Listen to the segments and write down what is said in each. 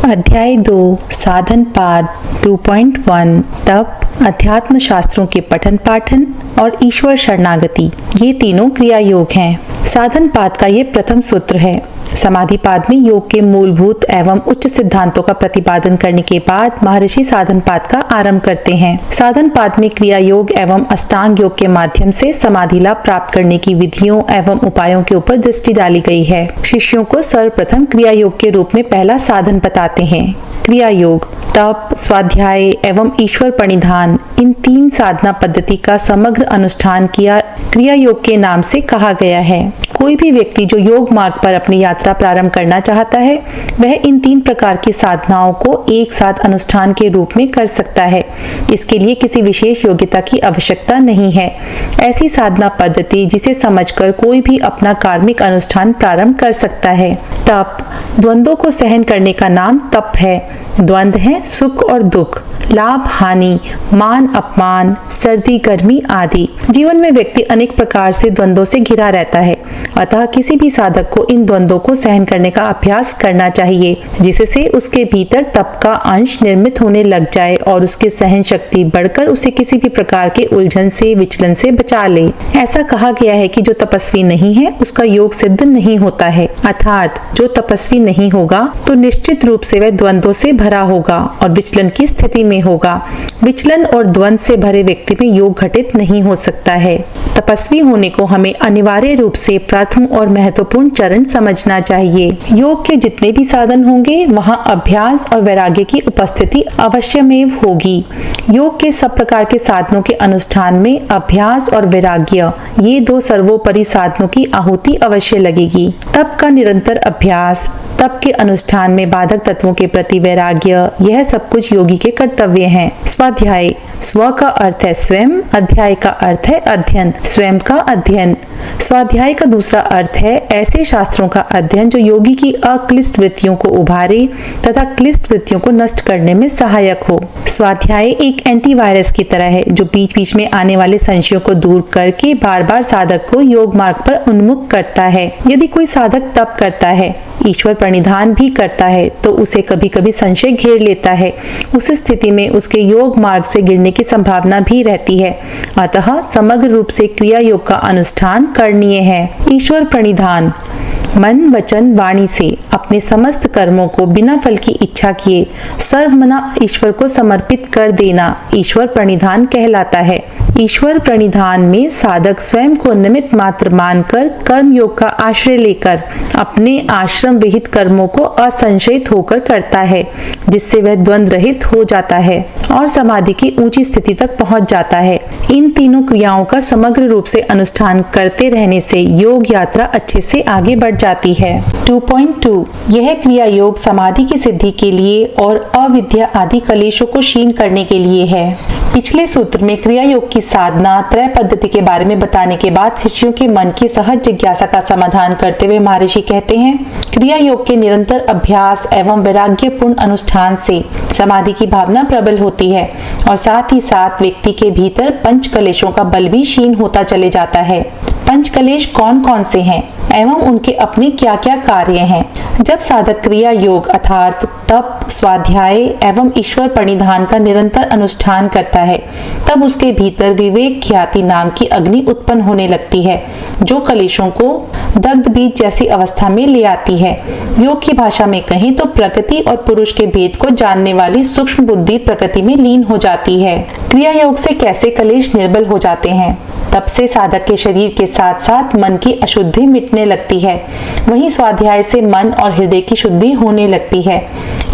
अध्याय 2 साधन पाद 2.1 तप, अध्यात्म शास्त्रों के पठन पाठन और ईश्वर शरणागति, ये तीनों क्रिया योग हैं। साधन पाद का ये प्रथम सूत्र है। समाधि पाद में योग के मूलभूत एवं उच्च सिद्धांतों का प्रतिपादन करने के बाद महर्षि साधन पाद का आरंभ करते हैं। साधन पाद में क्रिया योग एवं अष्टांग योग के माध्यम से समाधि लाभ प्राप्त करने की विधियों एवं उपायों के ऊपर दृष्टि डाली गई है। शिष्यों को सर्वप्रथम क्रिया योग के रूप में पहला साधन बताते हैं। क्रिया योग, तप, स्वाध्याय एवं ईश्वर प्रणिधान, इन तीन साधना पद्धति का समग्र अनुष्ठान किया क्रिया योग के नाम से कहा गया है। कोई भी व्यक्ति जो योग मार्ग पर अपनी यात्रा प्रारंभ करना चाहता है, वह इन तीन प्रकार की साधनाओं को एक साथ अनुष्ठान के रूप में कर सकता है। इसके लिए किसी विशेष योग्यता की आवश्यकता नहीं है। ऐसी साधना पद्धति जिसे समझकर कोई भी अपना कार्मिक अनुष्ठान प्रारंभ कर सकता है। तप, द्वंद्वों को सहन करने का नाम तप है। द्वंद्व है सुख और दुख, लाभ हानि, मान अपमान, सर्दी गर्मी आदि। जीवन में व्यक्ति अनेक प्रकार से द्वंद्वों से घिरा रहता है, अतः किसी भी साधक को इन द्वंद्वों को सहन करने का अभ्यास करना चाहिए, जिससे उसके भीतर तप का अंश निर्मित होने लग जाए और उसकी सहन शक्ति बढ़कर उसे किसी भी प्रकार के उलझन से, विचलन से बचा ले। ऐसा कहा गया है कि जो तपस्वी नहीं है उसका योग सिद्ध नहीं होता है, अर्थात जो तपस्वी नहीं होगा तो निश्चित रूप से वह द्वंद्वों से भरा होगा और विचलन की स्थिति में होगा। विचलन और द्वंद्व से भरे व्यक्ति में योग घटित नहीं हो सकता है। तपस्वी होने को हमें अनिवार्य रूप से प्रथम और महत्वपूर्ण चरण समझना चाहिए। योग के जितने भी साधन होंगे वहां अभ्यास और वैराग्य की उपस्थिति अवश्यमेव होगी। योग के सब प्रकार के साधनों के अनुष्ठान में अभ्यास और वैराग्य, ये दो सर्वोपरि साधनों की आहुति अवश्य लगेगी। तप का निरंतर अभ्यास, तप के अनुष्ठान में बाधक तत्वों के प्रति वैराग्य, यह सब कुछ योगी के कर्तव्य हैं। स्वाध्याय, स्व का अर्थ है स्वयं, अध्याय का अर्थ है अध्ययन, स्वयं का अध्ययन। स्वाध्याय का दूसरा अर्थ है ऐसे शास्त्रों का अध्ययन जो योगी की अक्लिष्ट वृत्तियों को उभारे तथा क्लिष्ट वृत्तियों को नष्ट करने में सहायक हो। स्वाध्याय एक एंटीवायरस की तरह है जो बीच बीच में आने वाले संशयों को दूर करके बार बार साधक को योग मार्ग पर उन्मुख करता है। यदि कोई साधक तप करता है, ईश्वर प्रणिधान भी करता है, तो उसे कभी कभी संशय घेर लेता है। उस स्थिति में उसके योग मार्ग से गिरने की संभावना भी रहती है। अतः समग्र रूप से क्रिया योग का अनुष्ठान करणीय है। ईश्वर प्रणिधान, मन वचन वाणी से अपने समस्त कर्मों को बिना फल की इच्छा किए सर्वमना ईश्वर को समर्पित कर देना ईश्वर प्रणिधान कहलाता है। ईश्वर प्रणिधान में साधक स्वयं को निमित्त मात्र मानकर कर्म योग का आश्रय लेकर अपने आश्रम विहित कर्मों को असंशयित होकर करता है, जिससे वह द्वंद्व रहित हो जाता है और समाधि की ऊंची स्थिति तक पहुंच जाता है। इन तीनों क्रियाओं का समग्र रूप से अनुष्ठान करते रहने से योग यात्रा अच्छे से आगे बढ़ जाती है। 2.2 यह क्रिया योग समाधि की सिद्धि के लिए और अविद्या आदि कलेशों को क्षीण करने के लिए है। पिछले सूत्र में क्रिया योग की साधना त्रय पद्धति के बारे में बताने के बाद शिष्यों के मन की सहज जिज्ञासा का समाधान करते हुए महर्षि कहते हैं, क्रिया योग के निरंतर अभ्यास एवं वैराग्यपूर्ण अनुष्ठान से समाधि की भावना प्रबल होती है और साथ ही साथ व्यक्ति के भीतर पंच कलेशों का बल भी क्षीण होता चले जाता है। पंच कलेश कौन कौन से हैं एवं उनके अपने क्या क्या कार्य हैं? जब साधक क्रिया योग अर्थात तप, स्वाध्याय एवं ईश्वर प्रणिधान का निरंतर अनुष्ठान करता है, तब उसके भीतर विवेक ख्याति नाम की अग्नि उत्पन्न होने लगती है, जो कलेशों को दग्ध बीज जैसी अवस्था में ले आती है। योग की भाषा में कहें तो प्रकृति और पुरुष के भेद को जानने वाली सूक्ष्म बुद्धि प्रकृति में लीन हो जाती है। क्रिया योग से कैसे कलेश निर्बल हो जाते हैं? तब से साधक के शरीर के साथ साथ मन की अशुद्धि मिटने लगती है। वहीं स्वाध्याय से मन और हृदय की शुद्धि होने लगती है।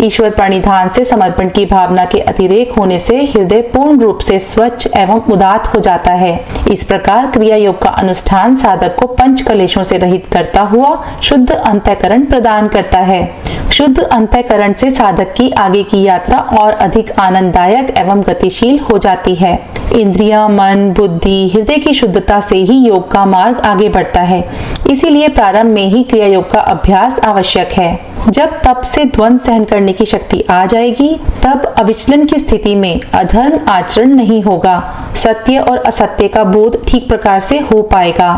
ईश्वर प्रणिधान से समर्पण की भावना के अतिरेक होने से हृदय पूर्ण रूप से स्वच्छ एवं उदात्त हो जाता है। इस प्रकार क्रिया योग का अनुष्ठान साधक को पंच कलेशों से रहित करता हुआ शुद्ध अंतःकरण प्रदान करता है। शुद्ध अंतःकरण से साधक की आगे की यात्रा और अधिक आनंददायक एवं गतिशील हो जाती है। इंद्रियां, मन, बुद्धि, हृदय की शुद्धता से ही योग का मार्ग आगे बढ़ता है। इसीलिए प्रारंभ में ही क्रिया योग का अभ्यास आवश्यक है। जब तप से द्वंद सहन करने की शक्ति आ जाएगी, तब अविचलन की स्थिति में अधर्म आचरण नहीं होगा। सत्य और असत्य का बोध ठीक प्रकार से हो पाएगा।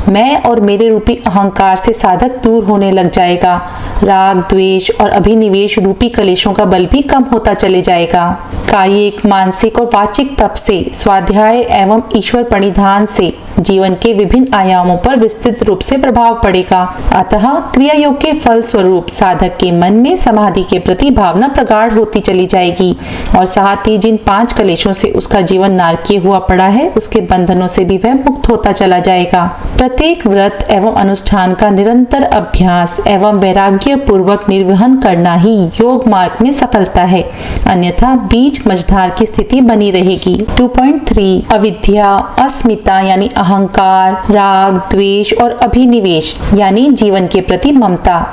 मैं और मेरे रूपी अहंकार से साधक दूर होने लग जाएगा। राग, द्वेष और अभिनिवेश रूपी कलेशों का बल भी कम होता चले जाएगा। कायिक, मानसिक और वाचिक तप से, स्वाध्याय एवं ईश्वर प्रणिधान से जीवन के विभिन्न आयामों पर विस्तृत रूप से प्रभाव पड़ेगा। अतः क्रिया योग के फल स्वरूप साधक के मन में समाधि के प्रति भावना प्रगाढ़ होती चली जाएगी और साथ ही जिन 5 कलेशों से उसका जीवन नारकीय हुआ पड़ा है, उसके बंधनों से भी वह मुक्त होता चला जाएगा। प्रत्येक व्रत एवं अनुष्ठान का निरंतर अभ्यास एवं वैराग्य पूर्वक निर्वहन करना ही योग मार्ग में सफलता है, अन्यथा बीच मझधार की स्थिति बनी रहेगी। 2.3 अविद्या, अस्मिता यानी अहंकार, राग, द्वेष और अभिनिवेश यानी जीवन के प्रति ममता,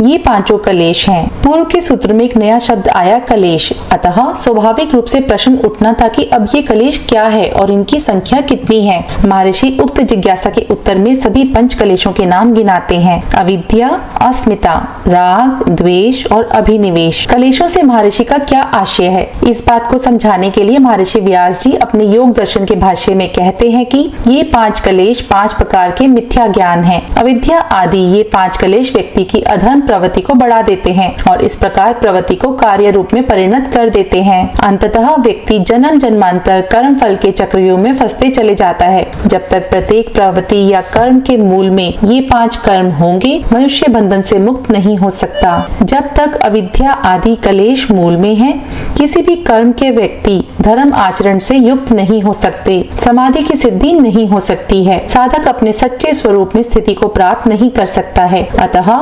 ये 5 कलेश हैं। पूर्व के सूत्र में एक नया शब्द आया, कलेश। अतः स्वाभाविक रूप से प्रश्न उठना था कि अब ये कलेश क्या है और इनकी संख्या कितनी है। महर्षि उक्त जिज्ञासा के उत्तर में सभी 5 कलेशों के नाम गिनाते हैं। अविद्या, अस्मिता, राग, द्वेष और अभिनिवेश। कलेशों से महर्षि का क्या आशय है, इस बात को समझाने के लिए महर्षि व्यास जी अपने योग दर्शन के भाष्य में कहते हैं कि ये 5 कलेश 5 प्रकार के मिथ्या ज्ञान हैं। अविद्या आदि ये 5 कलेश व्यक्ति की अधर्म प्रवृत्ति को बढ़ा देते हैं और इस प्रकार प्रवृत्ति को कार्य रूप में परिणत कर देते हैं। अंततः व्यक्ति जन्म जन्मांतर कर्म फल के चक्रव्यूह में फंसते चले जाता है। जब तक प्रत्येक प्रवृत्ति या कर्म के मूल में ये 5 कर्म होंगे, मनुष्य बंधन से मुक्त नहीं हो सकता। जब तक अविद्या आदि कलेश मूल में है, किसी भी कर्म के व्यक्ति धर्म आचरण से युक्त नहीं हो सकते, समाधि की सिद्धि नहीं हो सकती है, साधक अपने सच्चे स्वरूप में स्थिति को प्राप्त नहीं कर सकता है। अतः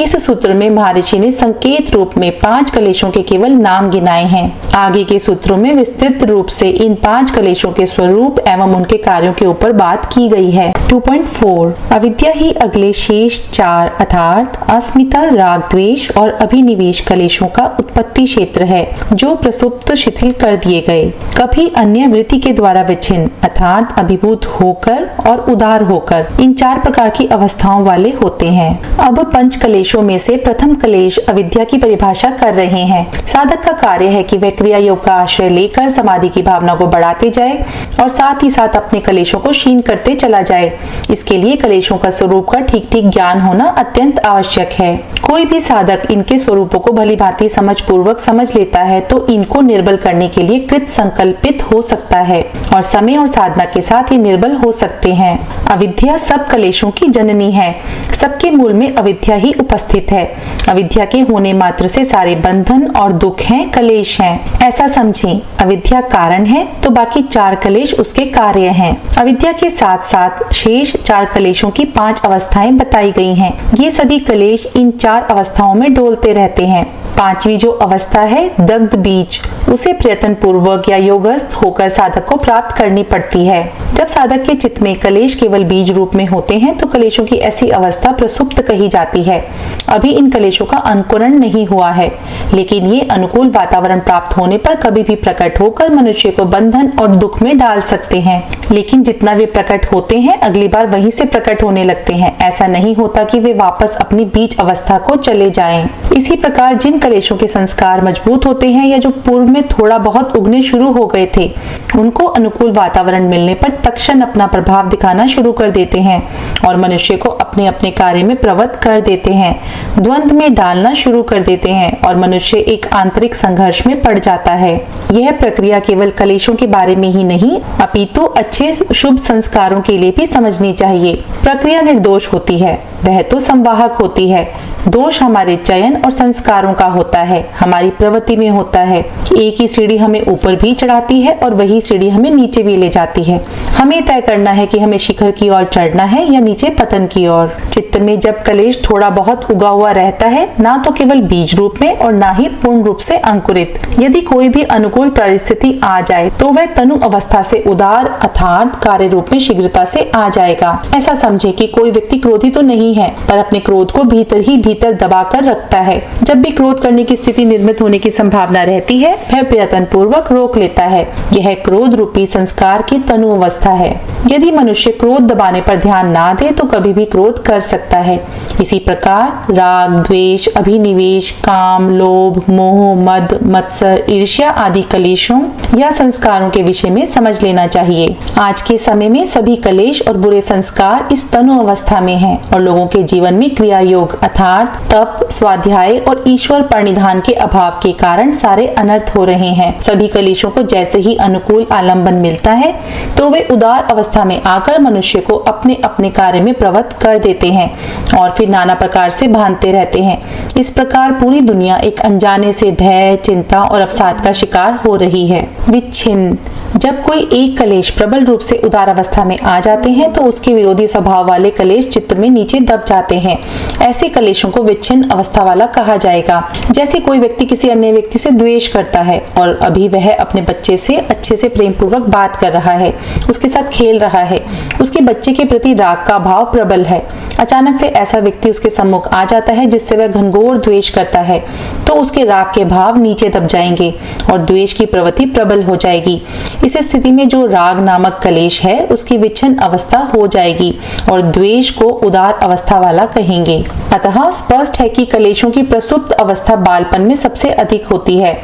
इस सूत्र में महर्षि ने संकेत रूप में 5 कलेशों के केवल नाम गिनाए हैं। आगे के सूत्रों में विस्तृत रूप से इन 5 कलेशों के स्वरूप एवं उनके कार्यों के ऊपर बात की गई है। 2.4 अविद्या ही अगले शेष 4 अर्थात अस्मिता, राग, द्वेष और अभिनिवेश कलेशों का उत्पत्ति क्षेत्र है, जो प्रसुप्त शिथिल कर दिए गए, कभी अन्य वृत्ति के द्वारा विच्छिन्न अर्थात अभिभूत होकर और उदार होकर इन 4 प्रकार की अवस्थाओं वाले होते हैं। अब 5 कलेशों में से प्रथम कलेश अविद्या की परिभाषा कर रहे हैं। साधक का कार्य है कि वह क्रिया योग का आश्रय लेकर समाधि की भावना को बढ़ाते जाए और साथ ही साथ अपने कलेशों को क्षीण करते चला जाए। इसके लिए कलेशों का स्वरूप का ठीक ठीक ज्ञान होना अत्यंत आवश्यक है। कोई भी साधक इनके स्वरूपों को भली भांति समझ पूर्वक समझ लेता है तो इनको निर्बल करने के लिए कृत संकल्पित हो सकता है और समय और साधना के साथ ही निर्बल हो सकते हैं। अविद्या सब कलेशों की जननी है। सबके मूल में अविद्या ही उपस्थित है। अविद्या के होने मात्र से सारे बंधन और दुख हैं, कलेश हैं। ऐसा समझें, अविद्या कारण है तो बाकी 4 कलेश उसके कार्य हैं। अविद्या के साथ साथ शेष 4 कलेशों की 5 अवस्थाएं बताई गई हैं। ये सभी कलेश इन 4 अवस्थाओं में डोलते रहते हैं। 5वीं जो अवस्था है दग्ध बीज, उसे प्रयत्न पूर्वक या योगस्थ होकर साधक को प्राप्त करनी पड़ती है। जब साधक के चित्त में कलेश केवल बीज रूप में होते हैं तो कलेशों की ऐसी अवस्था प्रसुप्त कही जाती है। अभी इन कलेशों का अंकुरण नहीं हुआ है, लेकिन ये अनुकूल वातावरण प्राप्त होने पर कभी भी प्रकट होकर मनुष्य को बंधन और दुख में डाल सकते हैं। लेकिन जितना वे प्रकट होते हैं अगली बार वहीं से प्रकट होने लगते हैं। ऐसा नहीं होता कि वे वापस अपनी बीज अवस्था को चले जाएं। इसी प्रकार जिन कलेशों के संस्कार मजबूत होते हैं या जो पूर्व में थोड़ा बहुत उगने शुरू हो गए थे, उनको अनुकूल वातावरण मिलने पर तत्क्षण अपना प्रभाव दिखाना शुरू कर देते हैं और मनुष्य को अपने अपने कार्य में प्रवृत्त कर देते हैं, द्वंद में डालना शुरू कर देते हैं और मनुष्य एक आंतरिक संघर्ष में पड़ जाता है। यह प्रक्रिया केवल कलेशों के बारे में ही नहीं अपितु अच्छे शुभ संस्कारों के लिए भी समझनी चाहिए। प्रक्रिया निर्दोष होती है, वह तो संवाहक होती है। दोष हमारे चयन और संस्कारों का होता है, हमारी प्रवृत्ति में होता है। एक ही सीढ़ी हमें ऊपर भी चढ़ाती है और वही सीढ़ी हमें नीचे भी ले जाती है। हमें तय करना है कि हमें शिखर की ओर चढ़ना है या नीचे पतन की ओर। चित्त में जब कलेश थोड़ा बहुत उगा हुआ रहता है, ना तो केवल बीज रूप में और ना ही पूर्ण रूप से अंकुरित, यदि कोई भी अनुकूल परिस्थिति आ जाए तो वह तनु अवस्था से उदार अर्थात कार्य रूप में शीघ्रता से आ जाएगा। ऐसा समझे कि कोई व्यक्ति क्रोधी तो नहीं है, पर अपने क्रोध को भीतर ही भीतर दबा कर रखता है। जब भी क्रोध करने की स्थिति निर्मित होने की संभावना रहती है, वह प्रयत्न पूर्वक रोक लेता है। यह क्रोध रूपी संस्कार की तनु अवस्था है। यदि मनुष्य क्रोध दबाने पर ध्यान ना दे तो कभी भी क्रोध कर सकता है। इसी प्रकार राग, द्वेष, अभिनिवेश, काम, लोभ, मोह, मद, मत्सर, ईर्ष्या आदि कलेशों या संस्कारों के विषय में समझ लेना चाहिए। आज के समय में सभी कलेश और बुरे संस्कार इस तनु अवस्था में हैं और लोगों के जीवन में क्रिया योग अर्थात तप, स्वाध्याय और ईश्वर परिनिधान के अभाव के कारण सारे अनर्थ हो रहे हैं। सभी कलेशों को जैसे ही अनुकूल आलंबन मिलता है तो वे उदार अवस्था में आकर मनुष्य को अपने अपने कार्य में प्रवृत्त कर देते हैं और फिर नाना प्रकार से भानते रहते हैं। इस प्रकार पूरी दुनिया एक अनजाने से भय, चिंता और अवसाद का शिकार हो रही है। विच्छिन्न, जब कोई एक कलेश प्रबल रूप से उदार अवस्था में आ जाते हैं तो उसके विरोधी स्वभाव वाले कलेश चित्त में नीचे दब जाते हैं। ऐसे कलेशों को विच्छिन्न अवस्था वाला कहा जाएगा। जैसे कोई व्यक्ति किसी अन्य व्यक्ति से द्वेष करता है और अभी वह अपने बच्चे से अच्छे से प्रेम पूर्वक बात कर रहा है, उसके साथ खेल रहा है, उसके बच्चे के प्रति राग का भाव प्रबल है। अचानक से ऐसा व्यक्ति उसके सम्मुख आ जाता है जिससे वह घनघोर द्वेष करता है, तो उसके राग के भाव नीचे दब जाएंगे और द्वेष की प्रवृत्ति प्रबल हो जाएगी। इस स्थिति में जो राग नामक कलेश है उसकी विच्छिन्न अवस्था हो जाएगी और द्वेष को उदार अवस्था वाला कहेंगे। अतः स्पष्ट है कि कलेशों की प्रसुप्त अवस्था बालपन में सबसे अधिक होती है।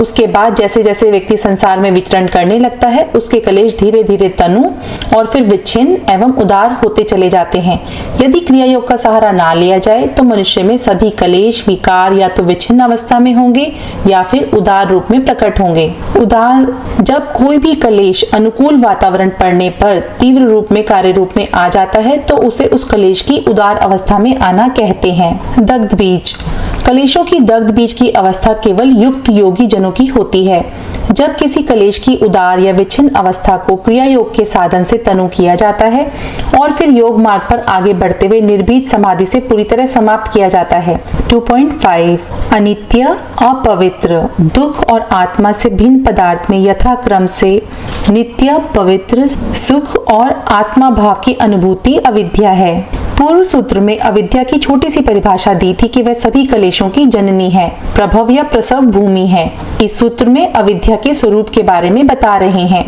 उसके बाद जैसे जैसे व्यक्ति संसार में विचरण करने लगता है उसके कलेश धीरे धीरे तनु और फिर विच्छिन्न एवं उदार होते चले जाते हैं। यदि क्रिया योग का सहारा ना लिया जाए तो मनुष्य में सभी कलेश विकार या तो विच्छिन्न अवस्था में होंगे या फिर उदार रूप में प्रकट होंगे। उदार, जब कोई भी कलेश अनुकूल वातावरण पड़ने पर तीव्र रूप में कार्य रूप में आ जाता है तो उसे उस कलेश की उदार अवस्था में आना कहते हैं। दग्ध बीज, कलेशों की दग्ध बीज की अवस्था केवल युक्त योगी जनों की होती है। जब किसी कलेश की उदार या विच्छिन्न अवस्था को क्रिया योग के साधन से तनु किया जाता है और फिर योग मार्ग पर आगे बढ़ते हुए निर्बीज समाधि से पूरी तरह समाप्त किया जाता है। 2.5 अनित्य, अपवित्र, दुख और आत्मा से भिन्न पदार्थ में यथाक्रम से नित्य, पवित्र, सुख और आत्मा भाव की अनुभूति अविद्या है। पूर्व सूत्र में अविद्या की छोटी सी परिभाषा दी थी कि वह सभी कलेशों की जननी है, प्रभव या प्रसव भूमि है। इस सूत्र में अविद्या के स्वरूप के बारे में बता रहे हैं।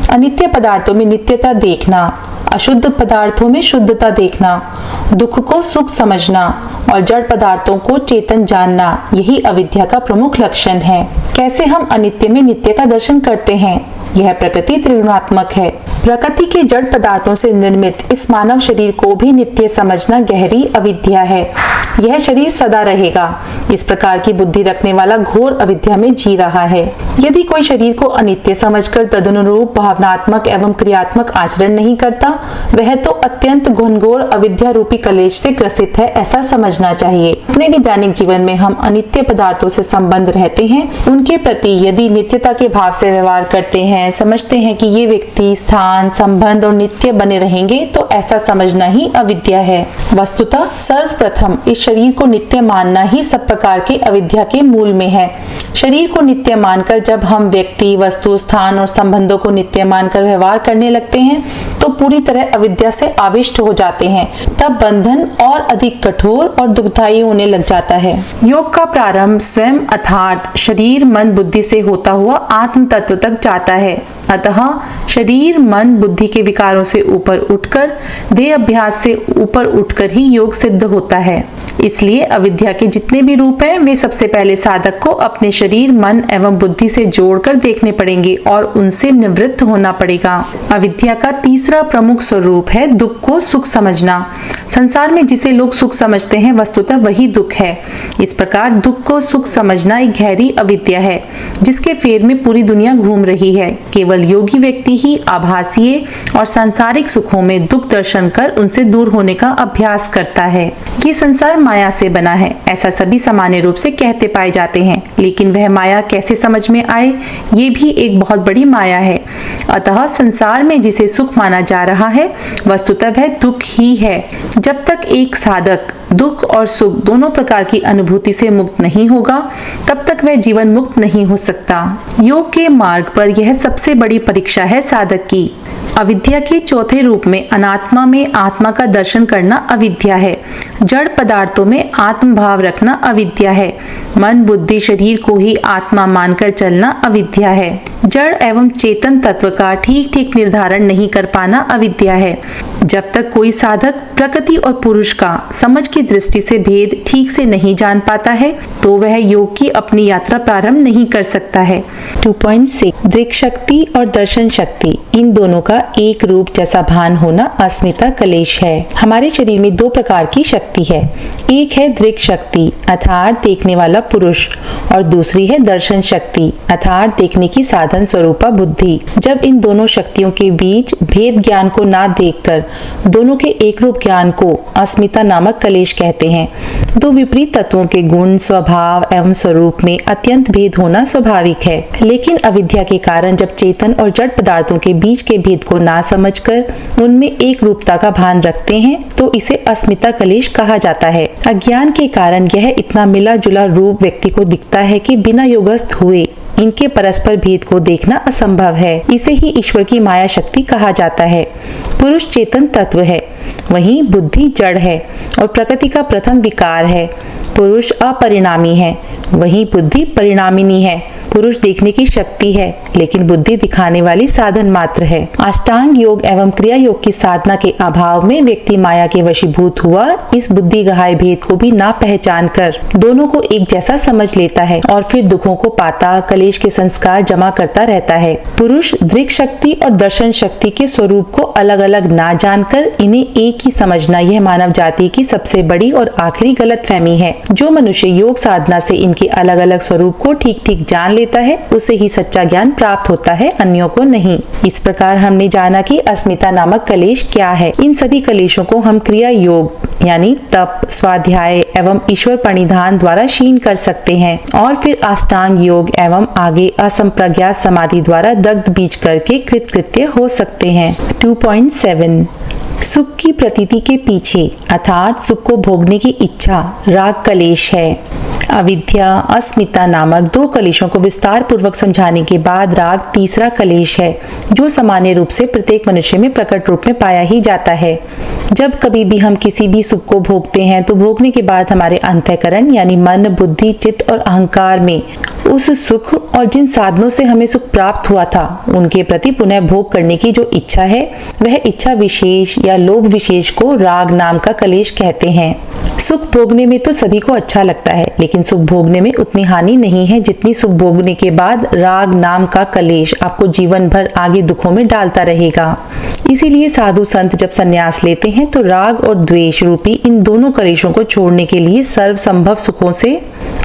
अनित्य पदार्थों में नित्यता देखना, अशुद्ध पदार्थों में शुद्धता देखना, दुख को सुख समझना और जड़ पदार्थों को चेतन जानना, यही अविद्या का प्रमुख लक्षण है। कैसे हम अनित्य में नित्य का दर्शन करते हैं? यह प्रकृति त्रिगुणात्मक है। प्रकृति के जड़ पदार्थों से निर्मित इस मानव शरीर को भी नित्य समझना गहरी अविद्या है। यह शरीर सदा रहेगा, इस प्रकार की बुद्धि रखने वाला घोर अविद्या में जी रहा है। यदि कोई शरीर को अनित्य समझकर तदनुरूप भावनात्मक एवं क्रियात्मक आचरण नहीं करता, वह तो अत्यंत घनघोर अविद्या रूपी कलेश से ग्रसित है, ऐसा समझना चाहिए। अपने भी दैनिक जीवन में हम अनित्य पदार्थों से संबंध रहते हैं, उनके प्रति यदि नित्यता के भाव से व्यवहार करते हैं, समझते हैं कि ये व्यक्ति, स्थान, संबंध और नित्य बने रहेंगे, तो ऐसा समझना ही अविद्या है। वस्तुतः सर्वप्रथम इस शरीर को नित्य मानना ही सब प्रकार के अविद्या के मूल में है। शरीर को नित्य मानकर जब हम व्यक्ति, वस्तु, स्थान और संबंधों को नित्य मानकर व्यवहार करने लगते हैं तो पूरी तरह अविद्या से आविष्ट हो जाते हैं। तब बंधन और अधिक कठोर और दुखदायी होने लग जाता है। योग का प्रारंभ स्वयं अर्थात शरीर, मन, बुद्धि से होता हुआ आत्म तत्व तक जाता है। अतः शरीर, मन, बुद्धि के विकारों से ऊपर उठकर, देह अभ्यास से ऊपर उठकर ही योग सिद्ध होता है। इसलिए अविद्या के जितने भी रूप हैं, वे सबसे पहले साधक को अपने शरीर, मन एवं बुद्धि से जोड़कर देखने पड़ेंगे और उनसे निवृत्त होना पड़ेगा। अविद्या का तीसरा प्रमुख स्वरूप है दुख को सुख समझना। संसार में जिसे लोग सुख समझते हैं, वस्तुतः वही दुख है। इस प्रकार दुख को सुख समझना एक गहरी अविद्या है, जिसके फेर में पूरी दुनिया घूम रही है। केवल योगी व्यक्ति ही आभासीय और सांसारिक सुखों में दुख दर्शन कर उनसे दूर होने का अभ्यास करता है। ये संसार माया से बना है, ऐसा सभी सामान्य रूप से कहते पाए जाते हैं, लेकिन वह माया कैसे समझ में आए, ये भी एक बहुत बड़ी माया है। अतः संसार में जिसे सुख माना जा रहा है वस्तुतः वह दुख ही है। जब तक एक साधक दुख और सुख दोनों प्रकार की अनुभूति से मुक्त नहीं होगा तब तक वह जीवन मुक्त नहीं हो सकता। योग के मार्ग पर यह सबसे बड़ी परीक्षा है साधक की। अविद्या के चौथे रूप में अनात्मा में आत्मा का दर्शन करना अविद्या है। जड़ पदार्थों में आत्म भाव रखना अविद्या है। मन बुद्धि शरीर को ही आत्मा मानकर चलना अविद्या है। जड़ एवं चेतन तत्व का ठीक ठीक निर्धारण नहीं कर पाना अविद्या है। जब तक कोई साधक प्रकृति और पुरुष का समझ की दृष्टि से भेद ठीक से नहीं जान पाता है तो वह योग की अपनी यात्रा प्रारंभ नहीं कर सकता है। 2.6 दृक् शक्ति और दर्शन शक्ति, इन दोनों का एक रूप जैसा भान होना अस्मिता कलेश है। हमारे शरीर में दो प्रकार की शक्ति है, एक है दृक् शक्ति अर्थात देखने वाला पुरुष और दूसरी है दर्शन शक्ति अर्थात देखने की साधन स्वरूपा बुद्धि। जब इन दोनों शक्तियों के बीच भेद ज्ञान को ना देखकर दोनों के एक रूप ज्ञान को अस्मिता नामक कलेश कहते हैं। दो विपरीत तत्वों के गुण स्वभाव एवं स्वरूप में अत्यंत भेद होना स्वाभाविक है, लेकिन अविद्या के कारण जब चेतन और जड़ पदार्थों के बीच के भेद को ना समझकर उनमें एक रूपता का भान रखते हैं तो इसे अस्मिता कलेश कहा जाता है। अज्ञान के कारण यह इतना मिला जुला रूप व्यक्ति को दिखता है कि बिना योगस्थ हुए इनके परस्पर भेद को देखना असंभव है। इसे ही ईश्वर की माया शक्ति कहा जाता है। पुरुष चेतन तत्व है, वहीं बुद्धि जड़ है और प्रकृति का प्रथम विकार है। पुरुष अपरिणामी है, वहीं बुद्धि परिणामिनी है। पुरुष देखने की शक्ति है लेकिन बुद्धि दिखाने वाली साधन मात्र है। अष्टांग योग एवं क्रिया योग की साधना के अभाव में व्यक्ति माया के वशीभूत हुआ इस बुद्धि गहाय भेद को भी ना पहचान कर दोनों को एक जैसा समझ लेता है और फिर दुखों को पाता कलेश के संस्कार जमा करता रहता है। पुरुष दृक् शक्ति और दर्शन शक्ति के स्वरूप को अलग अलग ना जानकर इन्हें एक ही समझना यह मानव जाति की सबसे बड़ी और आखिरी गलतफहमी है। जो मनुष्य योग साधना से इनके अलग अलग स्वरूप को ठीक ठीक जान लेता है उसे ही सच्चा ज्ञान प्राप्त होता है, अन्यों को नहीं। इस प्रकार हमने जाना कि अस्मिता नामक कलेश क्या है। इन सभी कलेशों को हम क्रिया योग यानी तप स्वाध्याय एवं ईश्वर प्रणिधान द्वारा क्षीण कर सकते हैं और फिर अष्टांग योग एवं आगे असंप्रज्ञात समाधि द्वारा दग्ध बीज करके कृतकृत्य हो सकते हैं। 2.7 सुख की प्रतीति के पीछे अर्थात सुख को भोगने की इच्छा राग कलेश है। अविद्या अस्मिता नामक दो कलेशों को विस्तार पूर्वक समझाने के बाद राग तीसरा कलेश है जो सामान्य रूप से प्रत्येक मनुष्य में प्रकट रूप में पाया ही जाता है। जब कभी भी हम किसी भी सुख को भोगते हैं तो भोगने के बाद हमारे अंतःकरण यानी मन बुद्धि चित्त और अहंकार में उस सुख और जिन साधनों से हमें सुख प्राप्त हुआ था उनके प्रति पुनः भोग करने की जो इच्छा है वह इच्छा विशेष या लोभ विशेष को राग नाम का कलेश कहते हैं। सुख भोगने में तो सभी को अच्छा लगता है लेकिन सुख भोगने में उतनी हानि नहीं है जितनी सुख भोगने के बाद राग नाम का कलेश आपको जीवन भर आगे दुखों में डालता रहेगा। इसीलिए साधु संत जब संन्यास लेते हैं तो राग और द्वेष रूपी इन दोनों कलेशों को छोड़ने के लिए सर्व संभव सुखों से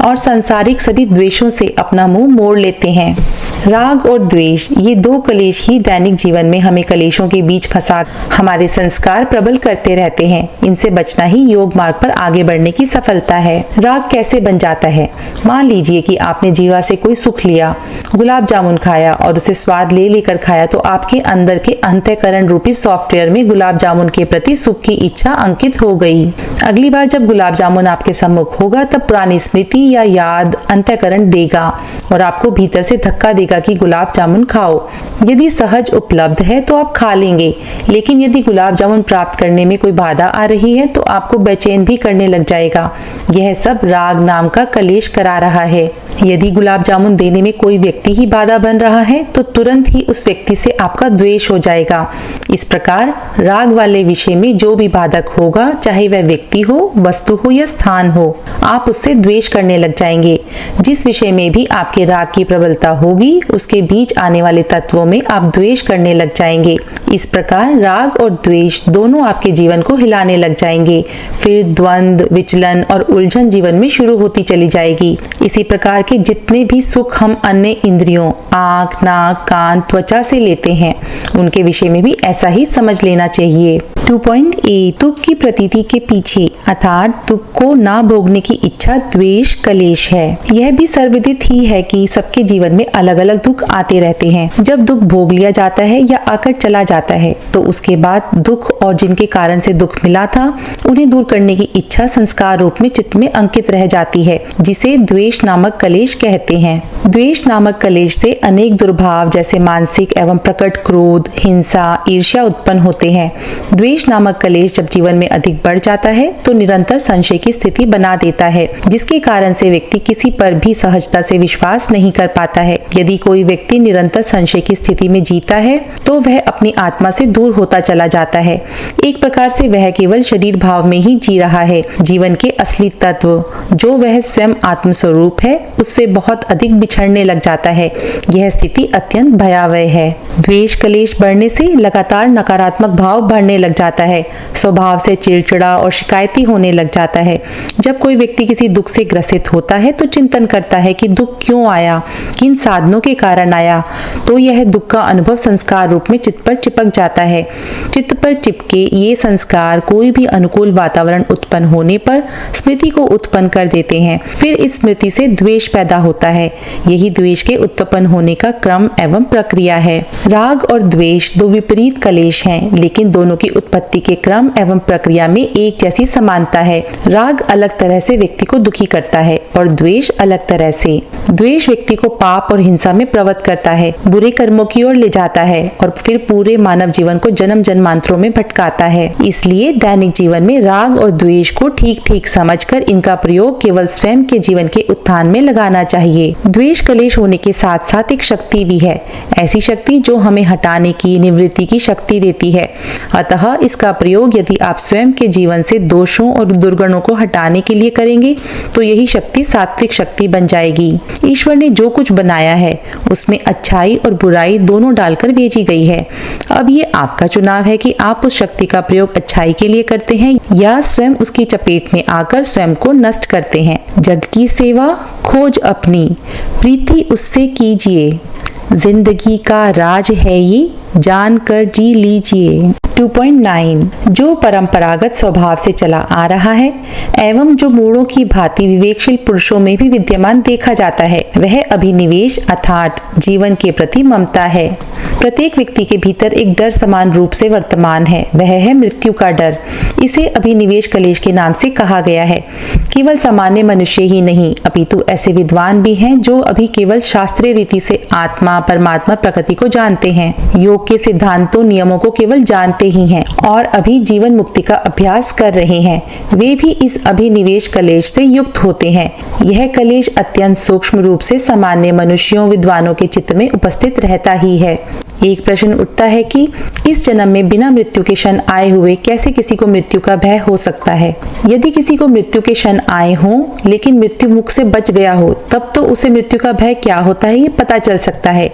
और सांसारिक सभी द्वेषों से अपना मुंह मोड़ लेते हैं। राग और द्वेष ये दो कलेश ही दैनिक जीवन में हमें कलेशों के बीच फंसा हमारे संस्कार प्रबल करते रहते हैं। इनसे बचना ही योग मार्ग पर आगे बढ़ने की सफलता है। राग कैसे बन जाता है? मान लीजिए कि आपने जीवा से कोई सुख लिया, गुलाब जामुन खाया और उसे स्वाद ले लेकर खाया तो आपके अंदर के अंतःकरण रूपी सॉफ्टवेयर में गुलाब जामुन के प्रति सुख की इच्छा अंकित हो गई। अगली बार जब गुलाब जामुन आपके सम्मुख होगा तब पुरानी स्मृति या याद अंतःकरण देगा और आपको भीतर से धक्का देगा कि गुलाब जामुन खाओ। यदि सहज उपलब्ध है तो आप खा लेंगे, लेकिन यदि गुलाब जामुन प्राप्त करने में कोई बाधा आ रही है तो आपको बेचैन भी करने लग जाएगा। यह सब राग नाम का कलेश करा रहा है। यदि गुलाब जामुन देने में कोई व्यक्ति ही बाधा बन रहा है तो तुरंत ही उस व्यक्ति से आपका द्वेष हो जाएगा। इस प्रकार राग वाले विषय में जो भी बाधक होगा, चाहे वह व्यक्ति हो, वस्तु हो या स्थान हो, आप उससे द्वेष करने लग जाएंगे। जिस विषय में भी आपके राग की प्रबलता होगी उसके बीच आने वाले तत्वों में आप द्वेष करने लग जाएंगे। इस प्रकार राग और द्वेष दोनों आपके जीवन को हिलाने लग जाएंगे। फिर द्वंद्व विचलन और उलझन जीवन में शुरू होती चली जाएगी। इसी प्रकार के जितने भी सुख हम अन्य इंद्रियों आँख, नाक, कान, त्वचा से लेते हैं उनके विषय में भी ऐसा ही समझ लेना चाहिए। 2.8 दुख की प्रतीति के पीछे अर्थात दुख को ना भोगने की इच्छा द्वेष कलेश है। यह भी सर्वविदित ही है कि सबके जीवन में अलग अलग दुख आते रहते हैं। जब दुख भोग लिया जाता है या आकर चला जाता है तो उसके बाद दुख और जिनके कारण से दुख मिला था उन्हें दूर करने की इच्छा संस्कार रूप में चित्त में अंकित रह जाती है, जिसे द्वेष नामक कलेश कहते हैं। द्वेष नामक कलेश से अनेक दुर्भाव जैसे मानसिक एवं प्रकट क्रोध, हिंसा, ईर्ष्या उत्पन्न होते हैं। द्वेष नामक कलेश जब जीवन में अधिक बढ़ जाता है तो निरंतर संशय की स्थिति बना देता है, जिसके कारण से व्यक्ति किसी पर भी सहजता से विश्वास नहीं कर पाता है। यदि कोई व्यक्ति निरंतर संशय की स्थिति में जीता है तो वह अपनी आत्मा से दूर होता चला जाता है। एक प्रकार से वह केवल शरीर भाव में ही जी रहा है। जीवन के असली तत्व जो वह स्वयं आत्म स्वरूप है उससे बहुत अधिक बिछड़ने लग जाता है। यह स्थिति अत्यंत भयावह है। द्वेष कलेश बढ़ने से लगातार नकारात्मक भाव बढ़ने लग जाता है। स्वभाव से चिड़चिड़ा और शिकायती होने लग जाता है। जब कोई व्यक्ति किसी दुख से ग्रसित होता है तो चिंतन करता है कि दुख क्यों आया, किन साधनों के कारण आया, तो यह दुख का अनुभव संस्कार रूप में चित्त पर चिपक जाता है। चित्त पर चिपके ये संस्कार कोई भी अनुकूल वातावरण उत्पन्न होने पर स्मृति को उत्पन्न कर देते हैं। फिर इस स्मृति से द्वेष पैदा होता है। यही द्वेष के उत्पन्न होने का क्रम एवं प्रक्रिया है। राग और द्वेष दो विपरीत कलेश हैं, लेकिन दोनों की उत्पत्ति के क्रम एवं प्रक्रिया में एक जैसी समानता है। राग अलग तरह से व्यक्ति को दुखी करता है और द्वेष अलग तरह से। द्वेष व्यक्ति को पाप और हिंसा में प्रवृत्त करता है, बुरे कर्मों की ओर ले जाता है और फिर पूरे मानव जीवन को जन्म जन्मांतरों में भटकाता है। इसलिए दैनिक जीवन में राग और द्वेष को ठीक ठीक समझकर इनका प्रयोग केवल स्वयं के जीवन के उत्थान में लगाना चाहिए। द्वेष कलेश होने के साथ साथ एक शक्ति भी है, ऐसी शक्ति जो हमें हटाने की, निवृत्ति की शक्ति देती है। अतः इसका प्रयोग यदि आप स्वयं के जीवन से दोषों और दुर्गुणों को हटाने के लिए करेंगे तो यही शक्ति सात्विक शक्ति बन जाएगी। ईश्वर ने जो कुछ बनाया है उसमें अच्छाई और बुराई दोनों डालकर भेजी गई है। अब ये आपका चुनाव है कि आप उस शक्ति का प्रयोग अच्छाई के लिए करते हैं या स्वयं उसकी चपेट में आकर स्वयं को नष्ट करते हैं। जग की सेवा खोज अपनी, प्रीति उससे कीजिए, जिंदगी का राज है ये, जान कर जी लीजिए। 2.9 जो परंपरागत स्वभाव से चला आ रहा है एवं जो मूढ़ों की भांति विवेकशील पुरुषों में भी विद्यमान देखा जाता है वह अभिनिवेश अर्थात जीवन के प्रति ममता है। प्रत्येक व्यक्ति के भीतर एक डर समान रूप से वर्तमान है, वह है मृत्यु का डर। इसे अभिनिवेश कलेश के नाम से कहा गया है। केवल सामान्य मनुष्य ही नहीं अपितु ऐसे विद्वान भी हैं जो अभी केवल शास्त्रीय रीति से आत्मा, परमात्मा, प्रकृति को जानते हैं, योग के सिद्धांतों, नियमों को केवल जानते ही हैं और अभी जीवन मुक्ति का अभ्यास कर रहे हैं। वे भी इस अभिनिवेश कलेश से युक्त होते हैं। यह कलेश अत्यंत सूक्ष्म रूप से सामान्य मनुष्यों, विद्वानों के चित्त में उपस्थित रहता ही है। एक प्रश्न उठता है कि इस जन्म में बिना मृत्यु के क्षण आए हुए कैसे किसी को मृत्यु का भय हो सकता है। यदि किसी को मृत्यु के क्षण आए हों लेकिन मृत्यु मुख से बच गया हो तब तो उसे मृत्यु का भय क्या होता है ये पता चल सकता है।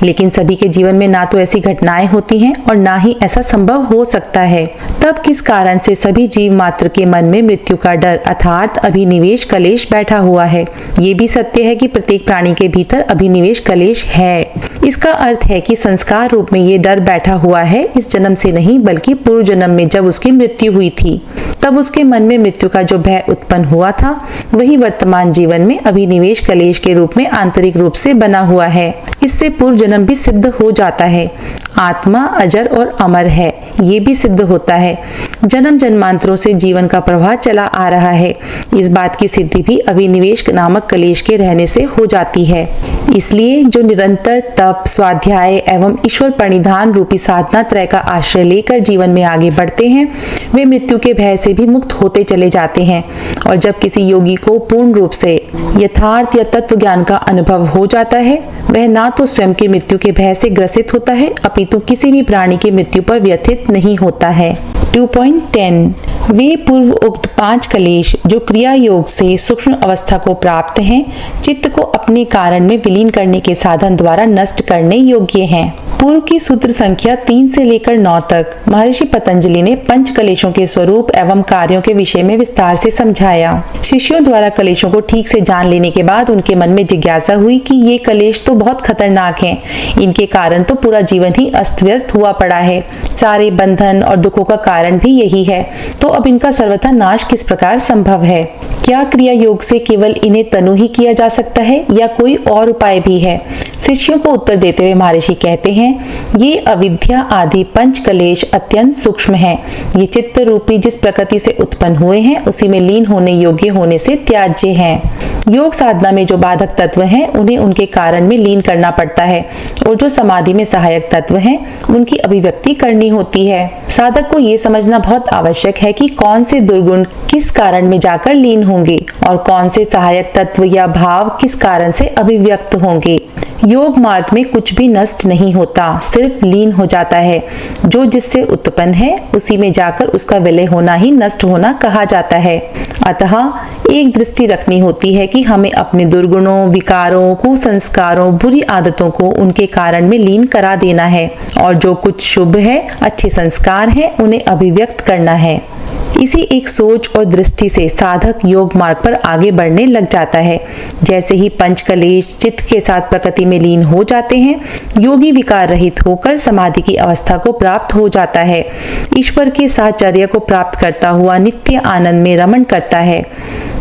लेकिन सभी के जीवन में ना तो ऐसी घटनाएं होती हैं और ना ही ऐसा संभव हो सकता है। तब किस कारण से सभी जीव मात्र के मन में मृत्यु का डर अर्थात अभिनिवेश कलेश बैठा हुआ है। ये भी सत्य है कि प्रत्येक प्राणी के भीतर अभिनिवेश कलेश है। इसका अर्थ है कि संस्कार रूप में ये डर बैठा हुआ है, इस जन्म से नहीं बल्कि पूर्व जन्म में जब उसकी मृत्यु हुई थी तब उसके मन में मृत्यु का जो भय उत्पन्न हुआ था वही वर्तमान जीवन में अभिनिवेश कलेश के रूप में आंतरिक रूप से बना हुआ है। इससे पूर्व जन्म भी सिद्ध हो जाता है। आत्मा अजर और अमर है, ये भी सिद्ध होता है। जन्म जन्मांतरों से जीवन का प्रवाह चला आ रहा है। इस बात की सिद्धि भी अभिनिवेश नामक कलेश के रहने से हो जाती है। इसलिए जो निरंतर तप, स्वाध्याय एवं ईश्वर परिधान रूपी साधना त्रय का आश्रय लेकर जीवन में आगे बढ़ते हैं वे मृत्यु के भय से भी मुक्त होते चले जाते हैं। और जब किसी योगी को पूर्ण रूप से यथार्थ या तत्व ज्ञान का अनुभव हो जाता है वह ना तो स्वयं की मृत्यु के भय से ग्रसित होता है अपितु किसी भी प्राणी की मृत्यु पर व्यथित नहीं होता है। 2.10 वे पूर्व उक्त 5 कलेश जो क्रिया योग से सूक्ष्म अवस्था को प्राप्त हैं चित्त को अपने कारण में विलीन करने के साधन द्वारा नष्ट करने योग्य हैं। पूर्व की सूत्र संख्या 3 से लेकर 9 तक महर्षि पतंजलि ने पंच कलेशों के स्वरूप एवं कार्यों के विषय में विस्तार से समझाया। शिष्यों द्वारा कलेशों को ठीक से जान लेने के बाद उनके मन में जिज्ञासा हुई कि ये कलेश तो बहुत खतरनाक हैं, इनके कारण तो पूरा जीवन ही अस्त व्यस्त हुआ पड़ा है, सारे बंधन और दुखों का कारण भी यही है, तो अब इनका सर्वथा नाश किस प्रकार संभव है? क्या क्रिया योग से केवल इन्हें तनु ही किया जा सकता है या कोई और उपाय भी है? शिष्यों को उत्तर देते हुए महर्षि कहते हैं, ये अविद्या आदि पंच कलेश अत्यंत सूक्ष्म हैं। ये चित्त रूपी जिस प्रकृति से उत्पन्न हुए हैं उसी में लीन होने योग्य होने से त्याज्य हैं। योग साधना में जो बाधक तत्व हैं उन्हें उनके कारण में लीन करना पड़ता है और जो समाधि में सहायक तत्व हैं उनकी अभिव्यक्ति करनी होती है। साधक को ये समझना बहुत आवश्यक है कि कौन से दुर्गुण किस कारण में जाकर लीन होंगे और कौन से सहायक तत्व या भाव किस कारण से अभिव्यक्त होंगे। योग मार्ग में कुछ भी नष्ट नहीं होता, सिर्फ लीन हो जाता है। जो जिससे उत्पन्न है उसी में जाकर उसका विलय होना ही नष्ट होना कहा जाता है। अतः एक दृष्टि रखनी होती है कि हमें अपने दुर्गुणों, विकारों, कुसंस्कारों, बुरी आदतों को उनके कारण में लीन करा देना है और जो कुछ शुभ है, अच्छे संस्कार हैं, उन्हें अभिव्यक्त करना है। इसी एक सोच और दृष्टि से साधक योग मार्ग पर आगे बढ़ने लग जाता है। जैसे ही पंच कलेश चित्त के साथ प्रकृति में लीन हो जाते हैं, योगी विकार रहित होकर समाधि की अवस्था को प्राप्त हो जाता है। ईश्वर के साहचर्य को प्राप्त करता हुआ नित्य आनंद में रमण करता है,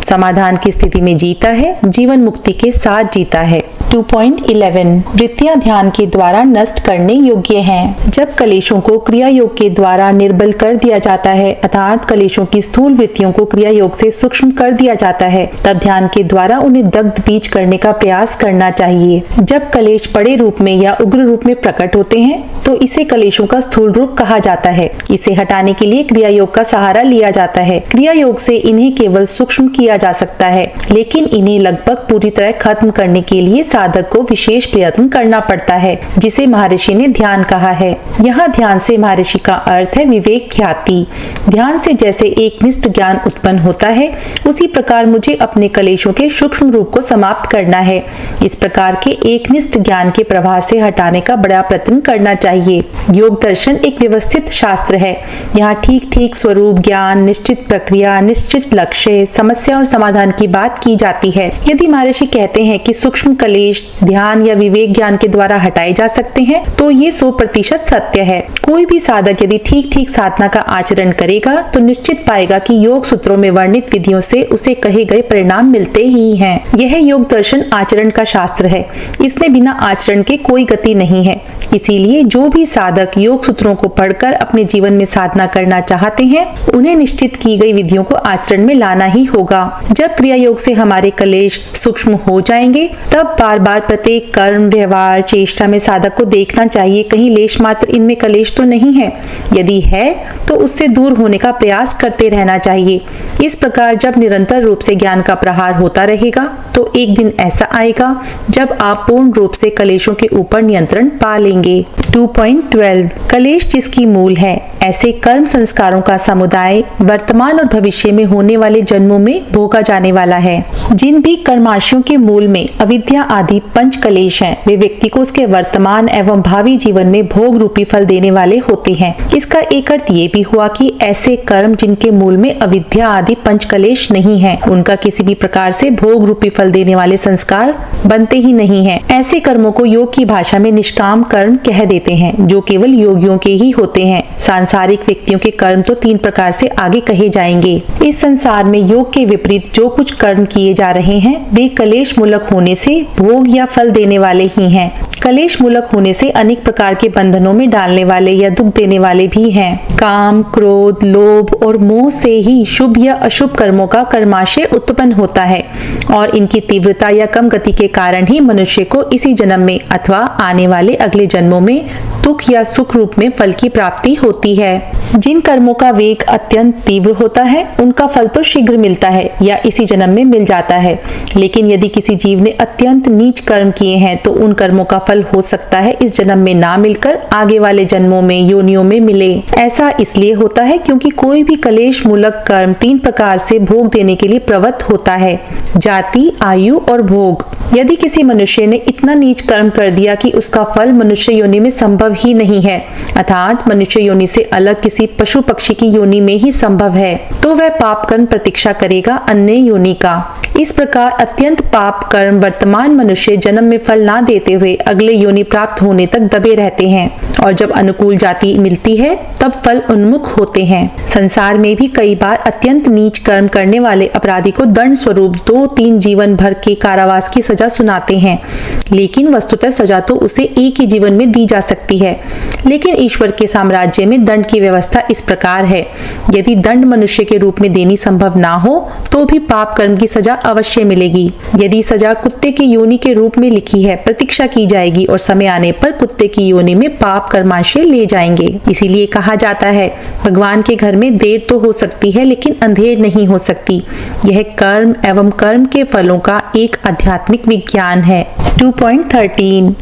समाधान की स्थिति में जीता है, जीवन मुक्ति के साथ जीता है। 2.11 वृत्तियां ध्यान के द्वारा नष्ट करने योग्य हैं। जब कलेशों को क्रिया योग के द्वारा निर्बल कर दिया जाता है, अर्थात कलेशों की स्थूल वृत्तियों को क्रिया योग से सूक्ष्म कर दिया जाता है, तब ध्यान के द्वारा उन्हें दग्ध बीज करने का प्रयास करना चाहिए। जब कलेश बड़े रूप में या उग्र रूप में प्रकट होते हैं तो इसे कलेशों का स्थूल रूप कहा जाता है। इसे हटाने के लिए क्रिया योग का सहारा लिया जाता है। क्रिया योग से इन्हें केवल सूक्ष्म किया जा सकता है, लेकिन इन्हें लगभग पूरी तरह खत्म करने के लिए साधक को विशेष प्रयत्न करना पड़ता है, जिसे महर्षि ने ध्यान कहा है। यहाँ ध्यान से महर्षि का अर्थ है विवेक ख्याति। ध्यान से जैसे एक निष्ठ ज्ञान उत्पन्न होता है, उसी प्रकार मुझे अपने कलेशों के सूक्ष्म रूप को समाप्त करना है। इस प्रकार के एक निष्ठ ज्ञान के प्रवाह से हटाने का बड़ा प्रयत्न करना चाहिए। योग दर्शन एक व्यवस्थित शास्त्र है। यहाँ ठीक ठीक स्वरूप ज्ञान, निश्चित प्रक्रिया, निश्चित लक्ष्य, समस्या और समाधान की बात की जाती है। यदि महर्षि कहते हैं कि सूक्ष्म कलेश ध्यान या विवेक ज्ञान के द्वारा हटाए जा सकते हैं, तो ये 100% सत्य है। कोई भी साधक यदि ठीक ठीक साधना का आचरण करेगा तो निश्चित पाएगा कि योग सूत्रों में वर्णित विधियों से उसे कहे गए परिणाम मिलते ही हैं। यह योग दर्शन आचरण का शास्त्र है। इसमें बिना आचरण के कोई गति नहीं है। इसीलिए जो भी साधक योग सूत्रों को पढ़कर अपने जीवन में साधना करना चाहते हैं, उन्हें निश्चित की गई विधियों को आचरण में लाना ही होगा। जब क्रिया योग से हमारे कलेश सूक्ष्म हो जाएंगे, तब बार बार प्रत्येक कर्म, व्यवहार, चेष्टा में साधक को देखना चाहिए कहीं लेश मात्र इनमें कलेश तो नहीं है। यदि है तो उससे दूर होने का प्रयास करते रहना चाहिए। इस प्रकार जब निरंतर रूप से ज्ञान का प्रहार होता रहेगा तो एक दिन ऐसा आएगा जब आप पूर्ण रूप से कलेशों के ऊपर नियंत्रण पा लेंगे। 2.12 कलेश जिसकी मूल है, ऐसे कर्म संस्कारों का समुदाय वर्तमान और भविष्य में होने वाले जन्मों में भोगा जाने वाला है। जिन भी कर्माशयों के मूल में अविद्या आदि पंच कलेश हैं, वे व्यक्ति को उसके वर्तमान एवं भावी जीवन में भोग रूपी फल देने वाले होते हैं। इसका एक अर्थ ये भी हुआ कि ऐसे कर्म जिनके मूल में अविद्या आदि पंच कलेश नहीं है, उनका किसी भी प्रकार से भोग रूपी फल देने वाले संस्कार बनते ही नहीं है। ऐसे कर्मों को योग की भाषा में निष्काम कर्म कह देते हैं, जो केवल योगियों के ही होते हैं। सांसारिक व्यक्तियों के कर्म तो 3 प्रकार से आगे कहे जाएंगे। इस संसार में योग के विपरीत जो कुछ कर्म किए जा रहे हैं, वे कलेश मूलक होने से भोग या फल देने वाले ही हैं। कलेश मूलक होने से अनेक प्रकार के बंधनों में डालने वाले या दुख देने वाले भी हैं। काम, क्रोध, लोभ और मोह से ही शुभ या अशुभ कर्मों का कर्माशय उत्पन्न होता है और इनकी तीव्रता या कम गति के कारण ही मनुष्य को इसी जन्म में अथवा आने वाले अगले जन्मों में दुख या सुख रूप में फल की प्राप्ति होती है। जिन कर्मों का वेग अत्यंत तीव्र होता है, उनका फल तो शीघ्र मिलता है या इसी जन्म में मिल जाता है। लेकिन यदि किसी जीव ने अत्यंत नीच कर्म किए हैं तो उन कर्मों का फल हो सकता है इस जन्म में ना मिलकर आगे वाले जन्मों में योनियों में मिले। ऐसा इसलिए होता है क्योंकि कोई भी कलेश मूलक कर्म 3 प्रकार से भोग देने के लिए प्रवृत्त होता है, जाति, आयु और भोग। यदि किसी मनुष्य ने इतना नीच कर्म कर दिया कि उसका फल मनुष्य योनि में संभव ही नहीं है, अर्थात मनुष्य योनि से अलग किसी पशु पक्षी की योनि में ही संभव है, तो वह पाप कर्म प्रतीक्षा करेगा अन्य योनि का। इस प्रकार अत्यंत पाप कर्म वर्तमान मनुष्य जन्म में फल ना देते हुए अगले योनि प्राप्त होने तक दबे रहते हैं और जब अनुकूल जाति मिलती है तब फल उन्मुख होते हैं। संसार में भी कई बार अत्यंत नीच कर्म करने वाले अपराधी को दंड स्वरूप 2-3 जीवन भर के कारावास की सजा सुनाते हैं, लेकिन वस्तुतः सजा तो उसे एक ही जीवन में दी जा सकती है। लेकिन ईश्वर के साम्राज्य में दंड की व्यवस्था इस प्रकार है, यदि दंड मनुष्य के रूप में देनी संभव ना हो तो भी पाप कर्म की सजा अवश्य मिलेगी। यदि सजा कुत्ते की योनि के रूप में लिखी है, प्रतीक्षा की जाएगी और समय आने पर कुत्ते की योनि में पाप कर्माशय ले जाएंगे। इसीलिए कहा जाता है, भगवान के घर में देर तो हो सकती है लेकिन अंधेर नहीं हो सकती। यह कर्म एवं कर्म के फलों का एक आध्यात्मिक विज्ञान है। 2.13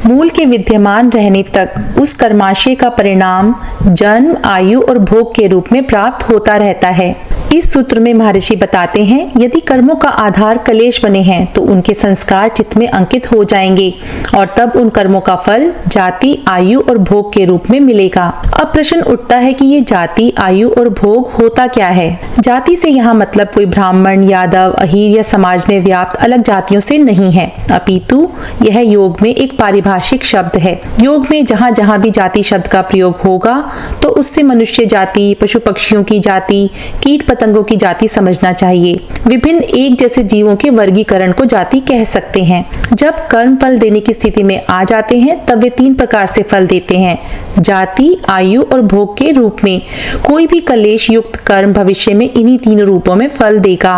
मूल के विद्यमान रहने तक उस कर्माशय का परिणाम जन्म, आयु और भोग के रूप में प्राप्त होता रहता है। इस सूत्र में महर्षि बताते हैं, यदि कर्मों का आधार कलेश बने हैं तो उनके संस्कार चित्त में अंकित हो जाएंगे और तब उन कर्मों का फल जाति, आयु और भोग के रूप में मिलेगा। अब प्रश्न उठता है कि ये जाति, आयु और भोग होता क्या है। जाति से यहाँ मतलब कोई ब्राह्मण, यादव, अहीर या समाज में व्याप्त अलग जातियों से नहीं है, अपितु यह योग में एक पारिभाषिक शब्द है। योग में जहाँ जहाँ भी जाति शब्द का प्रयोग होगा तो उससे मनुष्य जाति, पशु पक्षियों की जाति, कीट पतंगों की जाति समझना चाहिए। विभिन्न एक जैसे जीवों के वर्गीकरण को जाति कह सकते हैं। जब कर्म फल देने की स्थिति में आ जाते हैं तब वे 3 प्रकार से फल देते हैं, जाति, आयु और भोग के रूप में। कोई भी कलेश युक्त कर्म भविष्य में इन्हीं 3 रूपों में फल देगा।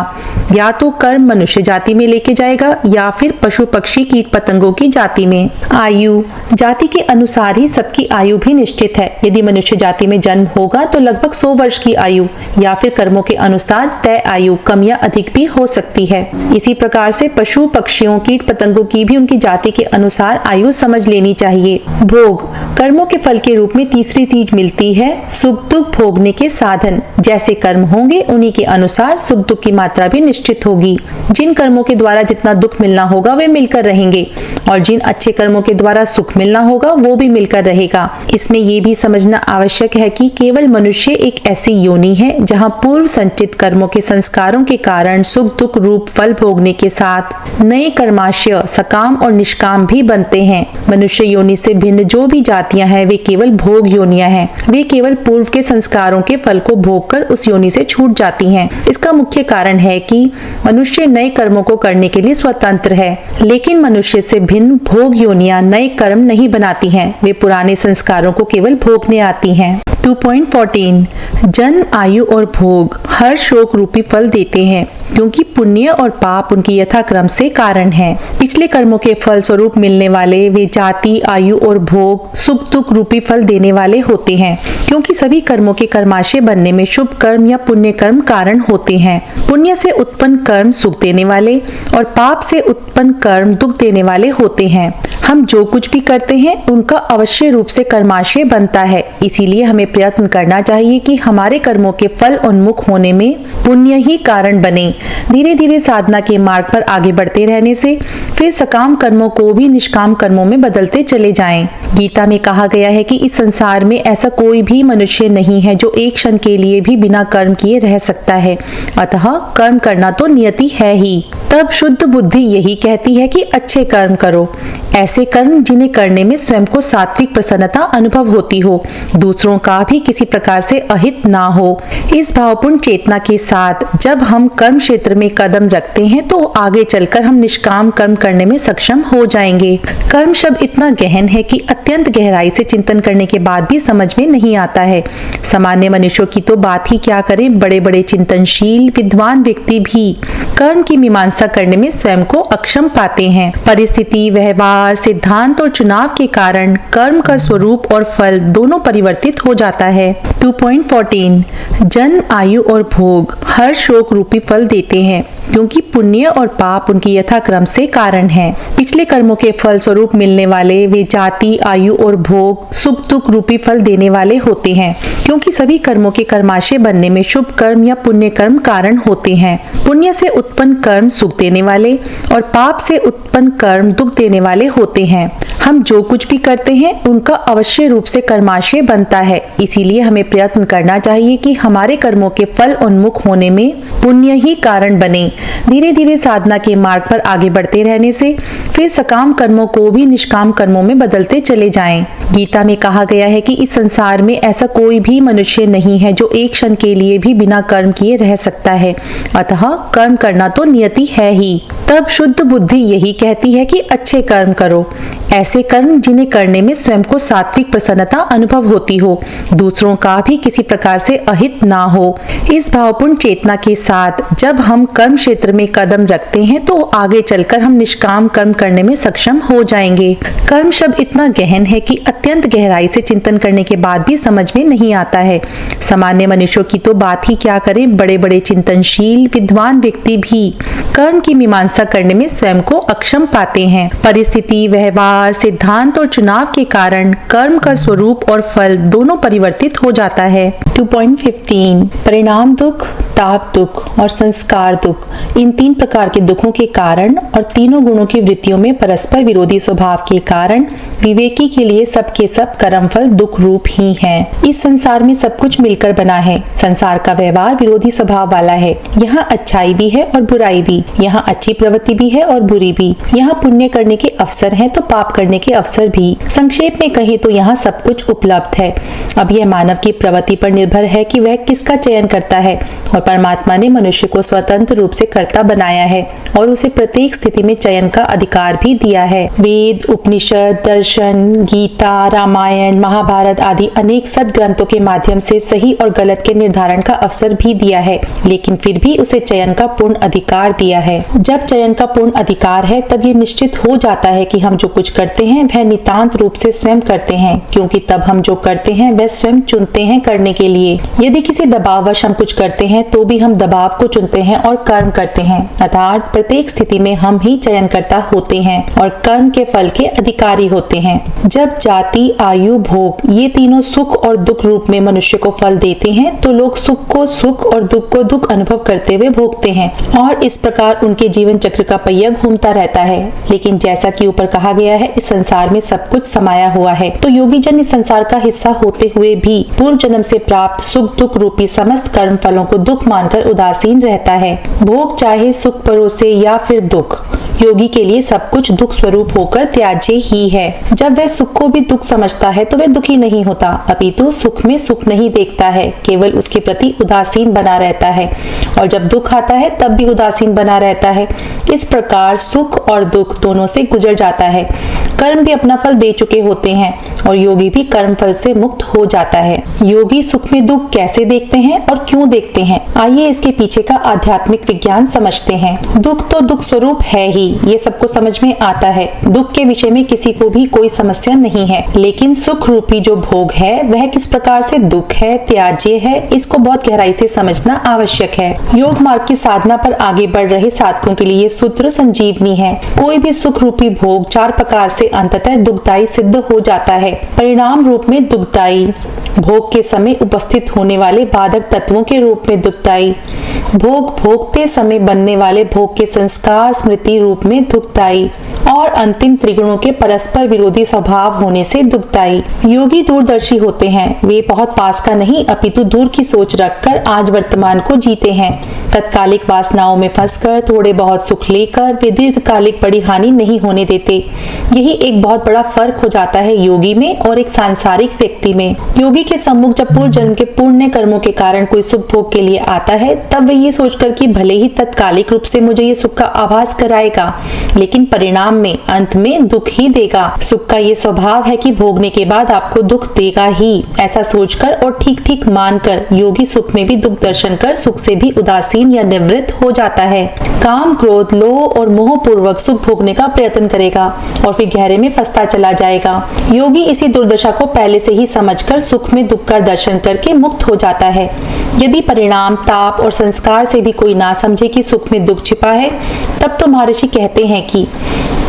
या तो कर्म मनुष्य जाति में लेके जाएगा या फिर पशु पक्षी कीट पतंगों की जाति में। आयु जाति के अनुसार ही सबकी आयु भी निश्चित है। यदि मनुष्य जाति में जन्म होगा तो लगभग 100 वर्ष की आयु या फिर कर्मों के अनुसार तय आयु कम या अधिक भी हो सकती है। इसी प्रकार से पशु पक्षियों कीट पतंगों की भी उनकी जाति के अनुसार आयु समझ लेनी चाहिए। भोग कर्मों के फल के रूप में तीसरी चीज मिलती है, सुख दुख भोगने के साधन। जैसे कर्म होंगे उन्हीं के अनुसार सुख दुख की मात्रा भी निश्चित होगी। जिन कर्मों के द्वारा जितना दुख मिलना होगा वे मिलकर रहेंगे और जिन अच्छे कर्मों के द्वारा सुख मिलना होगा वो भी मिलकर रहेगा। इसमें ये भी समझना आवश्यक है कि केवल मनुष्य एक ऐसी योनि है जहाँ पूर्व संचित कर्मों के संस्कारों के कारण सुख दुख रूप फल भोगने के साथ नए कर्माशय सकाम और निष्काम भी बनते हैं। मनुष्य योनि से भिन्न जो भी जातियां हैं वे केवल भोग योनियां हैं। वे केवल पूर्व के संस्कारों के फल को भोगकर उस योनि से छूट जाती हैं। इसका मुख्य कारण है कि मनुष्य नए कर्मों को करने के लिए स्वतंत्र है, लेकिन मनुष्य से भिन्न भोग योनियां नए कर्म नहीं बनाती हैं। वे पुराने संस्कारों को केवल भोगने आती हैं। 2.14 जन्म, आयु और भोग हर शोक रूपी फल देते हैं क्योंकि पुण्य और पाप उनकी यथाक्रम से कारण है। पिछले कर्मों के फल स्वरूप मिलने वाले वे जाति, आयु और भोग सुख दुख रूपी फल देने वाले होते हैं, क्योंकि सभी कर्मों के कर्माशय बनने में शुभ कर्म या पुण्य कर्म कारण होते हैं। पुण्य से उत्पन्न कर्म सुख देने वाले और पाप से उत्पन्न कर्म दुख देने वाले होते हैं। हम जो कुछ भी करते हैं उनका अवश्य रूप से कर्माशय बनता है। इसीलिए हमें प्रयत्न करना चाहिए कि हमारे कर्मों के फल उन्मुख होने में पुण्य ही कारण बने। धीरे धीरे साधना के मार्ग पर आगे बढ़ते रहने से फिर सकाम कर्मों को भी निष्काम कर्मों में बदलते चले जाएं। गीता में कहा गया है कि इस संसार में ऐसा कोई भी मनुष्य नहीं है जो एक क्षण के लिए भी बिना कर्म किए रह सकता है। अतः कर्म करना तो नियति है ही। तब शुद्ध बुद्धि यही कहती है कि अच्छे कर्म करो, ऐसे कर्म जिन्हें करने में स्वयं को सात्विक प्रसन्नता अनुभव होती हो, दूसरों का भी किसी प्रकार से अहित ना हो। इस भावपूर्ण चेतना के साथ जब हम कर्म क्षेत्र में कदम रखते हैं तो आगे चलकर हम निष्काम कर्म करने में सक्षम हो जाएंगे। कर्म शब्द इतना गहन है कि अत्यंत गहराई से चिंतन करने के बाद भी समझ में नहीं आता है। सामान्य मनुष्यों की तो बात ही क्या करें, बड़े बड़े चिंतनशील विद्वान व्यक्ति भी कर्म की मीमांसा करने में स्वयं को अक्षम पाते हैं। परिस्थिति, व्यवहार, सिद्धांत और चुनाव के कारण कर्म का स्वरूप और फल दोनों परिवर्तित हो जाता है। 2.14 जन्म, आयु और भोग हर शोक रूपी फल देते हैं क्योंकि पुण्य और पाप उनकी यथाक्रम से कारण हैं। पिछले कर्मों के फल स्वरूप मिलने वाले वे जाति, आयु और भोग सुख दुख रूपी फल देने वाले होते हैं, क्योंकि सभी कर्मों के कर्माशय बनने में शुभ कर्म या पुण्य कर्म कारण होते हैं। पुण्य से उत्पन्न कर्म सुख देने वाले और पाप से उत्पन्न कर्म दुख देने वाले होते हैं। हम जो कुछ भी करते हैं उनका अवश्य रूप से कर्माशय बनता है। इसीलिए हमें प्रयत्न करना चाहिए कि हमारे कर्मों के फल उन्मुख होने में पुण्य ही कारण बने। धीरे धीरे साधना के मार्ग पर आगे बढ़ते रहने से फिर सकाम कर्मों को भी निष्काम कर्मों में बदलते चले जाएं। गीता में कहा गया है कि इस संसार में ऐसा कोई भी मनुष्य नहीं है जो एक क्षण के लिए भी बिना कर्म किए रह सकता है। अतः कर्म करना तो नियति है ही। तब शुद्ध बुद्धि यही कहती है कि अच्छे कर्म करो, ऐसे कर्म जिन्हें करने में स्वयं को सात्विक प्रसन्नता अनुभव होती हो, दूसरों का भी किसी प्रकार से अहित ना हो। इस भावपूर्ण चेतना के साथ जब हम कर्म क्षेत्र में कदम रखते हैं तो आगे चलकर हम निष्काम कर्म करने में सक्षम हो जाएंगे। कर्म शब्द इतना गहन है कि अत्यंत गहराई से चिंतन करने के बाद भी समझ में नहीं आता है। सामान्य मनुष्यों की तो बात ही क्या करें, बड़े बड़े चिंतनशील विद्वान व्यक्ति भी कर्म की मीमांसा करने में स्वयं को अक्षम पाते हैं। परिस्थिति, व्यवहार, सिद्धांत और चुनाव के कारण कर्म का स्वरूप और फल दोनों परिवर्तित हो जाता है। 2.15 परिणाम दुख, ताप दुख और संस्कार दुख, इन तीन प्रकार के दुखों के कारण और तीनों गुणों की वृत्तियों में परस्पर विरोधी स्वभाव के कारण विवेकी के लिए सबके सब कर्मफल दुख रूप ही हैं। इस संसार में सब कुछ मिलकर बना है। संसार का व्यवहार विरोधी स्वभाव वाला है। यहाँ अच्छाई भी है और बुराई भी, यहाँ अच्छी प्रवृत्ति भी है और बुरी भी, यहाँ पुण्य करने के अवसर हैं तो पाप करने के अवसर भी। संक्षेप में कहे तो यहाँ सब कुछ उपलब्ध है। अब यह मानव की प्रवृत्ति पर निर्भर है कि वह किसका चयन करता है, और परमात्मा ने मनुष्य को स्वतंत्र रूप से कर्ता बनाया है और उसे प्रत्येक स्थिति में चयन का अधिकार भी दिया है। वेद, उपनिषद, दर्शन, गीता, रामायण, महाभारत आदि अनेक सद्ग्रंथों के माध्यम से सही और गलत के निर्धारण का अवसर भी दिया है, लेकिन फिर भी उसे चयन का पूर्ण अधिकार दिया है। जब चयन का पूर्ण अधिकार है तब ये निश्चित हो जाता है कि हम जो कुछ करते हैं वह नितांत रूप से स्वयं करते हैं, क्योंकि तब हम जो करते हैं वह स्वयं चुनते हैं करने के लिए। यदि किसी दबाववश हम कुछ करते हैं तो भी हम दबाव को चुनते हैं और कर्म करते हैं, अर्थात प्रत्येक स्थिति में हम ही चयनकर्ता होते हैं और कर्म के फल के अधिकारी होते हैं। जब जाति, आयु, भोग ये तीनों सुख और दुख रूप में मनुष्य को फल देते हैं तो लोग सुख को सुख और दुख को दुख अनुभव करते हुए भोगते हैं और इस प्रकार उनके जीवन चक्र का पहिया घूमता रहता है। लेकिन जैसा कि ऊपर कहा गया है, इस संसार में सब कुछ समाया हुआ है, तो योगी जन इस संसार का हिस्सा होते हुए भी पूर्व जन्म से प्राप्त सुख दुख रूपी समस्त कर्म फलों को दुख मानकर उदासीन रहता है। भोग चाहे सुख परोसे या फिर दुख, योगी के लिए सब कुछ दुख स्वरूप होकर त्याज्य ही है। जब वह सुख को भी दुख समझता है तो वह दुखी नहीं होता, अपितु सुख में सुख नहीं देखता है, केवल उसके प्रति उदासीन बना रहता है, और जब दुख आता है तब भी उदासीन बना रहता है। इस प्रकार सुख और दुख दोनों से गुजर जाता है। कर्म भी अपना फल दे चुके होते हैं और योगी भी कर्म फल से मुक्त हो जाता है। योगी सुख में दुख कैसे देखते हैं और क्यों देखते हैं, आइए इसके पीछे का आध्यात्मिक विज्ञान समझते हैं। दुख तो दुख स्वरूप है ही, ये सबको समझ में आता है। दुख के विषय में किसी को भी कोई समस्या नहीं है, लेकिन सुख रूपी जो भोग है वह किस प्रकार से दुख है, त्याज्य है, इसको बहुत गहराई से समझना आवश्यक है। योग मार्ग की साधना पर आगे बढ़ रहे साधकों के लिए सूत्र संजीवनी है। कोई भी सुख रूपी भोग चार प्रकार से अंततः दुखदायी सिद्ध हो जाता है। परिणाम रूप में दुखदायी, भोग के समय उपस्थित होने वाले बाधक तत्वों के रूप में दुखदायी, भोग भोगते समय बनने वाले भोग के संस्कार स्मृति रूप में दुखदायी, और अंतिम त्रिगुणों के परस्पर विरोधी स्वभाव होने से दुखदायी। योगी दूरदर्शी होते हैं, वे बहुत पास का नहीं अपितु दूर की सोच रखकर आज वर्तमान को जीते हैं। तत्कालिक वासनाओं में फंसकर थोड़े बहुत सुख लेकर वे दीर्घकालिक बड़ी हानि नहीं होने देते। यही एक बहुत बड़ा फर्क हो जाता है योगी में और एक सांसारिक व्यक्ति में। योगी के सम्मुख जब पूर्व जन्म के पुण्य कर्मों के कारण कोई सुख भोग के लिए आता है तब वे ये सोचकर कि भले ही तत्कालिक रूप से मुझे ये सुख का आभास कराएगा, लेकिन परिणाम में में अंत में दुख ही देगा। सुख का ये स्वभाव है कि भोगने के बाद आपको दुख देगा ही। ऐसा सोचकर और ठीक ठीक मानकर योगी सुख में भी दुख दर्शन कर सुख से भी उदासीन या निवृत्त हो जाता है। काम, क्रोध, लोभ और मोह पूर्वक सुख भोगने का प्रयत्न करेगा और फिर गहरे में फंसता चला जाएगा। योगी इसी दुर्दशा को पहले से ही समझकर सुख में दुख का दर्शन करके मुक्त हो जाता है। यदि परिणाम, ताप और संस्कार से भी कोई ना समझे कि सुख में दुख छिपा है, तब तो महर्षि कहते हैं कि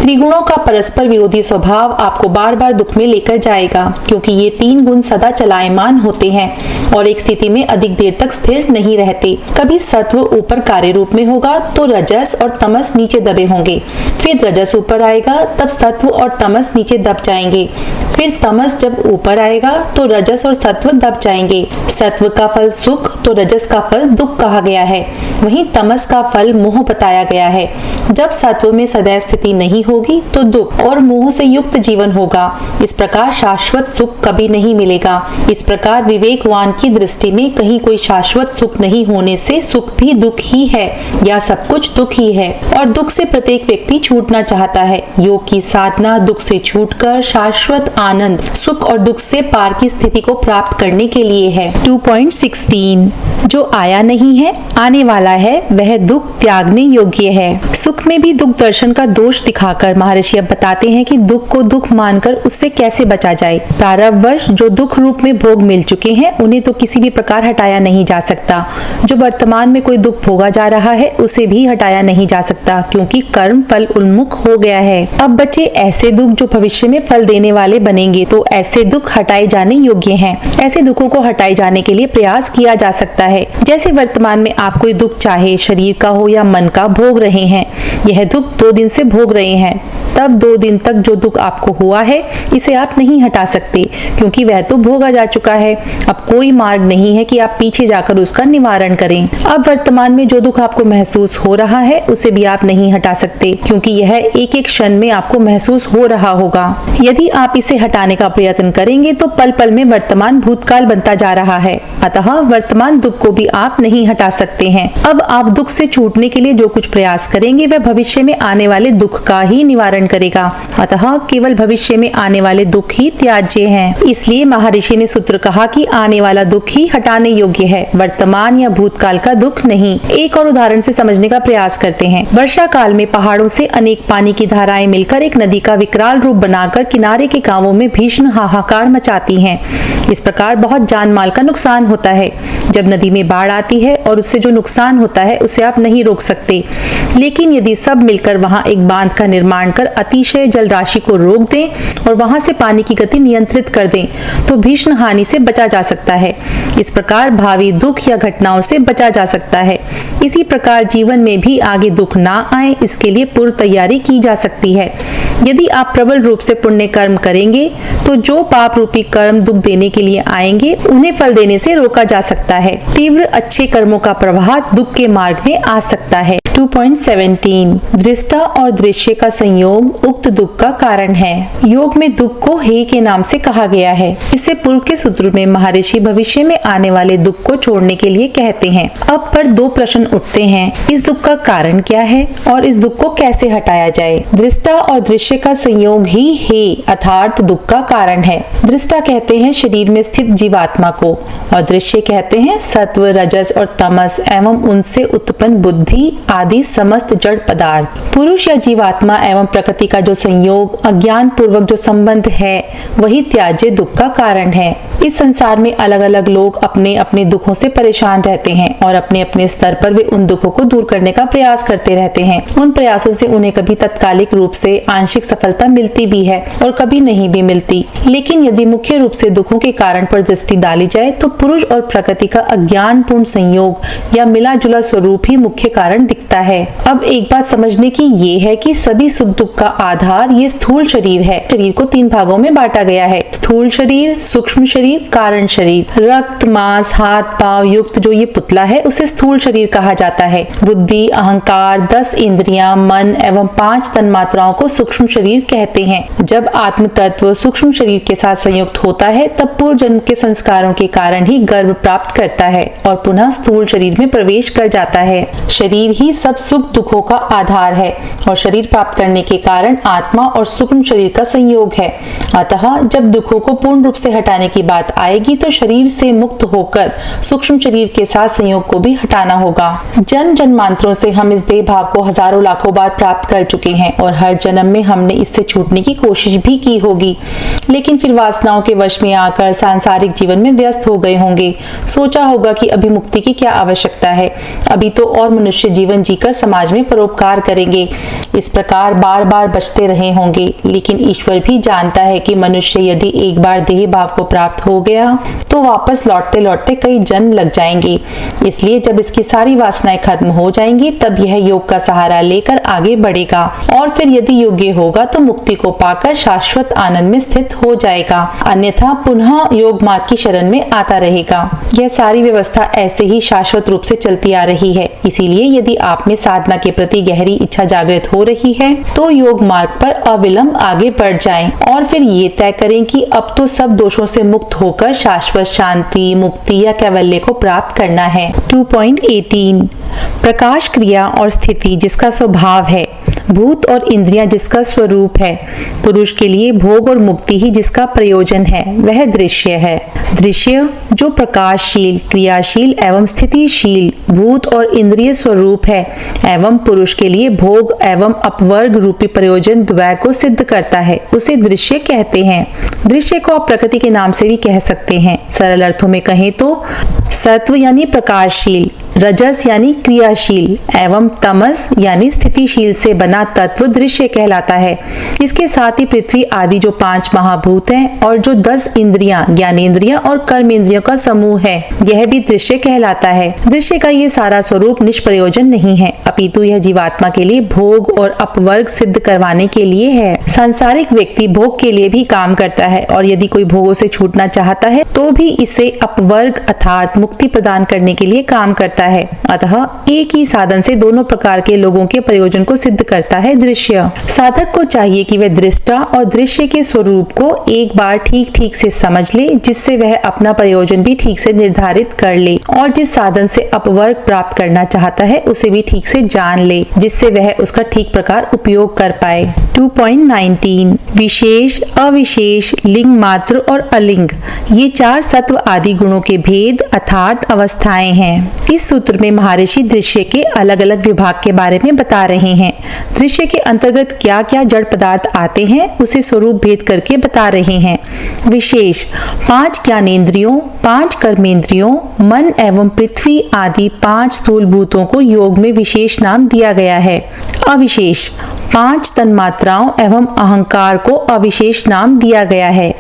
त्रिगुणों का परस्पर विरोधी स्वभाव आपको बार बार दुख में लेकर जाएगा, क्योंकि ये तीन गुण सदा चलायमान होते हैं और एक स्थिति में अधिक देर तक स्थिर नहीं रहते। कभी सत्व ऊपर कार्य रूप में होगा तो रजस और तमस नीचे दबे होंगे, फिर रजस ऊपर आएगा तब सत्व और तमस नीचे दब जाएंगे, फिर तमस जब ऊपर आएगा तो रजस और सत्व दब जाएंगे। सत्व का फल सुख तो रजस का फल दुख कहा गया है, वहीं तमस का फल मोह बताया गया है। जब सत्व में सदैव स्थिति नहीं होगी तो दुख और मोह से युक्त जीवन होगा। इस प्रकार शाश्वत सुख कभी नहीं मिलेगा। इस प्रकार विवेकवान की दृष्टि में कहीं कोई शाश्वत सुख नहीं होने से सुख भी दुख ही है या सब कुछ दुख ही है, और दुख से प्रत्येक व्यक्ति छूटना चाहता है। योग की साधना दुख से छूटकर शाश्वत आनंद, सुख और दुख से पार की स्थिति को प्राप्त करने के लिए है। 2.16 जो आया नहीं है, आने वाला है, वह दुख त्यागने योग्य है। सुख में भी दुख दर्शन का दोष दिखाकर महर्षि अब बताते हैं कि दुख को दुख मानकर उससे कैसे बचा जाए। प्रारब्धवश जो दुख रूप में भोग मिल चुके हैं, उन्हें तो किसी भी प्रकार हटाया नहीं जा सकता। जो वर्तमान में कोई दुख भोगा जा रहा है, उसे भी हटाया नहीं जा सकता, क्योंकि कर्म फल उन्मुख हो गया है। अब बचे ऐसे दुख जो भविष्य में फल देने वाले बनेंगे, तो ऐसे दुख हटाए जाने योग्य हैं। ऐसे दुखों को हटाए जाने के लिए प्रयास किया जा सकता है। जैसे वर्तमान में आप कोई दुख, चाहे शरीर का हो या मन का, भोग रहे हैं। यह दुख 2 दिन से भोग रहे हैं, तब 2 दिन तक जो दुख आपको हुआ है, इसे आप नहीं हटा सकते, क्योंकि वह तो भोगा जा चुका है। अब कोई मार्ग नहीं है कि आप पीछे जाकर उसका निवारण करें। अब वर्तमान में जो दुख आपको महसूस हो रहा है, उसे भी आप नहीं हटा सकते, क्योंकि यह एक एक क्षण में आपको महसूस हो रहा होगा। यदि आप इसे हटाने का प्रयत्न करेंगे तो पल पल में वर्तमान भूतकाल बनता जा रहा है। अतः वर्तमान दुख को भी आप नहीं हटा सकते हैं। अब आप दुख से छूटने के लिए जो कुछ प्रयास करेंगे, वह भविष्य में आने वाले दुख का ही निवारण करेगा। अतः केवल भविष्य में आने वाले दुख ही त्याज्य हैं। इसलिए महर्षि ने सूत्र कहा कि आने वाला दुख ही हटाने योग्य है, वर्तमान या भूतकाल का दुख नहीं। एक और उदाहरण से समझने का प्रयास करते हैं। वर्षा काल में पहाड़ों से अनेक पानी की धाराएं मिलकर एक नदी का विकराल रूप बनाकर किनारे के गांवों में भीषण हाहाकार मचाती हैं। इस प्रकार बहुत जान माल का नुकसान होता है। जब नदी में बाढ़ आती है और उससे जो नुकसान होता है, उसे आप नहीं रोक सकते, लेकिन यदि सब मिलकर वहां एक बांध का निर्माण कर अतिशय जल राशि को रोक दें और वहां से पानी की गति नियंत्रित कर दें, तो भीषण हानि से बचा जा सकता है। इस प्रकार भावी दुख या घटनाओं से बचा जा सकता है। इसी प्रकार जीवन में भी आगे दुख ना आए, इसके लिए पूर्व तैयारी की जा सकती है। यदि आप प्रबल रूप से पुण्य कर्म करेंगे, तो जो पाप रूपी कर्म दुख देने के लिए आएंगे, उन्हें फल देने से रोका जा सकता है। तीव्र अच्छे कर्मों का प्रवाह दुख के मार्ग में आ सकता है। 2.17 दृष्टा और दृश्य का संयोग उक्त दुख का कारण है। योग में दुख को हे के नाम से कहा गया है। इससे पूर्व के सूत्र में महर्षि भविष्य में आने वाले दुख को छोड़ने के लिए कहते हैं। अब पर 2 प्रश्न उठते हैं। इस दुख का कारण क्या है और इस दुख को कैसे हटाया जाए? दृष्टा और दृश्य का संयोग ही हे अर्थात दुख का कारण है। दृष्टा कहते हैं शरीर में स्थित जीवात्मा को, और दृश्य कहते हैं सत्व, रजस और तमस एवं उनसे उत्पन्न बुद्धि आदि समस्त जड़ पदार्थ। पुरुष या जीवात्मा एवं प्रकृति का जो संयोग, अज्ञान पूर्वक जो संबंध है, वही त्याज्य दुख का कारण है। इस संसार में अलग अलग लोग अपने अपने दुखों से परेशान रहते हैं और अपने अपने स्तर पर वे उन दुखों को दूर करने का प्रयास करते रहते हैं। उन प्रयासों से उन्हें कभी तात्कालिक रूप से आंशिक सफलता मिलती भी है और कभी नहीं भी मिलती। लेकिन यदि मुख्य रूप से दुखों के कारण पर दृष्टि डाली जाए, तो पुरुष और प्रकृति का अज्ञान पूर्ण संयोग या मिला जुला स्वरूप ही मुख्य कारण दिखता है। अब एक बात समझने की ये है कि सभी सुख दुख का आधार ये स्थूल शरीर है। शरीर को 3 भागों में बांटा गया है। स्थूल शरीर, सूक्ष्म शरीर, कारण शरीर। रक्त, मांस, हाथ पांव युक्त जो ये पुतला है उसे स्थूल शरीर कहा जाता है। बुद्धि, अहंकार, 10 इंद्रियां, मन एवं 5 तन्मात्राओं को सूक्ष्म शरीर कहते हैं। जब आत्म तत्व सूक्ष्म शरीर के साथ संयुक्त होता है तब पूर्व जन्म के संस्कारों के कारण ही गर्भ प्राप्त करता है और पुनः स्थूल शरीर में प्रवेश कर जाता है। शरीर ही सब सुख दुखों का आधार है और शरीर प्राप्त करने के कारण आत्मा और सूक्ष्म शरीर का संयोग है। अतः जब दुखों को पूर्ण रूप से हटाने की बात आएगी तो शरीर से मुक्त होकर सूक्ष्म शरीर के साथ संयोग को भी हटाना होगा। जन्म जन्मांतरों से हम इस देह भाव को हजारों लाखों बार प्राप्त कर चुके हैं और हर जन्म में हमने इससे छूटने की कोशिश भी की होगी, लेकिन फिर वासनाओं के वश में आकर सांसारिक जीवन में व्यस्त हो गए होंगे। सोचा होगा कि अभी मुक्ति की क्या आवश्यकता है, अभी तो और मनुष्य जीवन जीकर समाज में परोपकार करेंगे। इस प्रकार बार बार बचते रहे होंगे, लेकिन ईश्वर भी जानता है कि मनुष्य यदि एक बार देह भाव को प्राप्त हो गया तो वापस लौटते लौटते कई जन्म लग जाएंगे। इसलिए जब इसकी सारी वासनाएं खत्म हो जाएंगी तब यह योग का सहारा लेकर आगे बढ़ेगा और फिर यदि योग्य होगा तो मुक्ति को पाकर शाश्वत आनंद में स्थित हो जाएगा, अन्यथा पुनः योग मार्ग की शरण में आता रहेगा। यह सारी व्यवस्था ऐसे ही शाश्वत रूप से चलती आ रही है। इसीलिए यदि आप में साधना के प्रति गहरी इच्छा जागृत हो रही है तो योग मार्ग पर अविलंब आगे बढ़ जाएं और फिर ये तय करें कि अब तो सब दोषों से मुक्त होकर शाश्वत शांति, मुक्ति या कैवल्य को प्राप्त करना है। 2.18 प्रकाश, क्रिया और स्थिति जिसका स्वभाव है, भूत और इंद्रियां जिसका स्वरूप है, पुरुष के लिए भोग और मुक्ति ही जिसका प्रयोजन है, वह दृश्य है। दृश्य जो प्रकाशशील, क्रियाशील एवं स्थितिशील भूत और इंद्रिय स्वरूप है एवं पुरुष के लिए भोग एवं अपवर्ग रूपी प्रयोजन द्वय को सिद्ध करता है, उसे दृश्य कहते हैं। दृश्य को आप प्रकृति के नाम से भी कह सकते हैं। सरल अर्थों में कहें तो सत्व यानी प्रकाशशील, रजस यानी क्रियाशील एवं तमस यानी स्थितिशील से बना तत्व दृश्य कहलाता है। इसके साथ ही पृथ्वी आदि जो 5 महाभूत हैं और जो 10 इंद्रियां, ज्ञानेंद्रियां और कर्मेंद्रियों का समूह है, यह भी दृश्य कहलाता है। दृश्य का ये सारा स्वरूप निष्प्रयोजन नहीं है, अपितु यह जीवात्मा के लिए भोग और अपवर्ग सिद्ध करवाने के लिए है। सांसारिक व्यक्ति भोग के लिए भी काम करता है और यदि कोई भोगों से छूटना चाहता है तो भी इसे अपवर्ग अर्थात मुक्ति प्रदान करने के लिए काम करता है। अतः एक ही साधन से दोनों प्रकार के लोगों के प्रयोजन को सिद्ध करता है दृश्य। साधक को चाहिए कि वह दृष्टा और दृश्य के स्वरूप को एक बार ठीक ठीक से समझ ले, जिससे वह अपना प्रयोजन भी ठीक से निर्धारित कर ले और जिस साधन से अपवर्ग प्राप्त करना चाहता है उसे भी ठीक से जान ले, जिससे वह उसका ठीक प्रकार उपयोग कर पाए। 2.19 विशेष, अविशेष, लिंग मात्र और अलिंग ये 4 सत्व आदि गुणों के भेद अर्थात अवस्थाएं हैं। इस सूत्र में महर्षि दृश्य के अलग अलग विभाग के बारे में बता रहे हैं। दृश्य के अंतर्गत क्या क्या जड़ पदार्थ आते हैं उसे स्वरूप भेद करके बता रहे हैं। विशेष 5 ज्ञानेंद्रियों, 5 कर्मेंद्रियों, मन एवं पृथ्वी आदि 5 स्थूल भूतों को योग में विशेष नाम दिया गया है। अविशेष 5 तन्मात्राओं एवं अहंकार को अविशेष नाम दिया गया है।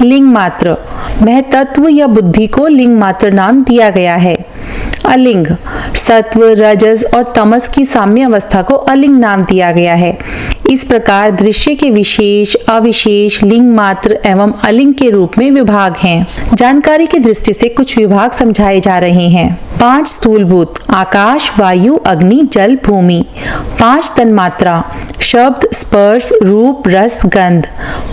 लिंग मात्र महतत्व या बुद्धि को लिंग मात्र नाम दिया गया है। अलिंग सत्व, रजस और तमस की साम्य अवस्था को अलिंग नाम दिया गया है। इस प्रकार दृश्य के विशेष, अविशेष, लिंग मात्र एवं अलिंग के रूप में विभाग हैं। जानकारी की दृष्टि से कुछ विभाग समझाए जा रहे हैं। 5 स्थूलभूत आकाश, वायु, अग्नि, जल, भूमि। 5 तन्मात्रा शब्द, स्पर्श, रूप, रस, गंध।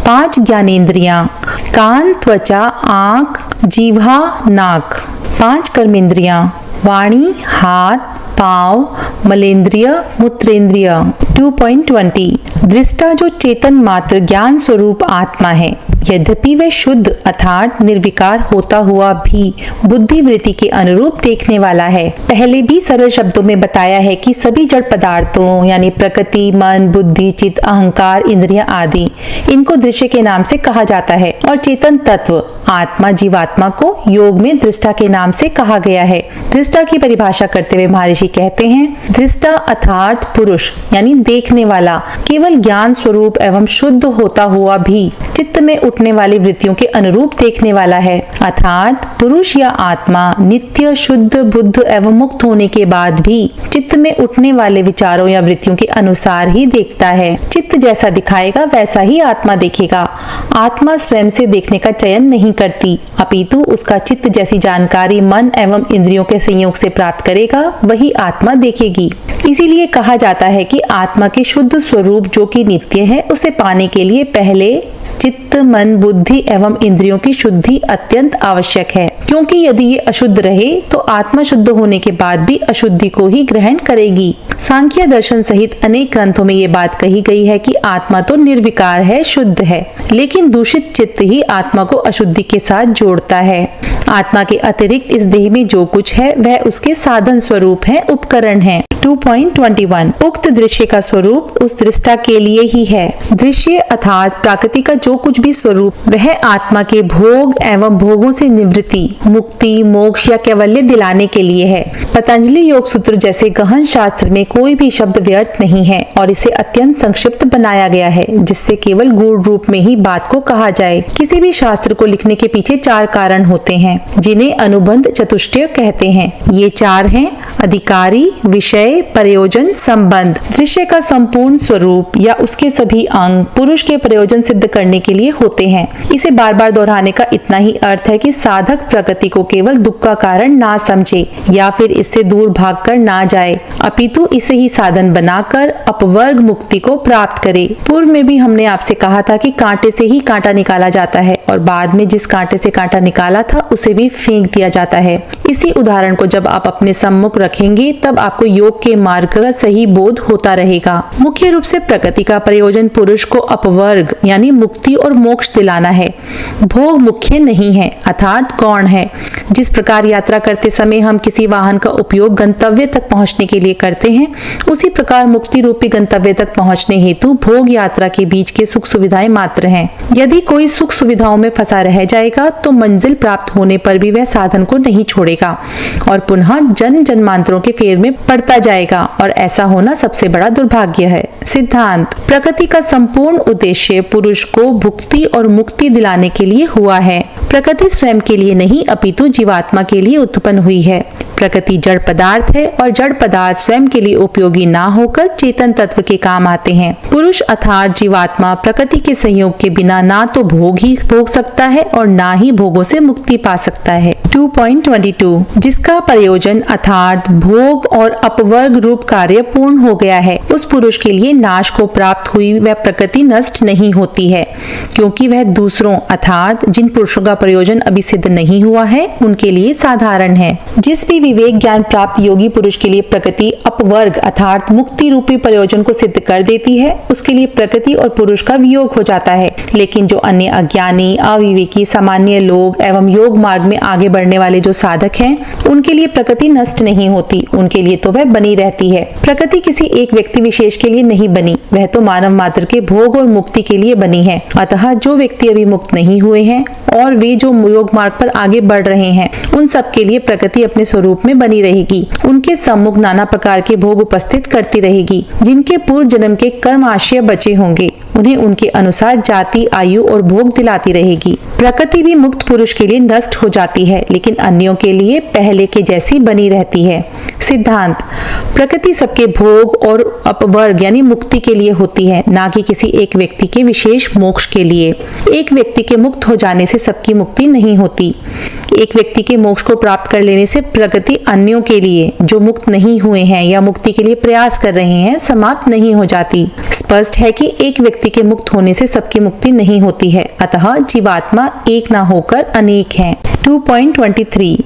5 ज्ञानेंद्रियां कान, त्वचा, आंख, जीवा, नाक। 5 कर्मेंद्रियां वाणी, हाथ, पांव, मलेंद्रिय, मूत्रेंद्रिय। 2.20 दृष्टा जो चेतन मात्र ज्ञान स्वरूप आत्मा है, यद्यपि वह शुद्ध अर्थात निर्विकार होता हुआ भी बुद्धि वृत्ति के अनुरूप देखने वाला है। पहले भी सरल शब्दों में बताया है कि सभी जड़ पदार्थों यानी प्रकृति, मन, बुद्धि, चित्त, अहंकार, इंद्रियां आदि इनको दृश्य के नाम से कहा जाता है और चेतन तत्व आत्मा, जीवात्मा को योग में दृष्टा के नाम से कहा गया है। दृष्टा की परिभाषा करते हुए महर्षि कहते हैं, दृष्टा अर्थात पुरुष यानी देखने वाला केवल ज्ञान स्वरूप एवं शुद्ध होता हुआ भी चित्त में उठने वाली वृत्तियों के अनुरूप देखने वाला है। अर्थात पुरुष या आत्मा नित्य शुद्ध बुद्ध एवं मुक्त होने के बाद भी चित्त में उठने वाले विचारों या वृत्तियों के अनुसार ही देखता है। चित्त जैसा दिखाएगा वैसा ही आत्मा देखेगा। आत्मा स्वयं से देखने का चयन नहीं करती, अपितु उसका चित्त जैसी जानकारी मन एवं इंद्रियों के संयोग से प्राप्त करेगा वही आत्मा देखेगी। इसीलिए कहा जाता है कि आत्मा के शुद्ध स्वरूप जो कि नित्य है उसे पाने के लिए पहले चित्त, मन, बुद्धि एवं इंद्रियों की शुद्धि अत्यंत आवश्यक है, क्योंकि यदि ये अशुद्ध रहे तो आत्मा शुद्ध होने के बाद भी अशुद्धि को ही ग्रहण करेगी। सांख्य दर्शन सहित अनेक ग्रंथों में ये बात कही गई है कि आत्मा तो निर्विकार है, शुद्ध है, लेकिन दूषित चित्त ही आत्मा को अशुद्धि के साथ जोड़ता है। आत्मा के अतिरिक्त इस देह में जो कुछ है वह उसके साधन स्वरूप है, उपकरण है। 2.21 उक्त दृश्य का स्वरूप उस दृष्टा के लिए ही है। दृश्य अर्थात प्रकृति का जो कुछ भी स्वरूप वह आत्मा के भोग एवं भोगों से निवृत्ति, मुक्ति, मोक्ष या कैवल्य दिलाने के लिए है। पतंजलि योग सूत्र जैसे गहन शास्त्र में कोई भी शब्द व्यर्थ नहीं है और इसे अत्यंत संक्षिप्त बनाया गया है, जिससे केवल गूढ़ रूप में ही बात को कहा जाए। किसी भी शास्त्र को लिखने के पीछे 4 कारण होते हैं, जिन्हें अनुबंध चतुष्टय कहते हैं। ये 4 हैं: अधिकारी, विषय, प्रयोजन, संबंध। दृश्य का संपूर्ण स्वरूप या उसके सभी अंग पुरुष के प्रयोजन सिद्ध करने के लिए होते हैं। इसे बार बार दोहराने का इतना ही अर्थ है कि साधक प्रकृति को केवल दुख का कारण ना समझे या फिर इससे दूर भागकर ना जाए, अपितु इसे ही साधन बनाकर अपवर्ग मुक्ति को प्राप्त करे। पूर्व में भी हमने आपसे कहा था कि कांटे से ही कांटा निकाला जाता है और बाद में जिस कांटे से कांटा निकाला था उसे भी फेंक दिया जाता है। इसी उदाहरण को जब आप अपने सम्मुख रखेंगे तब आपको योग के मार्ग का सही बोध होता रहेगा। मुख्य रूप से प्रकृति का प्रयोजन पुरुष को अपवर्ग यानी मुक्ति और मोक्ष दिलाना है। भोग मुख्य नहीं है, अर्थात गौण है। जिस प्रकार यात्रा करते समय हम किसी वाहन का उपयोग गंतव्य तक पहुंचने के लिए करते हैं, उसी प्रकार मुक्ति रूपी गंतव्य तक पहुंचने हेतु भोग यात्रा के बीच के सुख सुविधाएं मात्र हैं। यदि कोई सुख सुविधाओं में फंसा रह जाएगा तो मंजिल प्राप्त होने पर भी वह साधन को नहीं छोड़ेगा और पुनः जन्म जन्मांतरों के फेर में पड़ता जाएगा, और ऐसा होना सबसे बड़ा दुर्भाग्य है। सिद्धांत: प्रकृति का संपूर्ण उद्देश्य पुरुष को भुक्ति और मुक्ति दिलाने के लिए हुआ है। प्रकृति स्वयं के लिए नहीं अपितु जीवात्मा के लिए उत्पन्न हुई है। प्रकृति जड़ पदार्थ है और जड़ पदार्थ स्वयं के लिए उपयोगी ना होकर चेतन तत्व के काम आते हैं। पुरुष अर्थात जीवात्मा प्रकृति के संयोग के बिना ना तो भोग ही भोग सकता है और ना ही भोगों से मुक्ति पा सकता है। 2.22 जिसका प्रयोजन अर्थात भोग और अपवर्ग रूप कार्य पूर्ण हो गया है, उस पुरुष के लिए नाश को प्राप्त हुई वह प्रकृति नष्ट नहीं होती है, क्योंकि वह दूसरों अर्थात जिन पुरुषों का प्रयोजन अभी सिद्ध नहीं हुआ है उनके लिए साधारण है। जिस भी विवेक ज्ञान प्राप्त योगी पुरुष के लिए प्रकृति अपवर्ग अर्थात मुक्ति रूपी प्रयोजन को सिद्ध कर देती है, उसके लिए प्रकृति और पुरुष का वियोग हो जाता है। लेकिन जो अन्य अज्ञानी, अविवेकी, सामान्य लोग एवं योग मार्ग में आगे बढ़ने वाले जो साधक हैं, उनके लिए प्रकृति नष्ट नहीं होती, उनके लिए तो वह बनी रहती है। प्रकृति किसी एक व्यक्ति विशेष के लिए नहीं बनी, वह तो मानव मात्र के भोग और मुक्ति के लिए बनी है। अतः जो व्यक्ति अभी मुक्त नहीं हुए हैं और वे जो योग मार्ग पर आगे बढ़ रहे हैं, उन सब के लिए प्रकृति अपने स्वरूप में बनी रहेगी। उनके सम्मुख नाना प्रकार के भोग उपस्थित करती रहेगी। जिनके पूर्व जन्म के कर्म आशय बचे होंगे उन्हें उनके अनुसार जाति, आयु और भोग दिलाती रहेगी। प्रकृति भी मुक्त पुरुष के लिए नष्ट हो जाती है, लेकिन अन्यों के लिए पहले के जैसी बनी रहती है। सिद्धांत: प्रकृति सबके भोग और अपवर्ग यानी मुक्ति के लिए होती है, ना कि किसी एक व्यक्ति के विशेष मोक्ष के लिए। एक व्यक्ति के मुक्त हो जाने से सबकी मुक्ति नहीं होती। एक व्यक्ति के मोक्ष को प्राप्त कर लेने से प्रकृति अन्यों के लिए जो मुक्त नहीं हुए हैं या मुक्ति के लिए प्रयास कर रहे हैं समाप्त नहीं हो जाती। स्पष्ट है कि एक व्यक्ति के मुक्त होने से सबकी मुक्ति नहीं होती है, अतः जीवात्मा एक ना होकर अनेक हैं। 2.23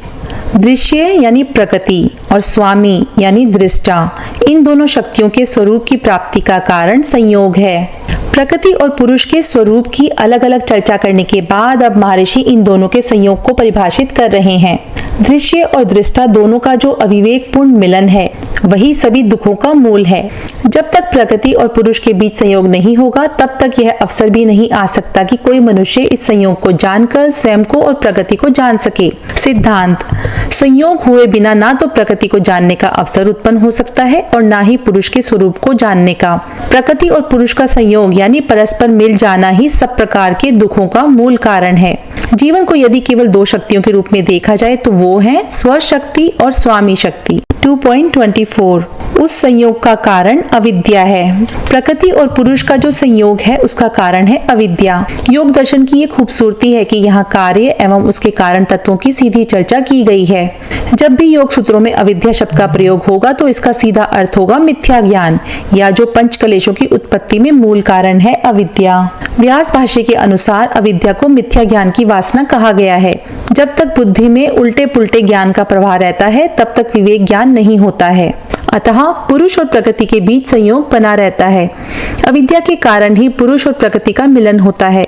दृश्य यानी प्रकृति और स्वामी यानी दृष्टा, इन दोनों शक्तियों के स्वरूप की प्राप्ति का कारण संयोग है। प्रकृति और पुरुष के स्वरूप की अलग अलग चर्चा करने के बाद अब महर्षि इन दोनों के संयोग को परिभाषित कर रहे हैं। दृश्य और दृष्टा दोनों का जो अविवेकपूर्ण मिलन है वही सभी दुखों का मूल है। जब तक तक प्रकृति और पुरुष के बीच संयोग नहीं होगा तब तक यह अवसर भी नहीं आ सकता कि कोई मनुष्य इस संयोग को जानकर स्वयं को और प्रकृति को जान सके। सिद्धांत: संयोग हुए बिना ना तो प्रकृति को जानने का अवसर उत्पन्न हो सकता है और ना ही पुरुष के स्वरूप को जानने का। प्रकृति और पुरुष का संयोग यानी परस्पर मिल जाना ही सब प्रकार के दुखों का मूल कारण है। जीवन को यदि केवल दो शक्तियों के रूप में देखा जाए तो वो है स्वशक्ति और स्वामी शक्ति। 2.24 उस संयोग का कारण अविद्या है। प्रकृति और पुरुष का जो संयोग है उसका कारण है अविद्या। योग दर्शन की ये खूबसूरती है कि यहाँ कार्य एवं उसके कारण तत्वों की सीधी चर्चा की गई है। जब भी योग सूत्रों में अविद्या शब्द का प्रयोग होगा तो इसका सीधा अर्थ होगा मिथ्या ज्ञान, या जो पंच कलेशों की उत्पत्ति में मूल कारण है अविद्या। व्यास भाष्य के अनुसार अविद्या को मिथ्या ज्ञान की वासना कहा गया है। जब तक बुद्धि में उल्टे पुल्टे ज्ञान का प्रवाह रहता है तब तक विवेक ज्ञान नहीं होता है। अतः पुरुष और प्रकृति के बीच संयोग बना रहता है। अविद्या के कारण ही पुरुष और प्रकृति का मिलन होता है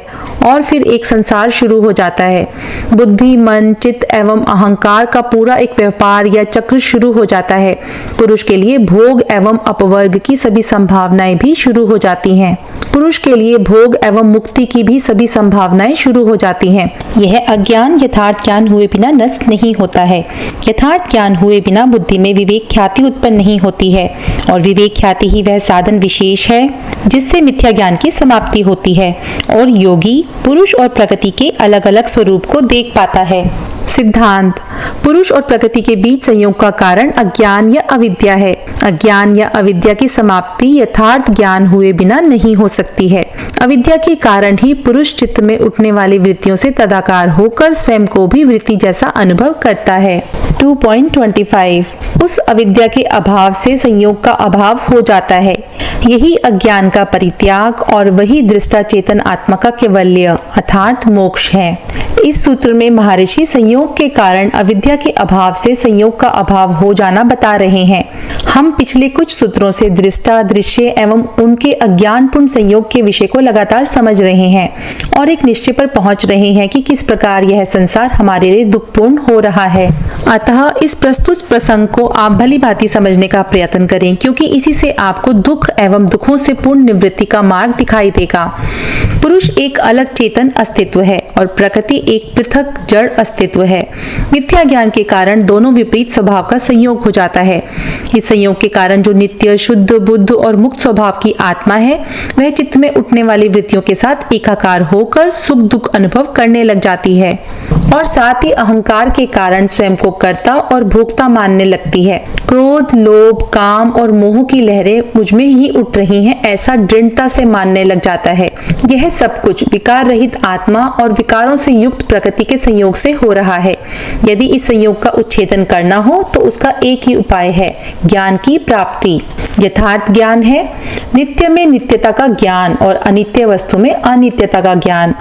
और फिर एक संसार शुरू हो जाता है। बुद्धि, मन, चित्त एवं अहंकार का पूरा एक व्यापार या चक्र शुरू हो जाता है। पुरुष के लिए भोग एवं अपवर्ग की सभी संभावनाएं भी शुरू हो जाती हैं। पुरुष के लिए भोग एवं मुक्ति की भी सभी संभावनाएं शुरू हो जाती हैं। यह अज्ञान यथार्थ ज्ञान हुए बिना नष्ट नहीं होता है। यथार्थ ज्ञान हुए बिना बुद्धि में विवेक ख्याति उत्पन्न नहीं होती है और विवेक ख्याति ही वह साधन विशेष है जिससे मिथ्या ज्ञान की समाप्ति होती है और योगी पुरुष और प्रकृति के अलग अलग स्वरूप को देख पाता है। सिद्धांत: पुरुष और प्रकृति के बीच संयोग का कारण अज्ञान या अविद्या है। अज्ञान या अविद्या की समाप्ति यथार्थ ज्ञान हुए बिना नहीं हो सकती है। अविद्या के कारण ही पुरुष चित्त में उठने वाली वृत्तियों से तदाकार होकर स्वयं को भी वृत्ति जैसा अनुभव करता है। 2.25 उस अविद्या के अभाव से संयोग का अभाव हो जाता है। यही अज्ञान का परित्याग और वही दृष्टा चेतन आत्मा का कैवल्य अर्थात मोक्ष है। इस सूत्र में महर्षि संयोग के कारण अविद्या के अभाव से संयोग का अभाव हो जाना बता रहे हैं। हम पिछले कुछ सूत्रों से दृष्टा, दृश्य एवं उनके अज्ञानपूर्ण संयोग के विषय को लगातार समझ रहे हैं और एक निश्चय पर पहुंच रहे हैं कि किस प्रकार यह संसार हमारे लिए दुखपूर्ण हो रहा है। अतः इस प्रस्तुत प्रसंग को आप भली भांति समझने का प्रयत्न करें, क्योंकि इसी से आपको दुख एवं दुखों से पूर्ण निवृत्ति का मार्ग दिखाई देगा। पुरुष एक अलग चेतन अस्तित्व है और प्रकृति एक पृथक जड़ अस्तित्व है। मिथ्या ज्ञान के कारण दोनों विपरीत स्वभाव का संयोग हो जाता है। इस संयोग के कारण जो नित्य, शुद्ध, बुद्ध और मुक्त स्वभाव की आत्मा है वह चित्त में उठने वाली वृत्तियों के साथ एकाकार होकर सुख दुख अनुभव करने लग जाती है और साथ ही अहंकार के कारण स्वयं को कर्ता और भोक्ता मानने लगती है। क्रोध, लोभ, काम और मोह की लहरें मुझ में ही उठ रही हैं ऐसा दृढ़ता से मानने लग जाता है। यह सब कुछ विकार रहित आत्मा और विकारों से युक्त प्रकृति के संयोग से हो रहा है। यदि इस संयोग का उच्छेदन करना हो तो उसका एक ही उपाय है, ज्ञान की प्राप्ति। यथार्थ ज्ञान है नित्य में नित्यता का ज्ञान और अनित्य वस्तु में अनित्यता का ज्ञान।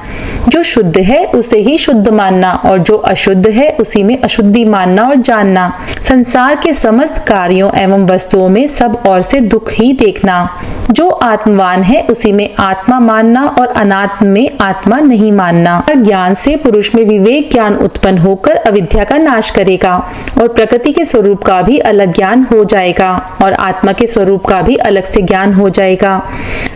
जो शुद्ध है उसे ही शुद्ध मानना और जो अशुद्ध है उसी में अशुद्धि मानना और जानना। संसार के समस्त कार्यों एवं वस्तुओं में सब ओर से दुख ही देखना। जो आत्मवान है उसी में आत्मा मानना और अनात्म में आत्मा नहीं मानना। ज्ञान से पुरुष में विवेक ज्ञान उत्पन्न होकर अविद्या का नाश करेगा और प्रकृति के स्वरूप का भी अलग ज्ञान हो जाएगा और आत्मा के स्वरूप का भी अलग से ज्ञान हो जाएगा।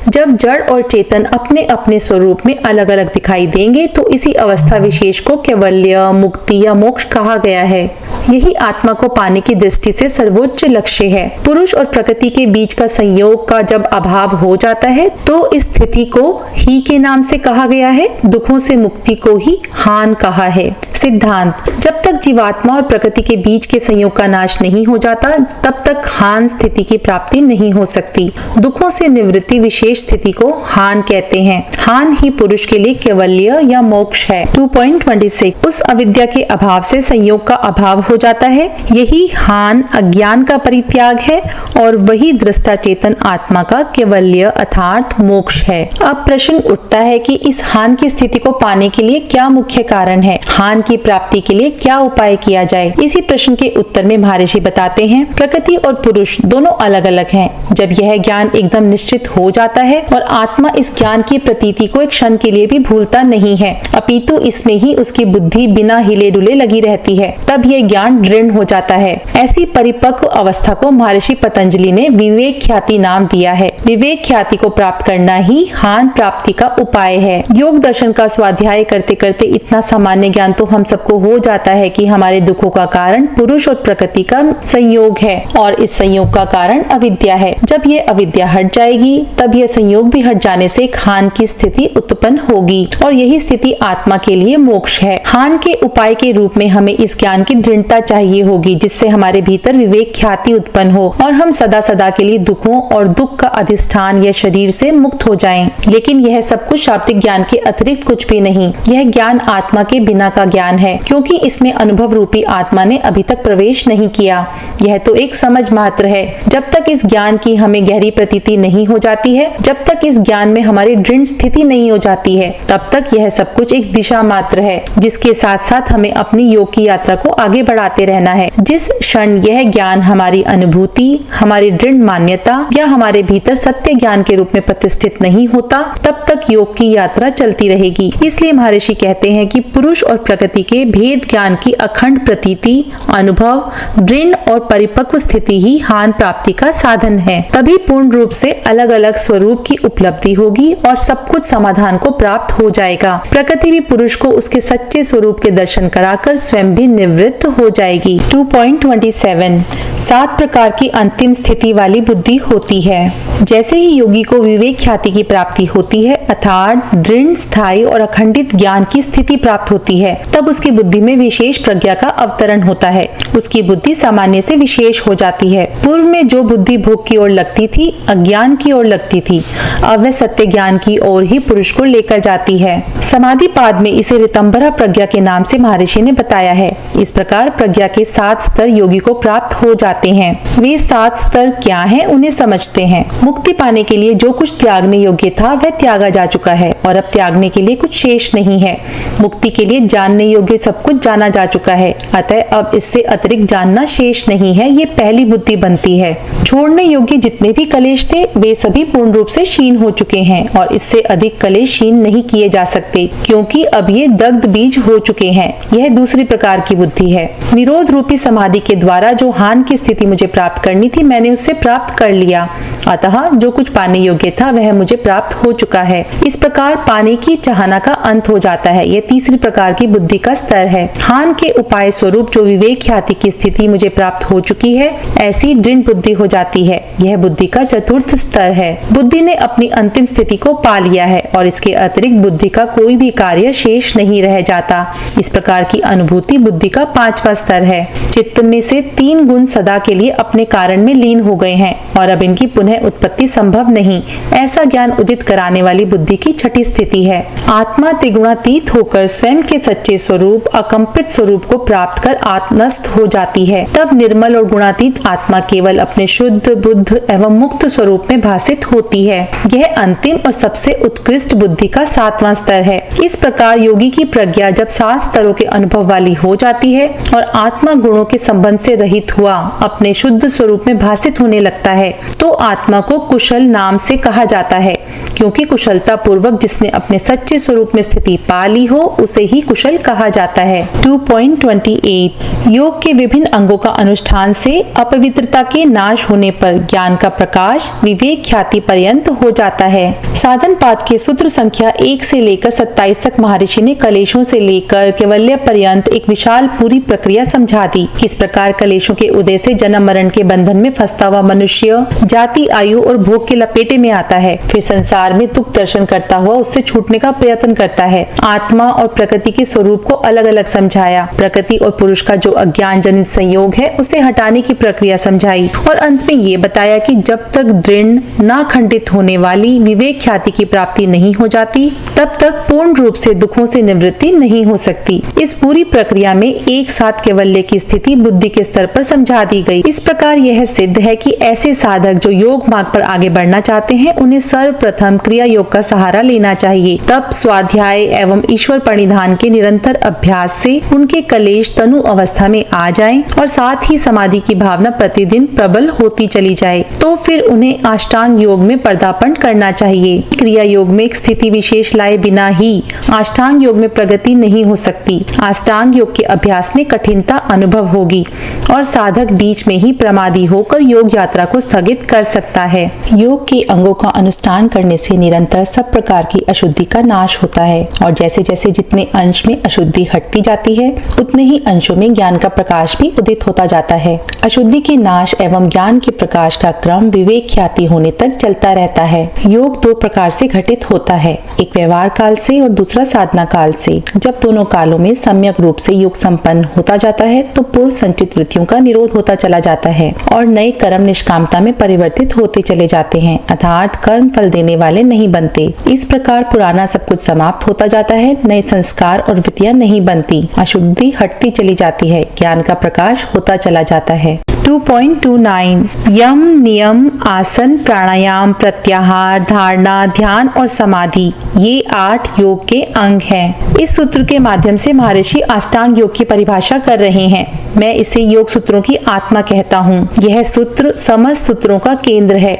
जब जड़ और चेतन अपने अपने स्वरूप में अलग अलग दिखाई देंगे तो इसी अवस्था विशेष को कैवल्य, मुक्ति या मोक्ष कहा गया है। यही आत्मा को पाने की दृष्टि से सर्वोच्च लक्ष्य है। पुरुष और प्रकृति के बीच का संयोग का जब अभाव हो जाता है तो इस स्थिति को ही के नाम से कहा गया है। दुखों से मुक्ति को ही हान कहा है। सिद्धांत: जब तक जीवात्मा और प्रकृति के बीच के संयोग का नाश नहीं हो जाता तब तक हान स्थिति की प्राप्ति नहीं हो सकती। दुखों से निवृत्ति विशेष स्थिति को हान कहते हैं। हान ही पुरुष के लिए कैवल्य या मोक्ष है। 2.26 उस अविद्या के अभाव से संयोग का अभाव हो जाता है। यही हान अज्ञान का परित्याग है और वही दृष्टा चेतन आत्मा का कैवल्य अर्थात मोक्ष है। अब प्रश्न उठता है कि इस हान की स्थिति को पाने के लिए क्या मुख्य कारण है। हान की की प्राप्ति के लिए क्या उपाय किया जाए? इसी प्रश्न के उत्तर में महर्षि बताते हैं, प्रकृति और पुरुष दोनों अलग अलग हैं। जब यह ज्ञान एकदम निश्चित हो जाता है और आत्मा इस ज्ञान की प्रतीति को एक क्षण के लिए भी भूलता नहीं है, अपितु इसमें ही उसकी बुद्धि बिना हिले डुले लगी रहती है, तब यह ज्ञान दृढ़ हो जाता है। ऐसी परिपक्व अवस्था को महर्षि पतंजलि ने विवेक ख्याति नाम दिया है। विवेक ख्याति को प्राप्त करना ही हान प्राप्ति का उपाय है। योग दर्शन का स्वाध्याय करते करते इतना सामान्य ज्ञान तो हम सबको हो जाता है कि हमारे दुखों का कारण पुरुष और प्रकृति का संयोग है और इस संयोग का कारण अविद्या है। जब ये अविद्या हट जाएगी तब यह संयोग भी हट जाने से एक हान की स्थिति उत्पन्न होगी और यही स्थिति आत्मा के लिए मोक्ष है। हान के उपाय के रूप में हमें इस ज्ञान की दृढ़ता चाहिए होगी, जिससे हमारे भीतर विवेक ख्याति उत्पन्न हो और हम सदा सदा के लिए दुखों और दुख का अधिष्ठान या शरीर से मुक्त हो जाएं। लेकिन यह सब कुछ शाब्दिक ज्ञान के अतिरिक्त कुछ भी नहीं। यह ज्ञान आत्मा के बिना का ज्ञान है, क्योंकि इसमें अनुभव रूपी आत्मा ने अभी तक प्रवेश नहीं किया। यह तो एक समझ मात्र है। जब तक इस ज्ञान की हमें गहरी प्रतीति नहीं हो जाती है, जब तक इस ज्ञान में हमारी दृढ़ स्थिति नहीं हो जाती है, तब तक यह सब कुछ एक दिशा मात्र है, जिसके साथ साथ हमें अपनी योग की यात्रा को आगे बढ़ाते रहना है। जिस क्षण यह ज्ञान हमारी अनुभूति, हमारी दृढ़ मान्यता या हमारे भीतर सत्य ज्ञान के रूप में प्रतिष्ठित नहीं होता, तब तक योग की यात्रा चलती रहेगी। इसलिए महर्षि कहते हैं कि पुरुष और प्रकृति के भेद ज्ञान की अखंड प्रतीति, अनुभव, दृढ़ और परिपक्व स्थिति ही हान प्राप्ति का साधन है। तभी पूर्ण रूप से अलग अलग स्वरूप की उपलब्धि होगी और सब कुछ समाधान को प्राप्त हो जाएगा। प्रकृति भी पुरुष को उसके सच्चे स्वरूप के दर्शन कराकर स्वयं भी निवृत्त हो जाएगी। 2.27 7 प्रकार की अंतिम स्थिति वाली बुद्धि होती है। जैसे ही योगी को विवेक ख्याति की प्राप्ति होती है, अर्थात दृढ़, स्थायी और अखंडित ज्ञान की स्थिति प्राप्त होती है, तब उसकी बुद्धि में विशेष प्रज्ञा का अवतरण होता है। उसकी बुद्धि सामान्य से विशेष हो जाती है। पूर्व में जो बुद्धि भोग की ओर लगती थी, अज्ञान की ओर लगती थी, अब वह सत्य ज्ञान की ओर ही पुरुष को लेकर जाती है। समाधि पाद में इसे ऋतंभरा प्रज्ञा के नाम से महर्षि ने बताया है। इस प्रकार प्रज्ञा के 7 स्तर योगी को प्राप्त हो जाते हैं। वे 7 स्तर क्या हैं, उन्हें समझते हैं। मुक्ति पाने के लिए जो कुछ त्यागने योग्य था वह त्यागा जा चुका है और अब त्यागने के लिए कुछ शेष नहीं है। मुक्ति के लिए जानने योग्य सब कुछ जाना जा चुका है, अतः अब इससे अतिरिक्त जानना शेष नहीं है। ये पहली बुद्धि बनती है। छोड़ने योग्य जितने भी कलेश थे वे सभी पूर्ण रूप से क्षीण हो चुके हैं और इससे अधिक कलेश क्षीण नहीं किए जा सकते, क्योंकि अब ये दग्ध बीज हो चुके हैं। यह दूसरी प्रकार की बुद्धि है। निरोध रूपी समाधि के द्वारा जो हान की स्थिति मुझे प्राप्त करनी थी, मैंने उससे प्राप्त कर लिया, अतः जो कुछ पाने योग्य था वह मुझे प्राप्त हो चुका है। इस प्रकार पाने की चाहना का अंत हो जाता है। यह तीसरी प्रकार की बुद्धि का स्तर है। हान के उपाय स्वरूप जो विवेक ख्याति की स्थिति मुझे प्राप्त हो चुकी है, ऐसी दृढ़ बुद्धि हो जाती है। यह बुद्धि का चतुर्थ स्तर है। बुद्धि ने अपनी अंतिम स्थिति को पा लिया है और इसके अतिरिक्त बुद्धि का कोई भी कार्य शेष नहीं रह जाता। इस प्रकार की अनुभूति बुद्धि का 5वां स्तर है। चित्त में से 3 गुण सदा के लिए अपने कारण में लीन हो गए हैं और अब इनकी पुनः उत्पत्ति संभव नहीं। ऐसा ज्ञान उदित कराने वाली बुद्धि की 6ठी स्थिति है। आत्मा त्रिगुणातीत होकर स्वयं के सच्चे स्वरूप, अकंपित स्वरूप को प्राप्त कर आत्मस्थ हो जाती है। तब निर्मल और गुणातीत आत्मा केवल अपने शुद्ध, बुद्ध एवं मुक्त स्वरूप में भासित होती है। यह अंतिम और सबसे उत्कृष्ट बुद्धि का 7वां स्तर है। इस प्रकार योगी की प्रज्ञा जब 7 स्तरों के अनुभव वाली हो जाती है और आत्मा गुणों के संबंध से रहित हुआ अपने शुद्ध स्वरूप में भासित होने लगता है, तो आत्मा को कुशल नाम से कहा जाता है, क्योंकि कुशलता पूर्वक जिसने अपने सच्चे स्वरूप में स्थिति पा ली हो उसे ही कुशल कहा जाता है। 2.28 योग के विभिन्न अंगों का अनुष्ठान से अपवित्रता के नाश होने पर ज्ञान का प्रकाश विवेक ख्याति पर्यंत हो जाता है। साधन पाद के सूत्र संख्या 1 से लेकर 27 तक महर्षि ने कलेशों से लेकर कैवल्य पर्यंत एक विशाल पूरी प्रक्रिया समझा दी। किस प्रकार कलेशों के उदय से जन्म मरण के बंधन में फंसता हुआ मनुष्य जाति, आयु और भोग के लपेटे में आता है, फिर संसार में दुख दर्शन करता हुआ उससे छूटने का प्रयत्न करता है। आत्मा और प्रकृति के स्वरूप को अलग अलग समझाया। प्रकृति और पुरुष का जो अज्ञान जनित संयोग है उसे हटाने की प्रक्रिया समझाई और अंत में ये बताया कि जब तक दृढ़ ना खंडित होने वाली विवेक ख्याति की प्राप्ति नहीं हो जाती, तब तक पूर्ण रूप से दुखों से निवृत्ति नहीं हो सकती। इस पूरी प्रक्रिया में एक साथ कैवल्य की स्थिति बुद्धि के स्तर पर समझा दी गई। इस प्रकार यह सिद्ध है कि ऐसे साधक जो योग मार्ग पर आगे बढ़ना चाहते हैं, उन्हें सर्वप्रथम क्रिया योग का सहारा लेना चाहिए। तब स्वाध्याय एवं ईश्वर परिधान के निरंतर अभ्यास से उनके कलेश तनु अवस्था में आ जाएं और साथ ही समाधि की भावना प्रतिदिन प्रबल होती चली जाए, तो फिर उन्हें अष्टांग योग में पदार्पण करना चाहिए। क्रिया योग में एक स्थिति विशेष लाए बिना ही अष्टांग योग में प्रगति नहीं हो सकती। अष्टांग योग के अभ्यास में कठिनता अनुभव होगी और साधक बीच में ही प्रमादी होकर योग यात्रा को स्थगित कर सकता है। योग के अंगों का अनुष्ठान करने से निरंतर सब प्रकार की अशुद्धि का नाश होता है और जैसे जैसे जितने अंश में अशुद्धि हटती जाती है उतने ही अंशों में ज्ञान का प्रकाश भी उदित होता जाता है। अशुद्धि के नाश एवं ज्ञान के प्रकाश का क्रम विवेक ख्याति होने तक चलता रहता है। योग दो प्रकार से घटित होता है, एक व्यवहार काल से और दूसरा साधना काल से। जब दोनों कालों में सम्यक रूप से योग संपन्न होता जाता है तो पूर्व संचित वृत्तियों का निरोध होता चला जाता है और नए कर्म निष्कामता में परिवर्तित होते चले जाते हैं, अर्थात कर्म फल देने वाले नहीं बनते। इस प्रकार पुराना सब कुछ समाप्त होता जाता है, नए संस्कार और वृत्तियां नहीं बनती, अशुद्धि हटती चली जाती है, ज्ञान का प्रकाश होता चला जाता है। 2.29 यम, नियम, आसन, प्राणायाम, प्रत्याहार, धारणा, ध्यान और समाधि ये 8 योग के अंग हैं। इस सूत्र के माध्यम से महर्षि अष्टांग योग की परिभाषा कर रहे हैं। मैं इसे योग सूत्रों की आत्मा कहता हूँ। यह सूत्र समस्त सूत्रों का केंद्र है।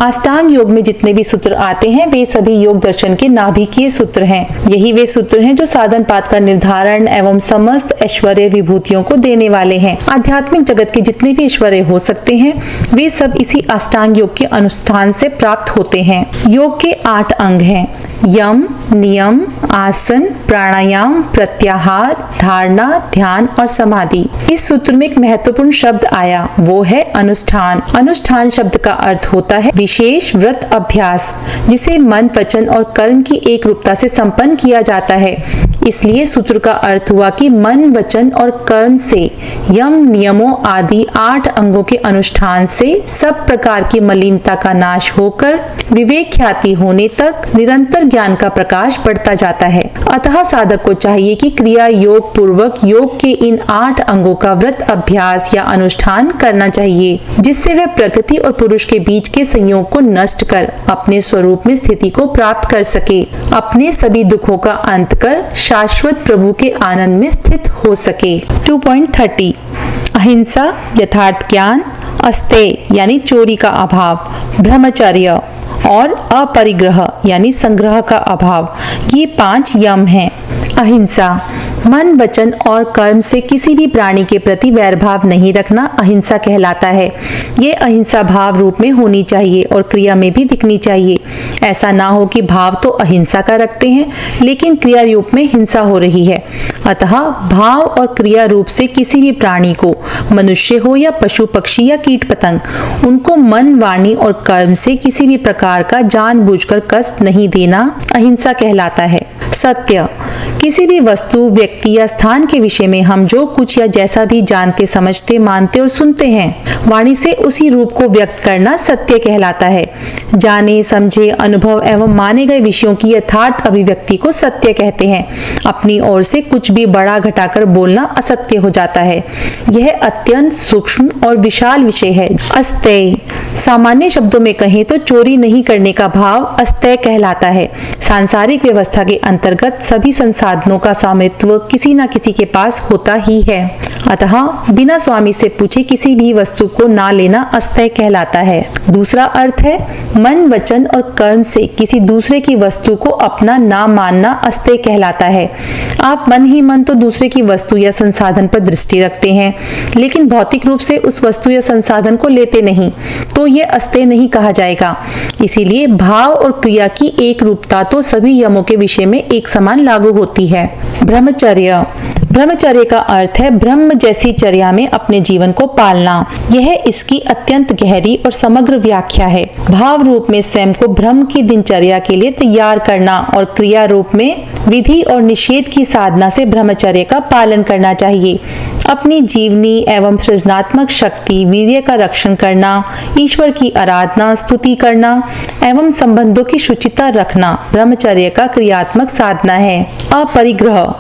अष्टांग योग में जितने भी सूत्र आते हैं वे सभी योग दर्शन के नाभिकीय सूत्र हैं। यही वे सूत्र हैं जो साधन पाद का निर्धारण एवं समस्त ऐश्वर्य विभूतियों को देने वाले हैं। आध्यात्मिक जगत के जितने भी ऐश्वर्य हो सकते हैं वे सब इसी अष्टांग योग के अनुष्ठान से प्राप्त होते हैं। योग के 8 अंग हैं: यम, नियम, आसन, प्राणायाम, प्रत्याहार, धारणा, ध्यान और समाधि। इस सूत्र में एक महत्वपूर्ण शब्द आया, वो है अनुष्ठान। अनुष्ठान शब्द का अर्थ होता है विशेष व्रत अभ्यास, जिसे मन, वचन और कर्म की एक रूपता से संपन्न किया जाता है। इसलिए सूत्र का अर्थ हुआ कि मन, वचन और कर्म से यम, नियमों आदि 8 अंगों के अनुष्ठान से सब प्रकार की मलिनता का नाश होकर विवेक ख्याति होने तक निरंतर ज्ञान का प्रकाश बढ़ता जाता है। अतः साधक को चाहिए कि क्रिया योग पूर्वक योग के इन 8 अंगों का व्रत अभ्यास या अनुष्ठान करना चाहिए, जिससे वह प्रकृति और पुरुष के बीच के संयोग को नष्ट कर अपने स्वरूप में स्थिति को प्राप्त कर सके, अपने सभी दुखों का अंत कर शाश्वत प्रभु के आनंद में स्थित हो सके। 2.30 अहिंसा, यथार्थ ज्ञान, अस्तेय यानी चोरी का अभाव, ब्रह्मचर्य और अपरिग्रह यानी संग्रह का अभाव, ये 5 यम हैं। अहिंसा, मन, वचन और कर्म से किसी भी प्राणी के प्रति वैरभाव नहीं रखना अहिंसा कहलाता है। ये अहिंसा भाव रूप में होनी चाहिए और क्रिया में भी दिखनी चाहिए। ऐसा ना हो कि भाव तो अहिंसा का रखते हैं लेकिन क्रिया रूप में हिंसा हो रही है। अतः भाव और क्रिया रूप से किसी भी प्राणी को, मनुष्य हो या पशु पक्षी या कीट पतंग, उनको मन, वाणी और कर्म से किसी भी प्रकार का जानबूझकर कष्ट नहीं देना अहिंसा कहलाता है। सत्य, किसी भी वस्तु, व्यक्ति या स्थान के विषय में हम जो कुछ या जैसा भी जानते, समझते, मानते और सुनते हैं, वाणी से उसी रूप को व्यक्त करना सत्य कहलाता है। जाने, समझे, अनुभव एवं माने गए विषयों की यथार्थ अभिव्यक्ति को सत्य कहते हैं। अपनी ओर से कुछ भी बड़ा घटाकर बोलना असत्य हो जाता है। यह अत्यंत सूक्ष्म और विशाल विषय है। अस्तेय, सामान्य शब्दों में कहें तो चोरी नहीं करने का भाव अस्तेय कहलाता है। सांसारिक व्यवस्था के अंतर्गत सभी संसाधनों का स्वामित्व किसी न किसी के पास होता ही है। अतः बिना स्वामी से पूछे किसी भी वस्तु को ना लेना अस्तेय कहलाता है। दूसरा अर्थ है मन, वचन और कर्म से किसी दूसरे की वस्तु को अपना ना मानना अस्तेय कहलाता है। आप मन ही मन तो दूसरे की वस्तु या संसाधन पर दृष्टि रखते हैं लेकिन भौतिक रूप से उस वस्तु या संसाधन को लेते नहीं, तो ये अस्तेय नहीं कहा जाएगा। इसीलिए भाव और क्रिया की एक रूपता तो सभी यमों के विषय में एक समान लागू होती है। ब्रह्मचर्य, ब्रह्मचर्य का अर्थ है ब्रह्म जैसी चर्या में अपने जीवन को पालना। यह इसकी अत्यंत गहरी और समग्र व्याख्या है। भाव रूप में स्वयं को ब्रह्म की दिनचर्या के लिए तैयार करना और क्रिया रूप में विधि और निषेध की साधना से ब्रह्मचर्य का पालन करना चाहिए। अपनी जीवनी एवं सृजनात्मक शक्ति, वीर्य का रक्षण करना, ईश्वर की आराधना, स्तुति करना एवं संबंधों की शुचिता रखना ब्रह्मचर्य का क्रियात्मक साधना है। अपरिग्रह,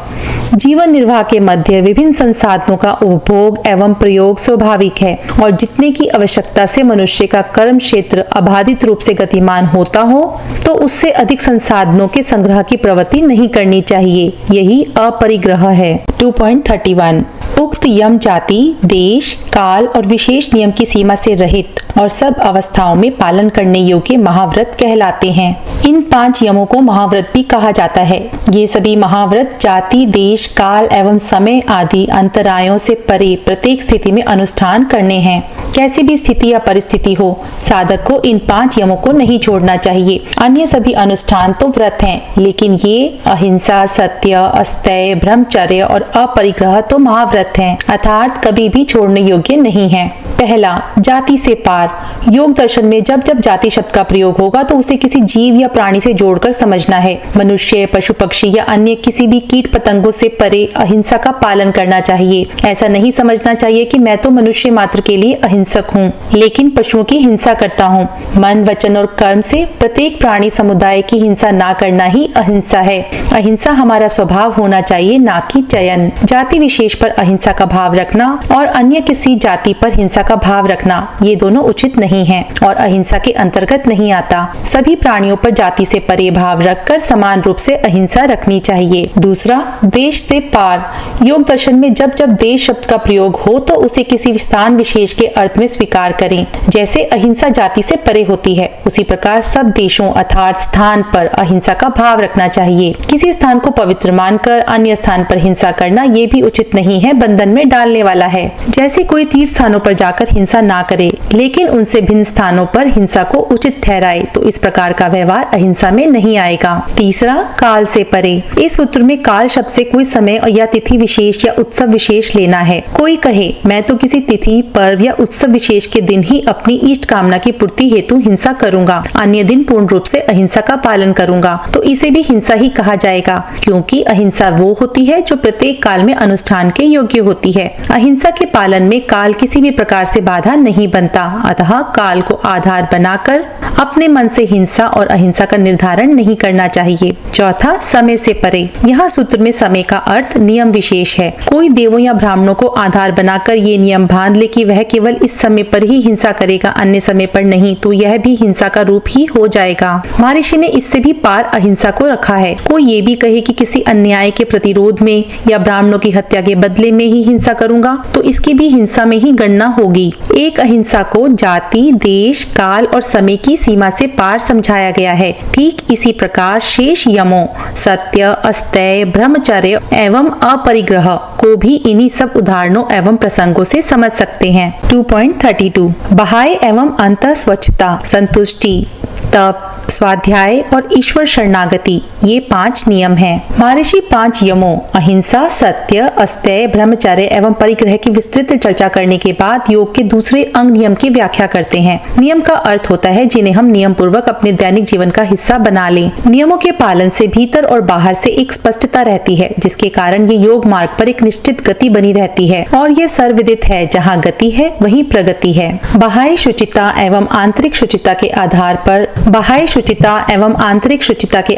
जीवन निर्वाह के मध्य विभिन्न संसाधनों का उपभोग एवं प्रयोग स्वाभाविक है और जितने की आवश्यकता से मनुष्य का कर्म क्षेत्र अबाधित रूप से गतिमान होता हो तो उससे अधिक संसाधनों के संग्रह की प्रवृत्ति नहीं करनी चाहिए। यही अपरिग्रह है। 2.31 उक्त यम जाति देश काल और विशेष नियम की सीमा से रहित और सब अवस्थाओं में पालन करने योग्य महाव्रत कहलाते हैं। इन 5 यमों को महाव्रत भी कहा जाता है। ये सभी महाव्रत जाति देश काल एवं समय आदि अंतरायों से परे प्रत्येक स्थिति में अनुष्ठान करने हैं। कैसी भी स्थिति या परिस्थिति हो, साधक को इन 5 यमों को नहीं छोड़ना चाहिए। अन्य सभी अनुष्ठान तो व्रत हैं, लेकिन ये अहिंसा सत्य अस्तेय ब्रह्मचर्य और अपरिग्रह तो महाव्रत हैं, अर्थात कभी भी छोड़ने योग्य नहीं है। पहला, जाति से पार। योग दर्शन में जब जब जाति शब्द का प्रयोग होगा तो उसे किसी जीव या प्राणी से जोड़कर समझना है। मनुष्य पशु पक्षी या अन्य किसी भी कीट पतंगों से परे अहिंसा का पालन करना चाहिए। ऐसा नहीं समझना चाहिए कि मैं तो मनुष्य मात्र के लिए अहिंसक हूँ लेकिन पशुओं की हिंसा करता हूँ। मन वचन और कर्म से प्रत्येक प्राणी समुदाय की हिंसा ना करना ही अहिंसा है। अहिंसा हमारा स्वभाव होना चाहिए, ना कि चयन। जाति विशेष पर अहिंसा का भाव रखना और अन्य किसी जाति पर हिंसा का भाव रखना ये दोनों उचित नहीं है और अहिंसा के अंतर्गत नहीं आता। सभी प्राणियों पर जाति से परे भाव रखकर समान रूप से अहिंसा रखनी चाहिए। दूसरा, देश से पार। योग दर्शन में जब जब देश शब्द का प्रयोग हो तो उसे किसी स्थान विशेष के अर्थ में स्वीकार करें। जैसे अहिंसा जाति से परे होती है, उसी प्रकार सब देशों अर्थात स्थान पर अहिंसा का भाव रखना चाहिए। किसी स्थान को पवित्र मानकर अन्य स्थान पर हिंसा करना ये भी उचित नहीं है, बंधन में डालने वाला है। जैसे कोई तीर्थ स्थानों पर जाकर हिंसा ना करे लेकिन उनसे भिन्न स्थानों पर हिंसा को उचित ठहराए तो इस प्रकार का व्यवहार अहिंसा में नहीं आएगा। तीसरा, काल से परे। इस सूत्र में काल शब्द से कोई समय या तिथि विशेष या उत्सव विशेष लेना है। कोई कहे मैं तो किसी तिथि पर्व या उत्सव विशेष के दिन ही अपनी इष्ट कामना की पूर्ति हेतु हिंसा करूंगा, अन्य दिन पूर्ण रूप से अहिंसा का पालन करूंगा, तो इसे भी हिंसा ही कहा जाएगा, क्योंकि अहिंसा वो होती है जो प्रत्येक काल में अनुष्ठान के योग्य होती है। अहिंसा के पालन में काल किसी भी प्रकार से बाधा नहीं बनता, अतः काल को आधार बनाकर अपने मन से हिंसा और अहिंसा का निर्धारण नहीं करना चाहिए। चौथा, समय से परे। यहाँ सूत्र में समय का अर्थ नियम विशेष है। कोई देवों या ब्राह्मणों को आधार बनाकर ये नियम बांध ले कि वह केवल इस समय पर ही हिंसा करेगा, अन्य समय पर नहीं, तो यह भी हिंसा का रूप ही हो जाएगा। महर्षि ने इससे भी पार अहिंसा को रखा है। कोई ये भी कहे कि किसी अन्याय के प्रतिरोध में या ब्राह्मणों की हत्या के बदले में ही हिंसा करूंगा, तो इसकी भी हिंसा में ही गणना होगी। एक अहिंसा को जाति देश काल और समय की सीमा से पार समझाया गया है। ठीक इसी प्रकार शेष यमों सत्य अस्तेय ब्रह्मचर्य एवं अपरिग्रह को भी इन्हीं सब उदाहरणों एवं प्रसंगों से समझ सकते हैं। 2.32 बाह्य एवं अंतः स्वच्छता, संतुष्टि, तप, स्वाध्याय और ईश्वर शरणागति ये 5 नियम हैं। महर्षि 5 यमों अहिंसा सत्य अस्तेय ब्रह्मचर्य एवं परिग्रह की विस्तृत चर्चा करने के बाद योग के दूसरे अंग नियम की व्याख्या करते हैं। नियम का अर्थ होता है जिन्हें हम नियम पूर्वक अपने दैनिक जीवन का हिस्सा बना लें। नियमों के पालन से भीतर और बाहर से एक स्पष्टता रहती है, जिसके कारण ये योग मार्ग पर एक निश्चित गति बनी रहती है और ये सर्वविदित है, जहाँ गति है वहीं प्रगति है। बाह्य शुचिता एवं आंतरिक शुचिता के आधार पर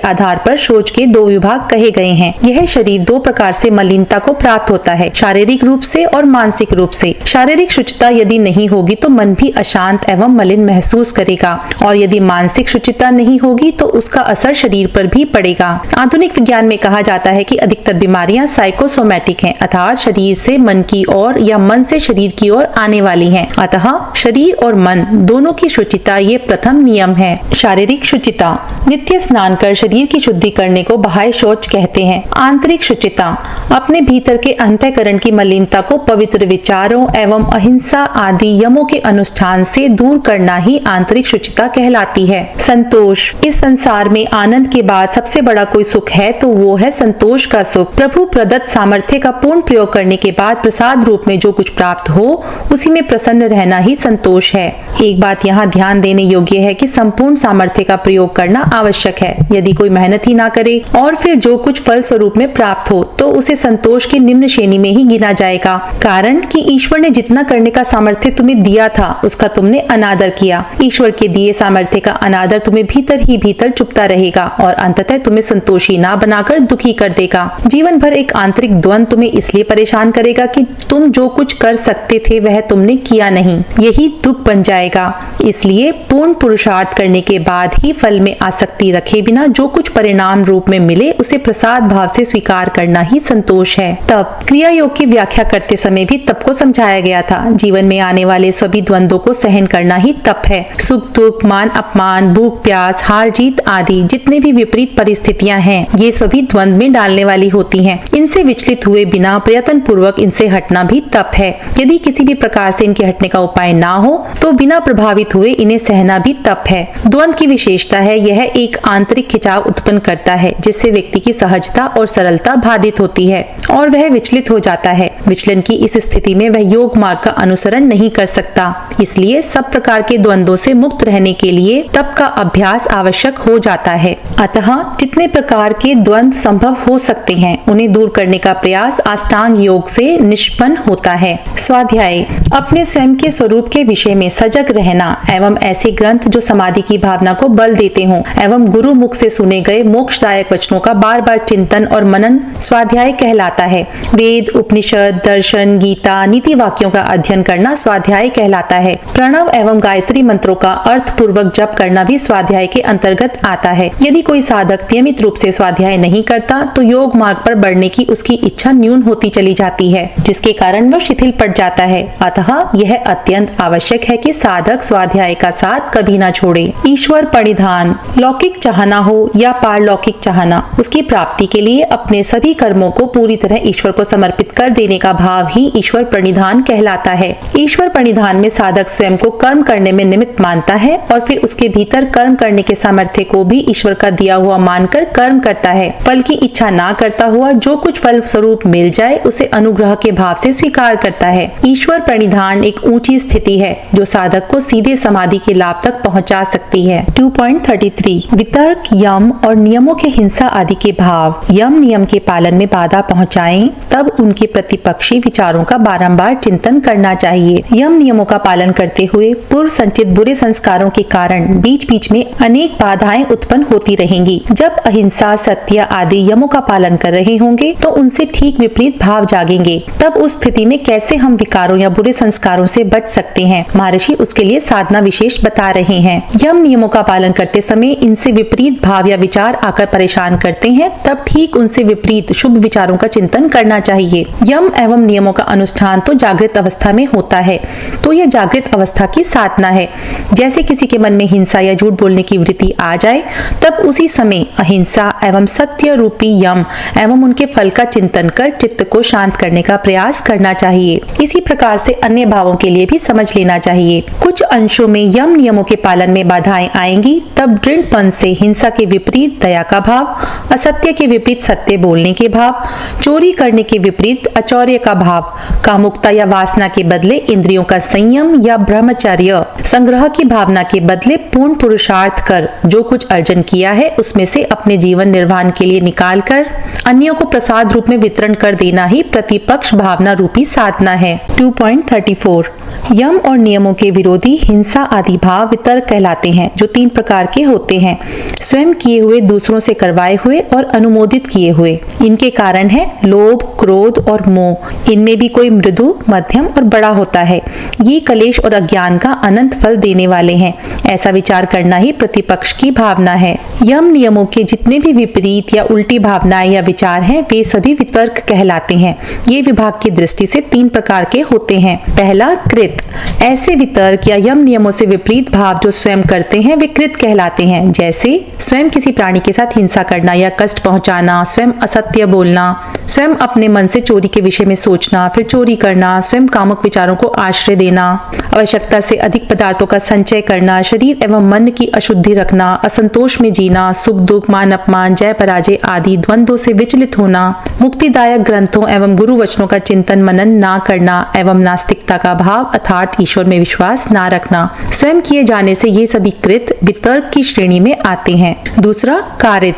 आधार पर शौच के 2 विभाग कहे गए हैं। यह शरीर 2 प्रकार से मलिनता को प्राप्त होता है, शारीरिक रूप से और मानसिक रूप से। शारीरिक शुचिता यदि नहीं होगी तो मन भी अशांत एवं मलिन महसूस करेगा और यदि मानसिक शुचिता नहीं होगी तो उसका असर शरीर पर भी पड़ेगा। आधुनिक विज्ञान में कहा जाता है कि अधिकतर बीमारियां साइकोसोमैटिक हैं, अर्थात शरीर से मन की ओर या मन से शरीर की ओर आने वाली हैं। अतः शरीर और मन दोनों की शुचिता ये प्रथम नियम है। शारीरिक शुचिता, नित्य स्नान कर शरीर की शुद्धि करने को बाह्य शौच कहते हैं। आंतरिक शुचिता, अपने भीतर के अंतःकरण की मलिनता को पवित्र विचारों एवं अहिंसा आदि यमों के अनुष्ठान से दूर करना ही आंतरिक शुचिता कहलाती है। संतोष, इस संसार में आनंद के बाद सबसे बड़ा कोई सुख है तो वो है संतोष का सुख। प्रभु प्रदत्त सामर्थ्य का पूर्ण प्रयोग करने के बाद प्रसाद रूप में जो कुछ प्राप्त हो उसी में प्रसन्न रहना ही संतोष है। एक बात यहाँ ध्यान देने योग्य है कि संपूर्ण सामर्थ्य का प्रयोग करना आवश्यक है। यदि कोई मेहनत ही ना करे और फिर जो कुछ फल स्वरूप में प्राप्त हो तो उसे संतोष की निम्न श्रेणी में ही गिना जाएगा, कारण कि ईश्वर ने जितना करने का सामर्थ्य तुम्हें दिया था उसका तुमने अनादर किया। ईश्वर के दिए सामर्थ्य का अनादर तुम्हें भीतर ही भीतर चुभता रहेगा और अंततः तुम्हें संतोषी ना बनाकर दुखी कर देगा। जीवन भर एक आंतरिक द्वंद तुम्हें इसलिए परेशान करेगा कि तुम जो कुछ कर सकते थे वह तुमने किया नहीं, यही दुख बन जाएगा। इसलिए पूर्ण पुरुषार्थ करने के बाद ही फल में आसक्ति रखे बिना जो कुछ परिणाम रूप में मिले उसे प्रसाद भाव से स्वीकार करना ही संतोष है। तप क्रिया योग की व्याख्या करते समय भी तप को समझाया गया था। जीवन में आने वाले सभी द्वंद्वों को सहन करना ही तप है। सुख दुख, मान अपमान, भूख प्यास, हार जीत आदि जितने भी विपरीत परिस्थितियां हैं ये सभी द्वंद्व में डालने वाली होती हैं। इनसे विचलित हुए बिना प्रयत्न पूर्वक इनसे हटना भी तप है। यदि किसी भी प्रकार से इनके हटने का उपाय ना हो तो बिना प्रभावित हुए इन्हें सहना भी तप है। द्वंद्व की विशेषता है यह एक आंतरिक खिंचाव उत्पन्न करता है जिससे व्यक्ति की सहजता और सरलता बाधित होती है और वह विचलित हो जाता है। विचलन की इस स्थिति में वह योग मार्ग का अनुसरण नहीं कर सकता। इसलिए सब प्रकार के द्वंद्वों से मुक्त रहने के लिए तप का अभ्यास आवश्यक हो जाता है। अतः जितने प्रकार के द्वंद्व संभव हो सकते हैं उन्हें दूर करने का प्रयास अष्टांग योग से निष्पन्न होता है। स्वाध्याय अपने स्वयं के स्वरूप के विषय में सजग रहना एवं ऐसे ग्रंथ जो समाधि की भावना को बल देते हों एवं गुरु मुख से सुने गए मोक्षदायक वचनों का बार बार चिंतन और मनन स्वाध्याय कहलाता है। वेद, उपनिषद, दर्शन, गीता, नीति वाक्यों का अध्ययन करना स्वाध्याय कहलाता है। प्रणव एवं गायत्री मंत्रों का अर्थ पूर्वक जप करना भी स्वाध्याय के अंतर्गत आता है। यदि कोई साधक नियमित रूप से स्वाध्याय नहीं करता तो योग मार्ग पर बढ़ने की उसकी इच्छा न्यून होती चली जाती है, जिसके कारण वह शिथिल पड़ जाता है। अतः यह अत्यंत आवश्यक है कि साधक स्वाध्याय का साथ कभी न छोड़े। ईश्वर परिधान लौकिक चाहना हो या पारलौकिक चाहना, उसकी प्राप्ति के लिए अपने सभी कर्मों को पूरी तरह ईश्वर को समर्पित कर देने का भाव ही ईश्वर प्रणिधान कहलाता है। ईश्वर प्रणिधान में साधक स्वयं को कर्म करने में निमित्त मानता है और फिर उसके भीतर कर्म करने के सामर्थ्य को भी ईश्वर का दिया हुआ मानकर कर्म करता है। फल की इच्छा ना करता हुआ जो कुछ फल स्वरूप मिल जाए उसे अनुग्रह के भाव से स्वीकार करता है। ईश्वर प्रणिधान एक ऊंची स्थिति है जो साधक को सीधे समाधि के लाभ तक पहुंचा सकती है। 2.33 वितर्क, यम और नियमों के हिंसा आदि के भाव यम नियम के पालन में बाधा पहुंचाएं तब उनके प्रतिपक्षी विचारों का बारंबार चिंतन करना चाहिए। यम नियमों का पालन करते हुए पूर्व संचित बुरे संस्कारों के कारण बीच बीच में अनेक बाधाएं उत्पन्न होती रहेंगी। जब अहिंसा, सत्य आदि यमों का पालन कर रहे होंगे तो उनसे ठीक विपरीत भाव जागेंगे। तब उस स्थिति में कैसे हम विकारों या बुरे संस्कारों से बच सकते हैं, महर्षि उसके लिए साधना विशेष बता रहे हैं। यम नियमों का पालन करते समय इनसे विपरीत भाव या विचार आकर परेशान करते हैं तब ठीक उनसे विपरीत शुभ विचारों का चिंतन करना चाहिए। यम एवं नियमों का अनुष्ठान तो जागृत अवस्था में होता है, तो यह जागृत अवस्था की साधना है। जैसे किसी के मन में हिंसा या झूठ बोलने की वृत्ति आ जाए तब उसी समय अहिंसा एवं सत्य रूपी यम एवं उनके फल का चिंतन कर चित्त को शांत करने का प्रयास करना चाहिए। इसी प्रकार से अन्य भावों के लिए भी समझ लेना चाहिए। कुछ अंशों में यम नियमों के पालन में बाधाएं आएंगी तब दृढ़पन से हिंसा के विपरीत दया का भाव, असत्य के विपरीत सत्य बोलने के भाव, चोरी करने के विपरीत अचौर्य का भाव, कामुकता या वासना के बदले इंद्रियों का संयम या ब्रह्मचर्य, संग्रह की भावना के बदले पूर्ण पुरुषार्थ कर जो कुछ अर्जन किया है उसमें से अपने जीवन निर्वाह के लिए निकाल कर अन्यों को प्रसाद रूप में वितरण कर देना ही प्रतिपक्ष भावना रूपी साधना है। 2.34 यम और नियमों के विरोधी हिंसा आदि भाव वितर्क कहलाते हैं जो 3 प्रकार के होते हैं: स्वयं किए हुए, दूसरों से करवाए हुए और अनुमोदित किए हुए। इनके कारण है लोभ, क्रोध और मोह। इनमें भी कोई मृदु, मध्यम और बड़ा होता है। ये कलेश और अज्ञान का अनंत फल देने वाले हैं। ऐसा विचार करना ही प्रतिपक्ष की भावना है। यम नियमों के जितने भी विपरीत या उल्टी भावनाएं या विचार हैं वे सभी वितर्क कहलाते हैं। ये विभाग की दृष्टि से 3 प्रकार के होते हैं। पहला कृत, ऐसे वितर्क या यम नियमों से विपरीत भाव जो स्वयं करते हैं वे कृत कहलाते हैं। जैसे स्वयं किसी प्राणी के साथ हिंसा करना या कष्ट पहुंचाना, स्वयं असत्य बोलना, स्वयं अपने मन से चोरी के विषय में सोच सोचना, फिर चोरी करना, स्वयं कामुक विचारों को आश्रय देना, आवश्यकता से अधिक पदार्थों का संचय करना, शरीर एवं मन की अशुद्धि रखना, असंतोष में जीना, सुख दुख, मान अपमान, जय पराजय आदि द्वंद्वों से विचलित होना, मुक्तिदायक ग्रंथों एवं गुरु वचनों का चिंतन मनन ना करना एवं नास्तिकता का भाव अर्थात ईश्वर में विश्वास ना रखना, स्वयं किए जाने से ये सभी कृत वितर्क की श्रेणी में आते हैं। दूसरा, कारित,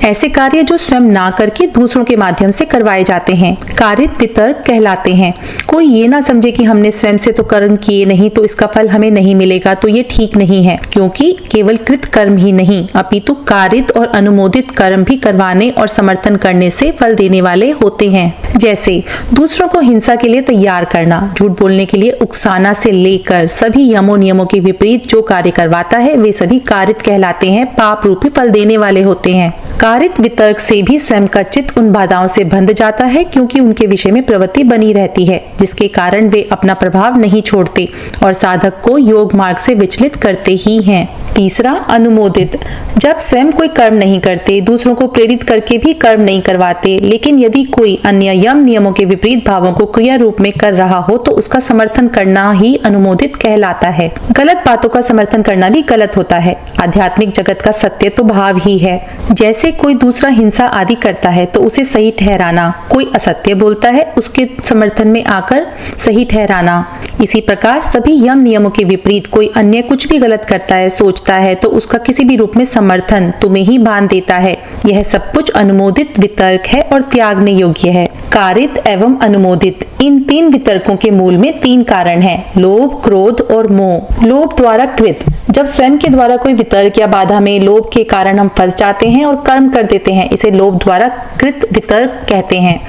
ऐसे कार्य जो स्वयं ना करके दूसरों के माध्यम से करवाए जाते हैं, कारित वितर्क कहलाते हैं। कोई ये ना समझे कि हमने स्वयं से तो कर्म किए नहीं तो इसका फल हमें नहीं मिलेगा, तो ये ठीक नहीं है, क्योंकि केवल कृत कर्म ही नहीं अपितु कारित और अनुमोदित कर्म भी करवाने और समर्थन करने से फल देने वाले होते हैं। जैसे दूसरों को हिंसा के लिए तैयार करना, झूठ बोलने के लिए उकसाना से लेकर सभी यमों नियमों के विपरीत जो कार्य करवाता है वे सभी कारित कहलाते हैं, पाप रूपी फल देने वाले होते हैं। कारित वितर्क से भी स्वयं का चित्त उन बाधाओं से बंध जाता है, क्योंकि उनके विषय में प्रवृत्ति बनी रहती है, जिसके कारण वे अपना प्रभाव नहीं छोड़ते और साधक को योग मार्ग से विचलित करते ही हैं। तीसरा, अनुमोदित, जब स्वयं कोई कर्म नहीं करते, दूसरों को प्रेरित करके भी कर्म नहीं करवाते, लेकिन यदि कोई अन्य यम नियमों के विपरीत भावों को क्रिया रूप में कर रहा हो तो उसका समर्थन करना ही अनुमोदित कहलाता है। गलत बातों का समर्थन करना भी गलत होता है। आध्यात्मिक जगत का सत्य तो भाव ही है। जैसे कोई दूसरा हिंसा आदि करता है तो उसे सही ठहराना, कोई असत्य बोलता है उसके समर्थन में आकर सही ठहराना। इसी प्रकार सभी यम नियमों के विपरीत कोई अन्य कुछ भी गलत करता है, सोचता है, तो उसका किसी भी रूप में समर्थन तुम्हें ही बांध देता है। यह सब कुछ अनुमोदित वितर्क है और त्यागने योग्य है। कारित एवं अनुमोदित, इन तीन वितर्कों के मूल में तीन कारण हैं, लोभ, क्रोध और मोह। लोभ द्वारा कृत, जब स्वयं के द्वारा कोई वितर्क या बाधा में लोभ के कारण हम फंस जाते हैं और कर्म कर देते हैं, इसे लोभ द्वारा कृत वितर्क कहते हैं।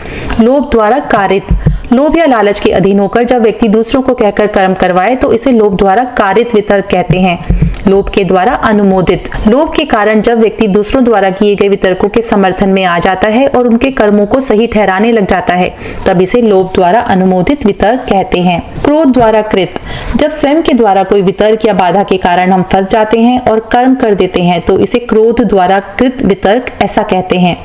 लोभ द्वारा कारित, लोभ या लालच के अधीन होकर जब व्यक्ति दूसरों को कहकर कर्म करवाए तो इसे लोभ द्वारा कारित वितर्क कहते हैं। लोभ के द्वारा अनुमोदित, लोभ के कारण जब व्यक्ति दूसरों द्वारा किए गए वितर्कों के समर्थन में आ जाता है और उनके कर्मों को सही ठहराने लग जाता है, तब इसे लोभ द्वारा अनुमोदित वितर्क कहते हैं। क्रोध द्वारा कृत, जब स्वयं के द्वारा कोई वितर्क या बाधा के कारण हम फंस जाते हैं और कर्म कर देते हैं तो इसे क्रोध द्वारा कृत वितर्क ऐसा कहते हैं।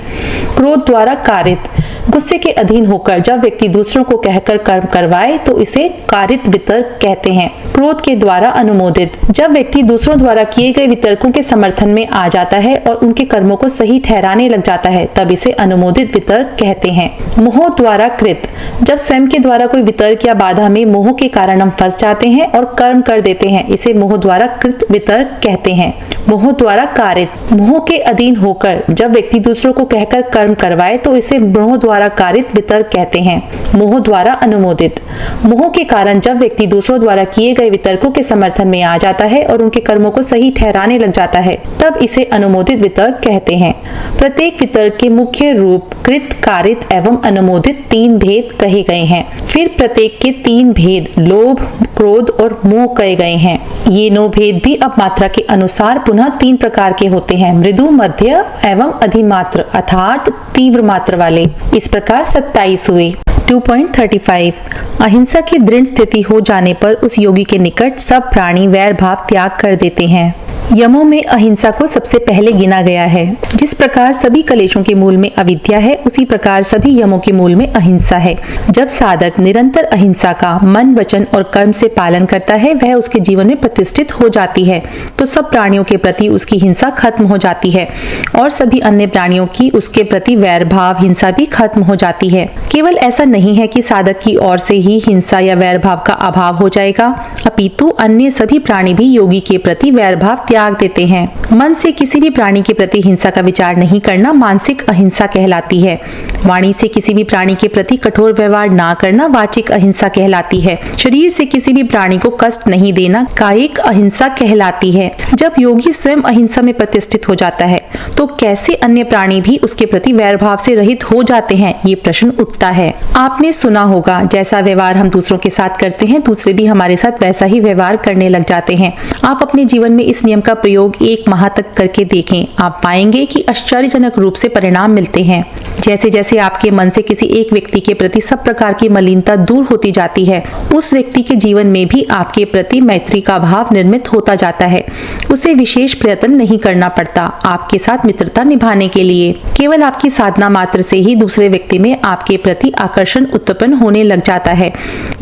क्रोध द्वारा कारित, गुस्से के अधीन होकर जब व्यक्ति दूसरों को कहकर कर्म करवाए तो इसे कारित वितर्क कहते हैं। क्रोध के द्वारा अनुमोदित, जब व्यक्ति दूसरों द्वारा किए गए वितर्कों के समर्थन में आ जाता है और उनके कर्मों को सही ठहराने लग जाता है, तब इसे अनुमोदित वितर्क कहते हैं। मोह द्वारा कृत, जब स्वयं के द्वारा कोई वितर्क या बाधा में मोह के कारण हम फंस जाते हैं और कर्म कर देते हैं, इसे मोह द्वारा कृत वितर्क कहते हैं। मोह द्वारा कारित, मोह के अधीन होकर जब व्यक्ति दूसरों को कहकर कर्म करवाए तो इसे मोह द्वारा कारित वितर्क कहते हैं। मोह द्वारा अनुमोदित, मोह के कारण जब व्यक्ति दूसरों द्वारा किए गए वितर्कों के समर्थन में आ जाता है और उनके कर्मों को सही ठहराने लग जाता है, तब इसे अनुमोदित वितर्क कहते हैं। प्रत्येक वितर्क के मुख्य रूप कृत, कारित एवं अनुमोदित तीन भेद कहे गए हैं। फिर प्रत्येक के तीन भेद लोभ, क्रोध और मोह कहे गए हैं। ये 9 भेद भी अब मात्रा के अनुसार पुनः 3 प्रकार के होते हैं, मृदु, मध्य एवं अधिमात्र अर्थात तीव्र मात्रा वाले। इस प्रकार 27 हुए। 2.35 अहिंसा की दृढ़ स्थिति हो जाने पर उस योगी के निकट सब प्राणी वैर भाव त्याग कर देते हैं। यमों में अहिंसा को सबसे पहले गिना गया है। जिस प्रकार सभी कलेशों के मूल में अविद्या है, उसी प्रकार सभी यमों के मूल में अहिंसा है। जब साधक निरंतर अहिंसा का मन, वचन और कर्म से पालन करता है, वह उसके जीवन में प्रतिष्ठित हो जाती है, तो सब प्राणियों के प्रति उसकी हिंसा खत्म हो जाती है और सभी अन्य प्राणियों की उसके प्रति वैर भाव हिंसा भी खत्म हो जाती है। केवल ऐसा नहीं है कि साधक की ओर से ही हिंसा या वैर भाव का अभाव हो जाएगा, अपितु अन्य सभी प्राणी भी योगी के प्रति वैर भाव त्याग देते हैं। मन से किसी भी प्राणी के प्रति हिंसा का विचार नहीं करना मानसिक अहिंसा कहलाती है। वाणी से किसी भी प्राणी के प्रति कठोर व्यवहार ना करना वाचिक अहिंसा कहलाती है। शरीर से किसी भी प्राणी को कष्ट नहीं देना कायिक अहिंसा कहलाती है। जब योगी स्वयं अहिंसा में प्रतिष्ठित हो जाता है तो कैसे अन्य प्राणी भी उसके प्रति वैर भाव से रहित हो जाते हैं, ये प्रश्न उठता है। आपने सुना होगा, जैसा व्यवहार हम दूसरों के साथ करते हैं, दूसरे भी हमारे साथ वैसा ही व्यवहार करने लग जाते हैं। आप अपने जीवन में इस नियम का प्रयोग 1 माह तक करके देखें, आप पाएंगे कि आश्चर्यजनक रूप से परिणाम मिलते हैं। जैसे जैसे आपके मन से किसी एक व्यक्ति के प्रति सब प्रकार की मलिनता दूर होती जाती है, उस व्यक्ति के जीवन में भी आपके प्रति मैत्री का भाव निर्मित होता जाता है। उसे विशेष प्रयत्न नहीं करना पड़ता आपके साथ मित्रता निभाने के लिए। केवल आपकी साधना मात्र से ही दूसरे व्यक्ति में आपके प्रति आकर्षण उत्पन्न होने लग जाता है।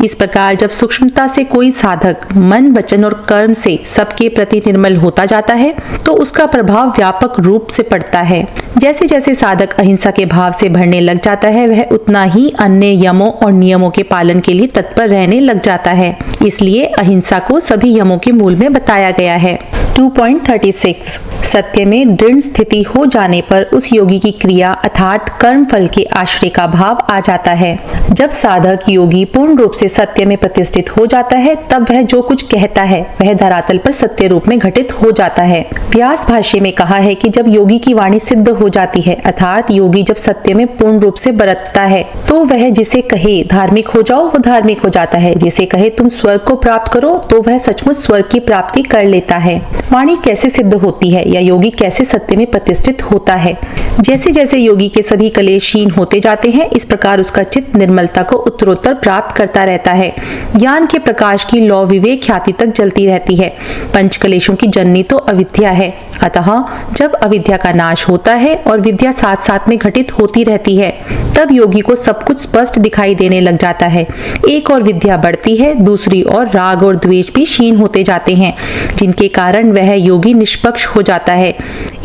इस प्रकार जब सूक्ष्मता से कोई साधक मन, वचन और कर्म से सबके प्रति निर्मल होता जाता है तो उसका प्रभाव व्यापक रूप से पड़ता है। जैसे जैसे साधक अहिंसा के भाव से भरने लग जाता है, वह उतना ही अन्य यमों और नियमों के पालन के लिए तत्पर रहने लग जाता है। इसलिए अहिंसा को सभी यमों के मूल में बताया गया है। 2.36 सत्य में दृढ़ स्थिति हो जाने पर उस योगी की क्रिया अर्थात कर्म फल के आश्रय का भाव आ जाता है। जब साधक योगी पूर्ण रूप से सत्य में प्रतिष्ठित हो जाता है, तब वह जो कुछ कहता है वह धरातल पर सत्य रूप में घटित हो जाता है। व्यास भाष्य में कहा है कि जब योगी की वाणी सिद्ध हो जाती है, अर्थात योगी जब सत्य में पूर्ण रूप से बरतता है, तो वह जिसे कहे धार्मिक हो जाओ वो धार्मिक हो जाता है, जिसे कहे तुम स्वर्ग को प्राप्त करो तो वह सचमुच स्वर्ग की प्राप्ति कर लेता है। वाणी कैसे सिद्ध होती है या योगी कैसे सत्य में प्रतिष्ठित होता है? जैसे जैसे योगी के सभी कलेश क्षीण होते जाते हैं, इस प्रकार उसका चित्त निर्मलता को उत्तरोत्तर प्राप्त करता रहता है। ज्ञान के प्रकाश की लौ विवेक ख्याति तक जलती रहती है। पंच कलेशों की जननी तो अविद्या है, अतः जब अविद्या का नाश होता है और विद्या साथ साथ में घटित होती रहती है, तब योगी को सब कुछ स्पष्ट दिखाई देने लग जाता है। एक और विद्या बढ़ती है, दूसरी और राग और द्वेष भी क्षीण होते जाते हैं, जिनके कारण वह योगी निष्पक्ष हो जाता है।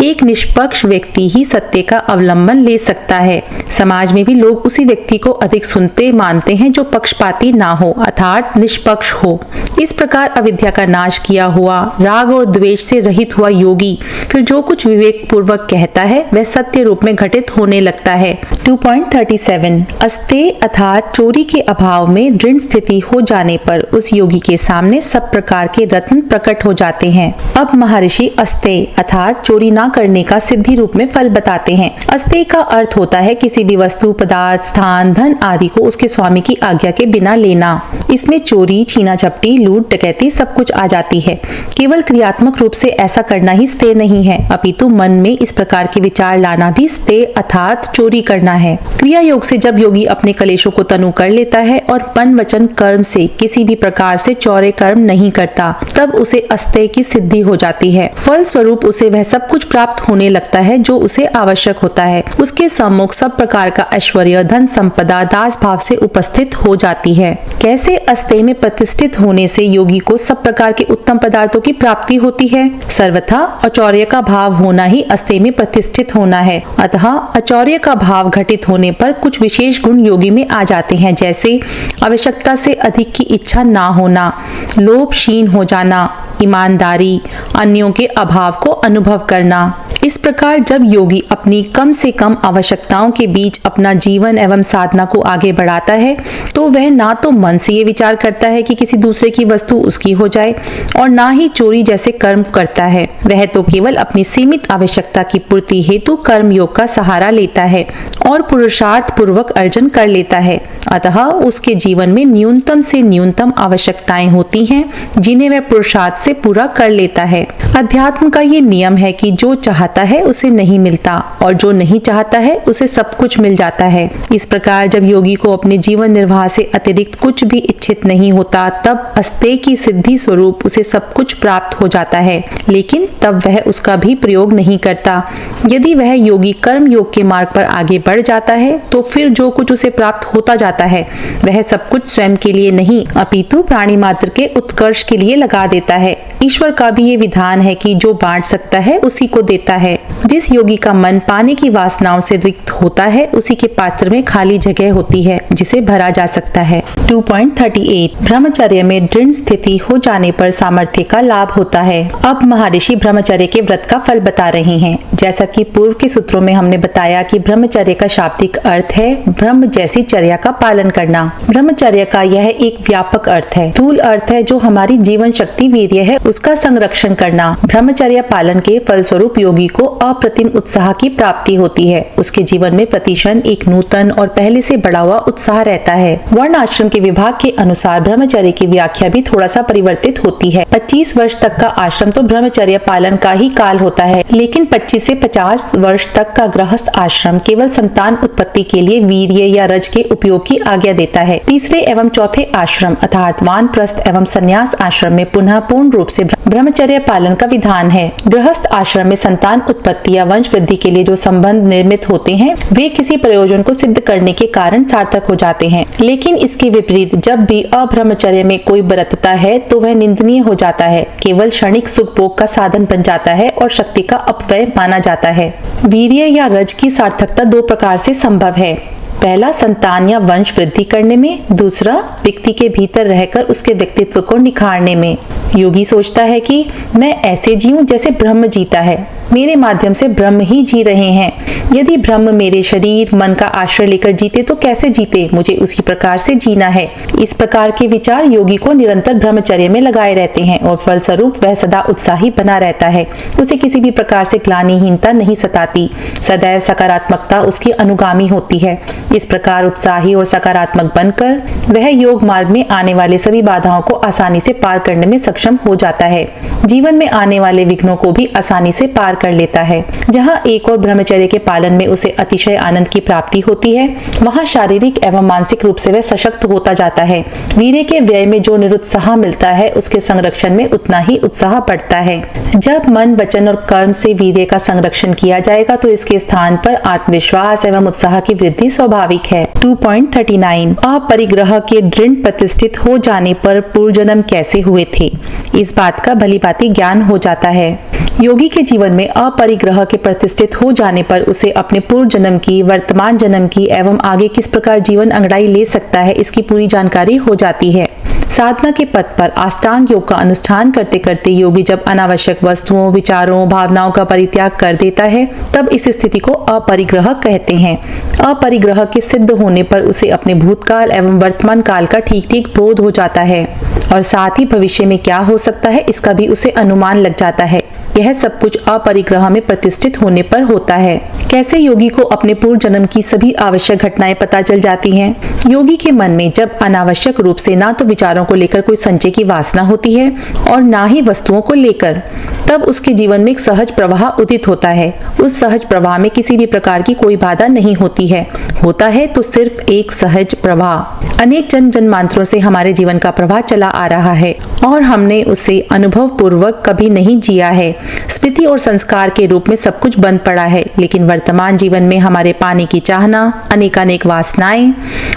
एक निष्पक्ष व्यक्ति ही सत्य का अवलंबन ले सकता है। समाज में भी लोग उसी व्यक्ति को अधिक सुनते मानते हैं जो पक्षपाती ना हो, अर्थात निष्पक्ष हो। इस प्रकार अविद्या का नाश किया हुआ, राग और द्वेष से रहित हुआ योगी फिर जो कुछ विवेक पूर्वक कहता है वह सत्य रूप में घटित होने लगता है। 2.37 अस्तेय अर्थात चोरी के अभाव में दृढ़ स्थिति हो जाने पर उस योगी के सामने सब प्रकार के रत्न प्रकट हो जाते हैं। अब महर्षि अस्तेय अर्थात चोरी ना करने का सिद्धि रूप में फल बताते हैं। अस्तेय का अर्थ होता है किसी भी वस्तु, पदार्थ, स्थान, धन आदि को उसके स्वामी की आज्ञा के बिना लेना। इसमें चोरी, छीना झपटी, लूट, डकैती सब कुछ आ जाती है। केवल क्रियात्मक रूप से ऐसा करना ही स्तेय नहीं है, अपितु मन में इस प्रकार के विचार लाना भी स्तेय अर्थात चोरी करना है। क्रिया योग से जब योगी अपने कलेशों को तनु कर लेता है और मन, वचन, कर्म से किसी भी प्रकार से चौरे कर्म नहीं करता, तब उसे अस्तेय की सिद्धि हो जाती है। फल स्वरूप उसे वह सब कुछ प्राप्त होने लगता है जो उसे आवश्यक होता है। उसके सम्मुख सब प्रकार का ऐश्वर्य, धन संपदा दास भाव से उपस्थित हो जाती है। कैसे अस्तेय में प्रतिष्ठित होने से योगी को सब प्रकार के उत्तम पदार्थों की प्राप्ति होती है? सर्वथा अचौर्य का भाव होना ही अस्तेय में प्रतिष्ठित होना है। अतः अचौर्य का भाव घटित होने पर कुछ विशेष गुण योगी में आ जाते हैं, जैसे आवश्यकता से अधिक की इच्छा ना होना, लोभ क्षीण हो जाना, ईमानदारी, अन्यों के अभाव को अनुभव करना। इस प्रकार जब योगी अपनी कम से कम आवश्यकताओं के बीच अपना जीवन एवं साधना को आगे बढ़ाता है, तो वह ना तो मन से ये विचार करता है कि किसी दूसरे की वस्तु उसकी हो जाए और ना ही चोरी जैसे कर्म करता है। वह तो केवल अपनी सीमित आवश्यकता की पूर्ति हेतु कर्म योग का सहारा लेता है और पुरुषार्थ पूर्वक अर्जन कर लेता है। अतः उसके जीवन में न्यूनतम से न्यूनतम आवश्यकताएं होती हैं, जिन्हें वह पुरुषार्थ से पूरा कर लेता है। अध्यात्म का ये नियम है कि जो चाहता है उसे नहीं मिलता और जो नहीं चाहता है उसे सब कुछ मिल जाता है। इस प्रकार जब योगी को अपने जीवन निर्वाह से अतिरिक्त कुछ भी इच्छित नहीं होता, तब अस्तेय की सिद्धि स्वरूप उसे सब कुछ प्राप्त हो जाता है, लेकिन तब वह उसका भी प्रयोग नहीं करता। यदि वह योगी कर्म योग के मार्ग पर आगे बढ़ जाता है, तो फिर जो कुछ उसे प्राप्त होता जाता है वह सब कुछ स्वयं के लिए नहीं, अपितु प्राणी मात्र के उत्कर्ष के लिए लगा देता है। ईश्वर का भी ये विधान है कि जो बांट सकता है उसी को देता है। जिस योगी का मन पाने की वासनाओं से रिक्त होता है, उसी के पात्र में खाली जगह होती है जिसे भरा जा सकता है। 2.38 ब्रह्मचर्य में दृढ़ स्थिति हो जाने पर सामर्थ्य का लाभ होता है। अब महर्षि ब्रह्मचर्य के व्रत का फल बता रहे हैं। जैसा कि पूर्व के सूत्रों में हमने बताया कि ब्रह्मचर्य का शाब्दिक अर्थ है ब्रह्म जैसी चर्या का पालन करना। ब्रह्मचर्य का यह एक व्यापक अर्थ है। स्थूल अर्थ है जो हमारी जीवन शक्ति वीर्य है उसका संरक्षण करना। ब्रह्मचर्य पालन के फलस्वरूप फलस्वरूप योगी को अप्रतिम उत्साह की प्राप्ति होती है। उसके जीवन में प्रतिक्षण एक नूतन और पहले से बढ़ा हुआ उत्साह रहता है। वर्ण आश्रम के विभाग के अनुसार ब्रह्मचर्य की व्याख्या भी थोड़ा सा परिवर्तित होती है। 25 वर्ष तक का आश्रम तो ब्रह्मचर्य पालन का ही काल होता है, लेकिन 25 से 50 वर्ष तक का गृहस्थ आश्रम केवल संतान उत्पत्ति के लिए वीर्य या रज के उपयोग की आज्ञा देता है। तीसरे एवं चौथे आश्रम अर्थात वानप्रस्थ एवं संन्यास आश्रम में पुनः पूर्ण रूप से ब्रह्मचर्य पालन का विधान है। गृहस्थ आश्रम में संतान उत्पत्ति या वंश वृद्धि के लिए जो संबंध निर्मित होते हैं वे किसी प्रयोजन को सिद्ध करने के कारण सार्थक हो जाते हैं, लेकिन इसके विपरीत जब भी अब्रह्मचर्य में कोई बरतता है तो वह निंदनीय हो जाता है, केवल क्षणिक सुख भोग का साधन बन जाता है और शक्ति का अपव्यय माना जाता है। वीर्य या रज की सार्थकता दो प्रकार से संभव है। पहला संतान या वंश वृद्धि करने में, दूसरा व्यक्ति के भीतर रहकर उसके व्यक्तित्व को निखारने में। योगी सोचता है कि मैं ऐसे जीऊं जैसे ब्रह्म जीता है, मेरे माध्यम से ब्रह्म ही जी रहे हैं। यदि ब्रह्म मेरे शरीर मन का आश्रय लेकर जीते तो कैसे जीते, मुझे उसी प्रकार से जीना है। इस प्रकार के विचार योगी को निरंतर ब्रह्मचर्य में लगाए रहते हैं और फलस्वरूप वह सदा उत्साही बना रहता है। उसे किसी भी प्रकार से ग्लानिहीनता नहीं सताती, सदैव सकारात्मकता उसकी अनुगामी होती है। इस प्रकार उत्साही और सकारात्मक बनकर वह योग मार्ग में आने वाले सभी बाधाओं को आसानी से पार करने में सक्षम हो जाता है। जीवन में आने वाले विघ्नों को भी आसानी से पार कर लेता है। जहाँ एक और ब्रह्मचर्य के पालन में उसे अतिशय आनंद की प्राप्ति होती है, वहाँ शारीरिक एवं मानसिक रूप से वह सशक्त होता जाता है। वीर्य के व्यय में जो निरुत्साह मिलता है उसके संरक्षण में उतना ही उत्साह बढ़ता है। जब मन वचन और कर्म से वीर्य का संरक्षण किया जाएगा तो इसके स्थान पर आत्मविश्वास एवं उत्साह की वृद्धि स्वाभाविक है। 2.39 अपरिग्रह के दृढ़ प्रतिष्ठित हो जाने पर पूर्व जन्म कैसे हुए थे, इस बात का भली भांति ज्ञान हो जाता है। योगी के जीवन में अपरिग्रह के प्रतिष्ठित हो जाने पर उसे अपने पूर्व जन्म की, वर्तमान जन्म की एवं आगे किस प्रकार जीवन अंगड़ाई ले सकता है इसकी पूरी जानकारी हो जाती है। साधना के पथ पर अष्टांग योग का अनुष्ठान करते करते योगी जब अनावश्यक वस्तुओं, विचारों, भावनाओं का परित्याग कर देता है तब इस स्थिति को अपरिग्रह कहते हैं। अपरिग्रह के सिद्ध होने पर उसे अपने भूतकाल एवं वर्तमान काल का ठीक ठीक बोध हो जाता है और साथ ही भविष्य में क्या हो सकता है इसका भी उसे अनुमान लग जाता है। यह सब कुछ अपरिग्रह में प्रतिष्ठित होने पर होता है। कैसे योगी को अपने पूर्व जन्म की सभी आवश्यक घटनाएं पता चल जाती हैं? योगी के मन में जब अनावश्यक रूप से ना तो विचारों को लेकर कोई संचय की वासना होती है और ना ही वस्तुओं को लेकर, तब उसके जीवन में एक सहज प्रवाह उदित होता है। उस सहज प्रवाह में किसी भी प्रकार की कोई बाधा नहीं होती है, होता है तो सिर्फ एक सहज प्रवाह। अनेक जन्म जन्मांतरों से हमारे जीवन का प्रवाह चला आ रहा है और हमने उसे अनुभव पूर्वक कभी नहीं जिया है। स्मृति और संस्कार के रूप में सब कुछ बंद पड़ा है, लेकिन वर्तमान जीवन में हमारे पाने की चाहना, अनेकानेक वासनाएं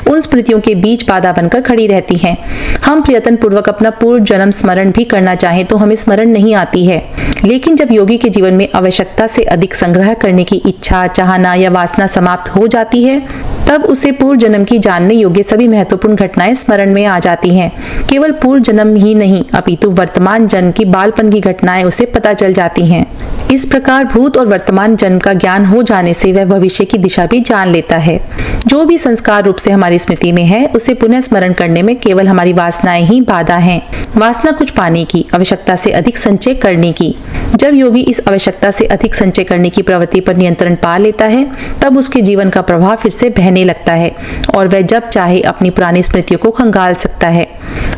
उन स्मृतियों के बीच बाधा बनकर खड़ी रहती हैं। हम प्रयत्न पूर्वक अपना पूर्व जन्म स्मरण भी करना चाहें तो हमें स्मरण नहीं आती है, लेकिन जब योगी के जीवन में आवश्यकता से अधिक संग्रह करने की इच्छा, चाहना या वासना समाप्त हो जाती है तब उसे पूर्व जन्म की जानने योग्य सभी महत्वपूर्ण घटनाएं स्मरण में आ जाती हैं। केवल पूर्व जन्म ही नहीं अपितु वर्तमान जन्म की बालपन की घटनाएं उसे पता चल जाती हैं। इस प्रकार भूत और वर्तमान जन्म का ज्ञान हो जाने से वह भविष्य की दिशा भी जान लेता है। जो भी संस्कार रूप से हमारी स्मृति में है उसे पुनः स्मरण करने में केवल हमारी वासनाएं ही बाधा हैं। वासना कुछ पाने की, आवश्यकता से अधिक संचय करने की। जब योगी इस आवश्यकता से अधिक संचय करने की प्रवृत्ति पर नियंत्रण पा लेता है तब उसके जीवन का प्रवाह फिर से बहने लगता है और वह जब चाहे अपनी पुरानी स्मृतियों को खंगाल सकता है।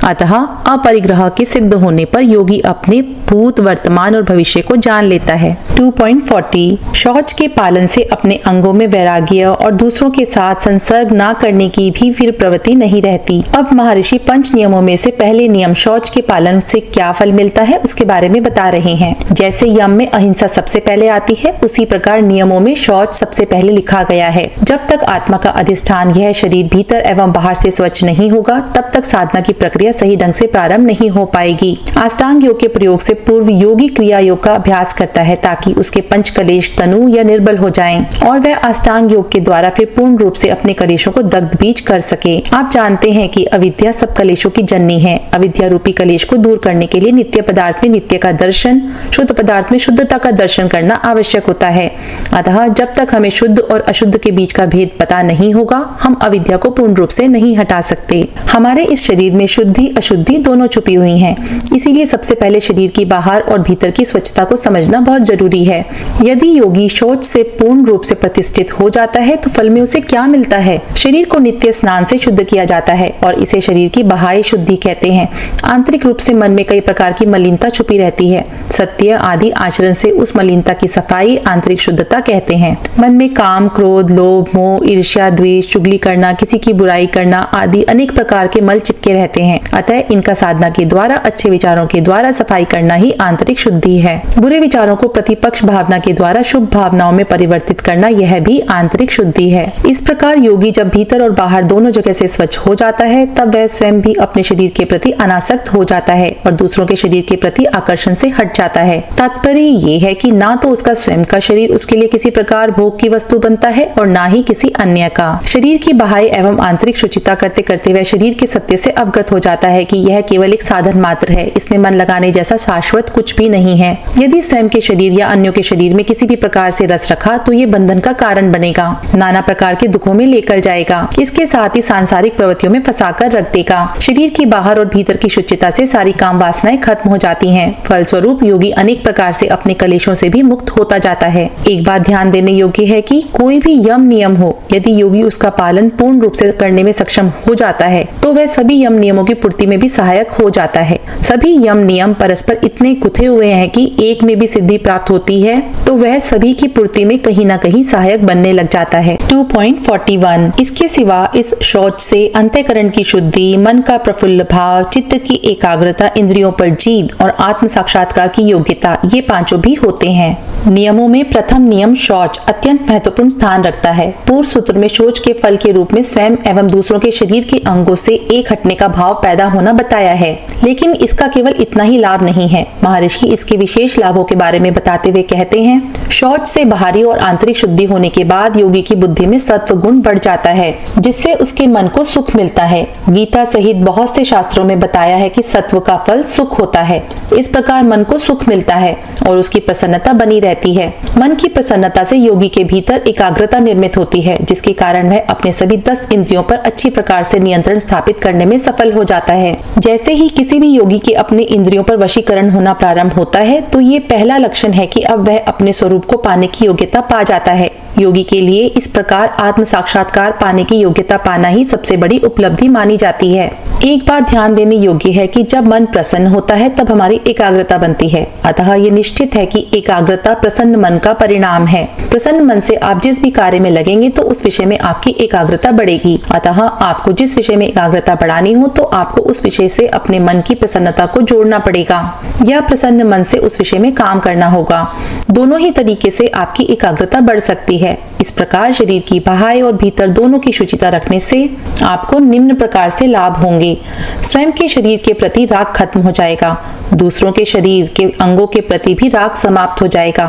अतः अपरिग्रह के सिद्ध होने पर योगी अपने भूत, वर्तमान और भविष्य को जान लेता है। 2.40 शौच के पालन से अपने अंगों में वैराग्य और दूसरों के साथ संसर्ग ना करने की भी फिर प्रवृत्ति नहीं रहती। अब महर्षि पंच नियमों में से पहले नियम शौच के पालन से क्या फल मिलता है उसके बारे में बता रहे हैं। जैसे यम में अहिंसा सबसे पहले आती है, उसी प्रकार नियमों में शौच सबसे पहले लिखा गया है। जब तक आत्मा का अधिष्ठान यह शरीर भीतर एवं बाहर से स्वच्छ नहीं होगा तब तक साधना की प्रक्रिया सही ढंग से प्रारंभ नहीं हो पाएगी। अष्टांग योग के प्रयोग से पूर्व योगी क्रिया योग का अभ्यास करता है ताकि उसके पंच कलेश तनु या निर्बल हो जाएं और वह अष्टांग योग के द्वारा फिर पूर्ण रूप से अपने कलेशों को दग्ध बीज कर सके। आप जानते हैं कि अविद्या सब कलेशों की जननी है। अविद्या रूपी कलेश को दूर करने के लिए नित्य पदार्थ में नित्य का दर्शन, शुद्ध पदार्थ में शुद्धता का दर्शन करना आवश्यक होता है। अतः जब तक हमें शुद्ध और अशुद्ध के बीच का भेद पता नहीं होगा हम अविद्या को पूर्ण रूप से नहीं हटा सकते। हमारे इस शरीर में शुद्धि अशुद्धि दोनों छुपी हुई हैं। इसीलिए सबसे पहले शरीर की बाहर और भीतर की स्वच्छता को समझना बहुत जरूरी है। यदि योगी शौच से पूर्ण रूप से प्रतिष्ठित हो जाता है तो फल में उसे क्या मिलता है? शरीर को नित्य स्नान से शुद्ध किया जाता है और इसे शरीर की बाह्य शुद्धि कहते हैं। आंतरिक रूप से मन में कई प्रकार की मलिनता छुपी रहती है। सत्य आदि आचरण से उस मलिनता की सफाई आंतरिक शुद्धता कहते हैं। मन में काम, क्रोध, लोभ, मोह, ईर्ष्या, द्वेष, चुगली करना, किसी की बुराई करना आदि अनेक प्रकार के मल चिपके रहते हैं। अतः इनका साधना के द्वारा, अच्छे विचारों के द्वारा सफाई करना ही आंतरिक शुद्धि है। बुरे विचारों को प्रतिपक्ष भावना के द्वारा शुभ भावनाओं में परिवर्तित करना, यह भी आंतरिक शुद्धि है। इस प्रकार योगी जब भीतर और बाहर दोनों जगह से स्वच्छ हो जाता है तब वह स्वयं भी अपने शरीर के प्रति अनासक्त हो जाता है और दूसरों के शरीर के प्रति आकर्षण से हट जाता है। तात्पर्य ये है कि ना तो उसका स्वयं का शरीर उसके लिए किसी प्रकार भोग की वस्तु बनता है और ना ही किसी अन्य का। शरीर की बाह्य एवं आंतरिक शुचिता करते करते वह शरीर के सत्य से अवगत हो जाता है कि यह केवल एक साधन मात्र है, इसमें मन लगाने जैसा शाश्वत कुछ भी नहीं है। यदि स्वयं के शरीर या अन्यों के शरीर में किसी भी प्रकार से रस रखा तो ये बंधन का कारण बनेगा, नाना प्रकार के दुखों में लेकर जाएगा, इसके साथ ही सांसारिक प्रवृत्तियों में फंसाकर रख देगा। शरीर की बाहर और भीतर की शुचिता से सारी काम वासनाएं खत्म हो जाती हैं। फलस्वरूप योगी अनेक प्रकार से अपने कलेशों से भी मुक्त होता जाता है। एक बात ध्यान देने योग्य है कि कोई भी यम नियम हो, यदि योगी उसका पालन पूर्ण रूप से करने में सक्षम हो जाता है तो वह सभी यम नियमों की पूर्ति में भी सहायक हो जाता है। सभी यम नियम परस्पर इतने गुथे हुए हैं कि एक में भी सिद्धि प्राप्त होती है तो वह सभी की पूर्ति में कहीं न कहीं सहायक बनने लग जाता है। 2.41 इसके सिवा इस शौच से अंतःकरण की शुद्धि, मन का प्रफुल्ल भाव, चित्त की एकाग्रता, इंद्रियों पर जीत और आत्म साक्षात्कार की योग्यता, ये पांचों भी होते हैं। नियमों में प्रथम नियम शौच अत्यंत महत्वपूर्ण स्थान रखता है। पूर्व सूत्र में शौच के फल के रूप में स्वयं एवं दूसरों के शरीर के अंगों से एक हटने का भाव पैदा होना बताया है, लेकिन इसका केवल इतना ही लाभ नहीं है। महर्षि इसके विशेष लाभों के बारे में बताते हुए कहते हैं, शौच से बाहरी और आंतरिक शुद्धि होने के बाद योगी की बुद्धि में सत्व गुण बढ़ जाता है, जिससे उसके मन को सुख मिलता है। गीता सहित बहुत से शास्त्रों में बताया है कि सत्व का फल सुख होता है। इस प्रकार मन को सुख मिलता है और उसकी प्रसन्नता बनी रहती है। मन की प्रसन्नता से योगी के भीतर एकाग्रता निर्मित होती है, जिसके कारण वह अपने सभी 10 इंद्रियों पर अच्छी प्रकार से नियंत्रण स्थापित करने में सफल हो जाता है। जैसे ही किसी भी योगी के अपने इंद्रियों पर वशीकरण होना प्रारंभ होता है तो ये पहला लक्षण है कि अब वह अपने स्वरूप को पाने की योग्यता पा जाता है। योगी के लिए इस प्रकार आत्म साक्षात्कार पाने की योग्यता पाना ही सबसे बड़ी उपलब्धि मानी जाती है। एक बात ध्यान देने योग्य है कि जब मन प्रसन्न होता है तब हमारी एकाग्रता बनती है। अतः ये निश्चित है कि एकाग्रता प्रसन्न मन का परिणाम है। प्रसन्न मन से आप जिस भी कार्य में लगेंगे तो उस विषय में आपकी एकाग्रता बढ़ेगी। अतः आपको जिस विषय में एकाग्रता बढ़ानी हो तो आपको उस विषय से अपने मन की प्रसन्नता को जोड़ना पड़ेगा या प्रसन्न मन से उस विषय में काम करना होगा। दोनों ही तरीके से आपकी एकाग्रता बढ़ सकती है। इस प्रकार शरीर की बाह्य और भीतर दोनों की शुचिता रखने से आपको निम्न प्रकार से लाभ होंगे। स्वयं के शरीर के प्रति राग खत्म हो जाएगा, दूसरों के शरीर के अंगों के प्रति भी राग समाप्त हो जाएगा,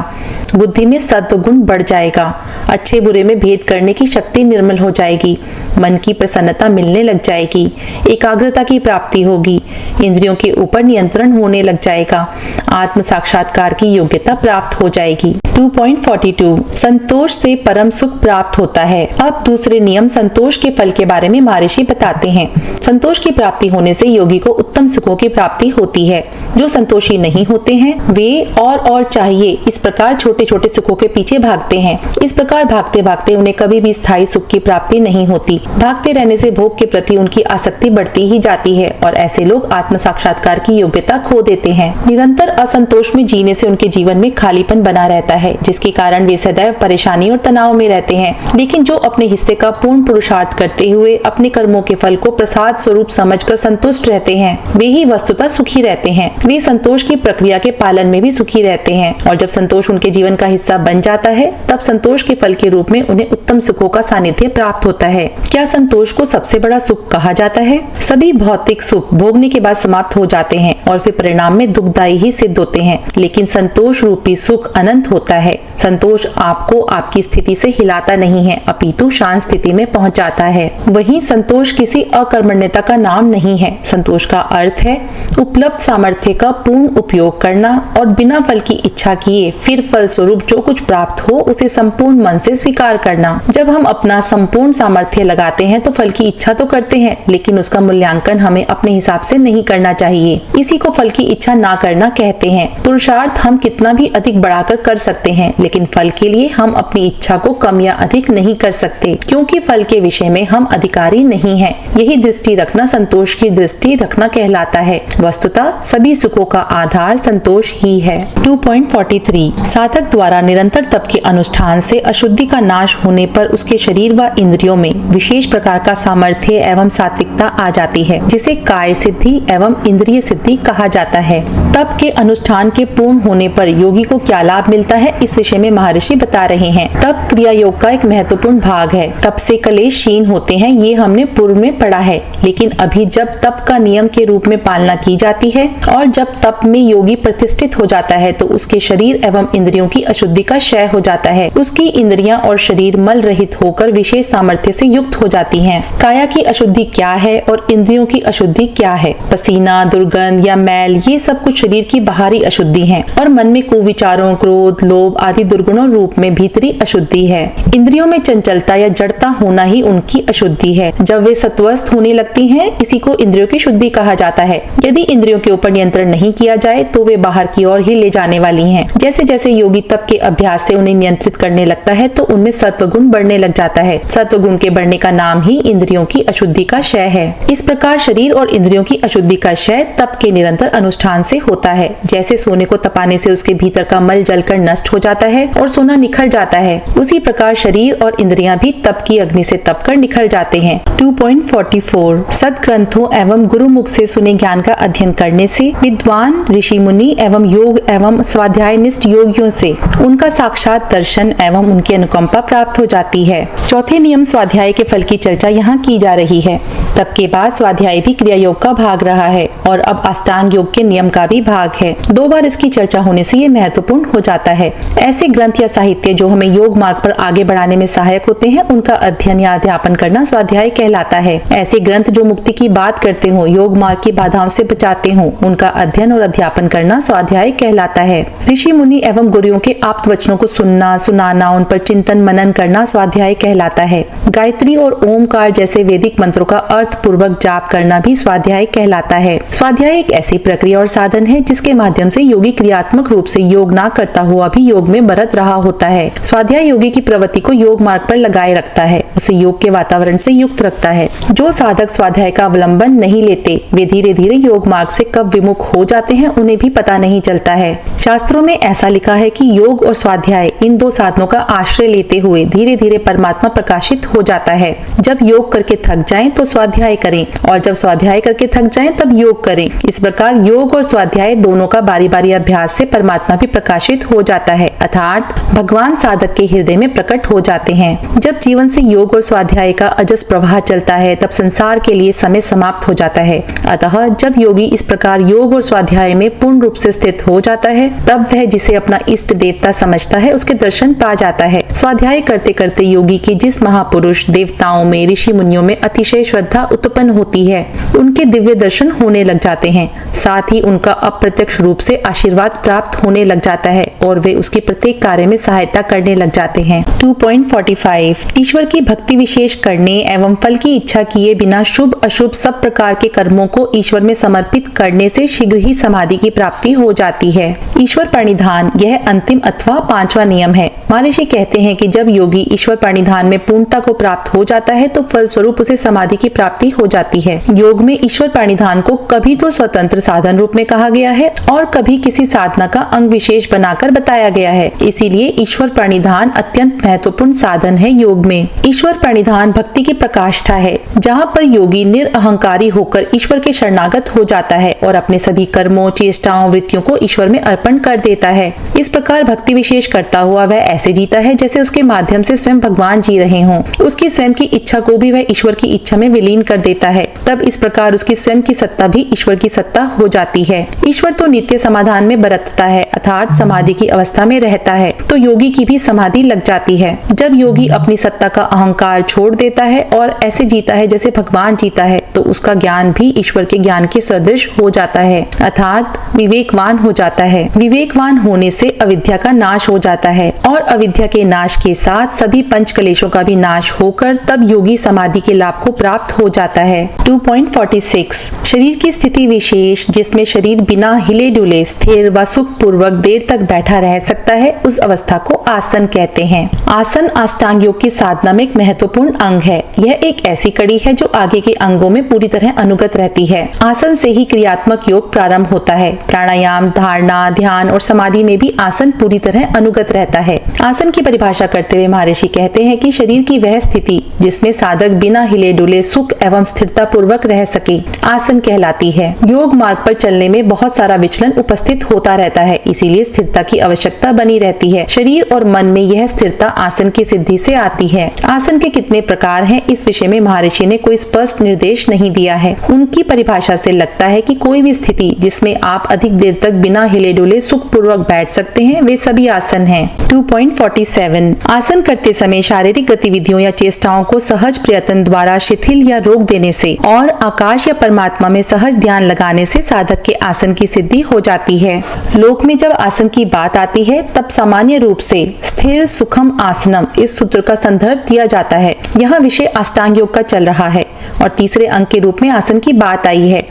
बुद्धि में सत्व गुण बढ़ जाएगा, अच्छे बुरे में भेद करने की शक्ति निर्मल हो जाएगी, मन की प्रसन्नता मिलने लग जाएगी, एकाग्रता की प्राप्ति होगी, इंद्रियों के ऊपर नियंत्रण होने लग जाएगा, आत्म साक्षात्कार की योग्यता प्राप्त हो जाएगी। 2.42 संतोष से परम सुख प्राप्त होता है। अब दूसरे नियम संतोष के फल के बारे में महर्षि बताते हैं। संतोष की प्राप्ति होने से योगी को उत्तम सुखों की प्राप्ति होती है। जो संतोषी नहीं होते हैं वे और चाहिए इस प्रकार छोटे छोटे सुखों के पीछे भागते हैं। इस प्रकार भागते भागते उन्हें कभी भी स्थायी सुख की प्राप्ति नहीं होती। भागते रहने से भोग के प्रति उनकी आसक्ति बढ़ती ही जाती है और ऐसे लोग आत्म साक्षात्कार की योग्यता खो देते हैं। निरंतर असंतोष में जीने से उनके जीवन में खालीपन बना रहता है, जिसके कारण वे सदैव परेशानी और तनाव में रहते हैं। लेकिन जो अपने हिस्से का पूर्ण पुरुषार्थ करते हुए अपने कर्मों के फल को प्रसाद स्वरूप समझकर संतुष्ट रहते हैं, वे ही वस्तुतः सुखी रहते हैं। वे संतोष की प्रक्रिया के पालन में भी सुखी रहते हैं और जब संतोष उनके जीवन का हिस्सा बन जाता है तब संतोष के फल के रूप में उन्हें उत्तम सुखों का सानिध्य प्राप्त होता है। क्या संतोष को सबसे बड़ा सुख कहा जाता है? सभी भौतिक सुख भोगने के बाद समाप्त हो जाते हैं और फिर परिणाम में दुखदायी ही सिद्ध होते हैं, लेकिन संतोष रूपी सुख अनंत होता है। संतोष आपको आपकी स्थिति से हिलाता नहीं है, अपितु शांत स्थिति में पहुंचाता है। वहीं संतोष किसी अकर्मण्यता का नाम नहीं है। संतोष का अर्थ है उपलब्ध सामर्थ्य का पूर्ण उपयोग करना और बिना फल की इच्छा किए फिर फल स्वरूप जो कुछ प्राप्त हो उसे संपूर्ण मन से स्वीकार करना। जब हम अपना संपूर्ण सामर्थ्य लगाते हैं तो फल की इच्छा तो करते हैं, लेकिन उसका मूल्यांकन हमें अपने हिसाब से नहीं करना चाहिए। इसी को फल की इच्छा ना करना कहते हैं। पुरुषार्थ हम कितना भी अधिक बढ़ाकर कर सकते हैं, लेकिन फल के लिए हम अपनी इच्छा को कम या अधिक नहीं कर सकते, क्योंकि फल के विषय में हम अधिकारी नहीं हैं। यही दृष्टि रखना संतोष की दृष्टि रखना कहलाता है। वस्तुतः सभी सुखों का आधार संतोष ही है। 2.43 साधक द्वारा निरंतर तप के अनुष्ठान से अशुद्धि का नाश होने पर उसके शरीर व इंद्रियों में विशेष प्रकार का सामर्थ्य एवं सात्विकता आ जाती है, जिसे काय सिद्धि एवं इंद्रिय सिद्धि कहा जाता है। तप के अनुष्ठान के पूर्ण होने पर योगी को क्या लाभ मिलता है, इस विषय में महर्षि बता रहे हैं। तप क्रिया योग का एक महत्वपूर्ण भाग है। तप से कलेश क्षीण होते हैं, ये हमने पूर्व में पढ़ा है। लेकिन अभी जब तप का नियम के रूप में पालना की जाती है और जब तप में योगी प्रतिष्ठित हो जाता है तो उसके शरीर एवं इंद्रियों की अशुद्धि का क्षय हो जाता है। उसकी इंद्रियां और शरीर मल रहित होकर विशेष सामर्थ्य से युक्त हो जाती हैं। काया की अशुद्धि क्या है और इंद्रियों की अशुद्धि क्या है? पसीना, दुर्गंध या मैल, ये सब कुछ शरीर की बाहरी अशुद्धि है और मन में कुविचारों, क्रोध, लोभ आदि दुर्गुणों रूप में भीतरी अशुद्धि है। इंद्रियों में चंचलता या जड़ता होना ही उनकी अशुद्धि है। जब वे सत्वस्थ होने लगती हैं, इसी को इंद्रियों की शुद्धि कहा जाता है। यदि इंद्रियों के ऊपर नियंत्रण नहीं किया जाए तो वे बाहर की ओर ही ले जाने वाली हैं। जैसे जैसे योगी तप के अभ्यास से उन्हें नियंत्रित करने लगता है तो उनमें सत्व गुण बढ़ने लग जाता है। सत्व गुण के बढ़ने का नाम ही इंद्रियों की अशुद्धि का क्षय है। इस प्रकार शरीर और इंद्रियों की अशुद्धि का क्षय तप के निरंतर अनुष्ठान से होता है। जैसे सोने को तपाने से उसके भीतर का मल जलकर नष्ट हो जाता है और सोना निखर जाता है, उसी प्रकार शरीर और इंद्रियां भी तप की अग्नि से तप कर निखर जाते हैं। 2.44 सद्ग्रंथों एवं गुरुमुख से सुने ज्ञान का अध्ययन करने से विद्वान ऋषि मुनि एवं योग एवं स्वाध्यायनिष्ठ योगियों से उनका साक्षात दर्शन एवं उनकी अनुकंपा प्राप्त हो जाती है। चौथे नियम स्वाध्याय के फल की चर्चा यहाँ की जा रही है। तब के बाद स्वाध्याय भी क्रिया योग का भाग रहा है और अब अष्टांग योग के नियम का भी भाग है। 2 बार इसकी चर्चा होने से ये महत्वपूर्ण हो जाता है। ऐसे ग्रंथ या साहित्य जो हमें योग मार्ग पर आगे बढ़ाने में सहायक होते हैं, उनका अध्ययन या अध्यापन करना स्वाध्याय कहलाता है। ऐसे ग्रंथ जो मुक्ति की बात करते हो, योग मार्ग की बाधाओं से बचाते हो, उनका अध्ययन और अध्यापन करना स्वाध्याय कहलाता है। ऋषि मुनि एवं गुरुओं के आप्त वचनों को सुनना, सुनाना, उन पर चिंतन मनन करना स्वाध्याय कहलाता है। गायत्री और ओमकार जैसे वैदिक मंत्रों का अर्थ पूर्वक जाप करना भी स्वाध्याय कहलाता है। स्वाध्याय एक ऐसी प्रक्रिया और साधन है जिसके माध्यम से योगी क्रियात्मक रूप से योग ना करता हुआ भी योग में बरत रहा होता है। स्वाध्याय योगी की प्रवृत्ति को योग मार्ग पर लगाए रखता है, उसे योग के वातावरण से युक्त रखता है। जो साधक स्वाध्याय का अवलंबन नहीं लेते, वे धीरे धीरे योग मार्ग से कब विमुख हो जाते हैं उन्हें भी पता नहीं चलता है। शास्त्रों में ऐसा लिखा है कि योग और स्वाध्याय, इन 2 साधनों का आश्रय लेते हुए धीरे धीरे परमात्मा प्रकाशित हो जाता है। जब योग करके थक जाएं तो स्वाध्याय करें और जब स्वाध्याय करके थक जाएं तब योग करें। इस प्रकार योग और स्वाध्याय दोनों का बारी बारी अभ्यास से परमात्मा भी प्रकाशित हो जाता है, अर्थात भगवान साधक के हृदय में प्रकट हो जाते हैं। जब जीवन से योग और स्वाध्याय का अजस प्रवाह चलता है तब संसार के लिए समय समाप्त हो जाता है। अतः जब योगी इस प्रकार योग और स्वाध्याय में पूर्ण रूप से स्थित हो जाता है तब वह जिसे अपना इष्ट देवता समझता है उसके दर्शन पा जाता है। स्वाध्याय करते करते योगी की जिस महापुरुष, देवताओं में, ऋषि मुनियों में अतिशय श्रद्धा उत्पन्न होती है, उनके दिव्य दर्शन होने लग जाते हैं। साथ ही उनका अप्रत्यक्ष रूप से आशीर्वाद प्राप्त होने लग जाता है और वे उसके प्रत्येक कार्य में सहायता करने लग जाते हैं। 2.45 ईश्वर की भक्ति विशेष करने एवं फल की इच्छा किए बिना शुभ अशुभ सब प्रकार के कर्मों को ईश्वर में समर्पित करने से शीघ्र ही समाधि की प्राप्ति हो जाती है। ईश्वर प्रणिधान यह अंतिम अथवा 5वां नियम है। महर्षि कहते हैं कि जब योगी ईश्वर प्रणिधान में पूर्णता को प्राप्त हो जाता है तो फल स्वरूप उसे समाधि की प्राप्ति हो जाती है। योग में ईश्वर प्रणिधान को कभी तो स्वतंत्र साधन रूप में कहा गया है और कभी किसी साधना का अंग विशेष बनाकर बताया गया है। इसीलिए ईश्वर प्रणिधान अत्यंत महत्वपूर्ण साधन है। योग में ईश्वर प्रणिधान भक्ति की प्रकाष्ठा है, जहाँ पर योगी निरअहंकारी होकर ईश्वर के शरणागत हो जाता है और अपने सभी कर्मों, चेष्टाओं, वृत्तियों को ईश्वर में अर्पण कर देता है। इस प्रकार भक्ति विशेष करता हुआ वह ऐसे जीता है जैसे उसके माध्यम से स्वयं भगवान जी रहे हों। उसकी स्वयं की इच्छा को भी वह ईश्वर की इच्छा में विलीन विलीन कर देता है, तब इस प्रकार उसकी स्वयं की सत्ता भी ईश्वर की सत्ता हो जाती है। ईश्वर तो नित्य समाधान में बरतता है, अर्थात समाधि की अवस्था में रहता है, तो योगी की भी समाधि लग जाती है। जब योगी अपनी सत्ता का अहंकार छोड़ देता है और ऐसे जीता है जैसे भगवान जीता है, तो उसका ज्ञान भी ईश्वर के ज्ञान के सदृश हो जाता है, अर्थात विवेकवान हो जाता है। विवेकवान होने से अविद्या का नाश हो जाता है और अविद्या के नाश के साथ सभी पंच कलेशों का भी नाश होकर तब योगी समाधि के लाभ को प्राप्त हो जाता है। 2.46 शरीर की स्थिति विशेष जिसमें शरीर बिना हिले डुले स्थिर व सुख पूर्वक देर तक बैठा रह सकता है, उस अवस्था को आसन कहते हैं। आसन अष्टांग योग की साधना में एक महत्वपूर्ण अंग है। यह एक ऐसी कड़ी है जो आगे के अंगों में पूरी तरह अनुगत रहती है। आसन से ही क्रियात्मक योग प्रारंभ होता है। प्राणायाम, धारणा, ध्यान और समाधि में भी आसन पूरी तरह अनुगत रहता है। आसन की परिभाषा करते हुए महर्षि कहते हैं कि शरीर की वह स्थिति जिसमें साधक बिना हिले डुले सुख एवं स्थिरता पूर्वक रह सके, आसन कहलाती है। योग मार्ग पर चलने में बहुत सारा विचलन उपस्थित होता रहता है, इसीलिए स्थिरता की आवश्यकता बनी रहती है। शरीर और मन में यह स्थिरता आसन की सिद्धि से आती है। आसन के कितने प्रकार हैं, इस विषय में महर्षि ने कोई स्पष्ट निर्देश नहीं दिया है। उनकी परिभाषा से लगता है कि कोई भी स्थिति जिसमें आप अधिक देर तक बिना हिले डुले सुख पूर्वक बैठ सकते हैं, वे सभी आसन हैं। 2.47 आसन करते समय शारीरिक गतिविधियों या चेष्टाओं को सहज प्रयत्न द्वारा शिथिल या रोक देने से और आकाश या परमात्मा में सहज ध्यान लगाने से साधक के आसन की सिद्धि हो जाती है। लोक में जब आसन की बात आती है तब सामान्य रूप से स्थिर सुखम आसनम इस सूत्र का संदर्भ दिया जाता है। यहाँ विषय अष्टांग योग का चल रहा है और तीसरे अंग के रूप में आसन की बात आई है।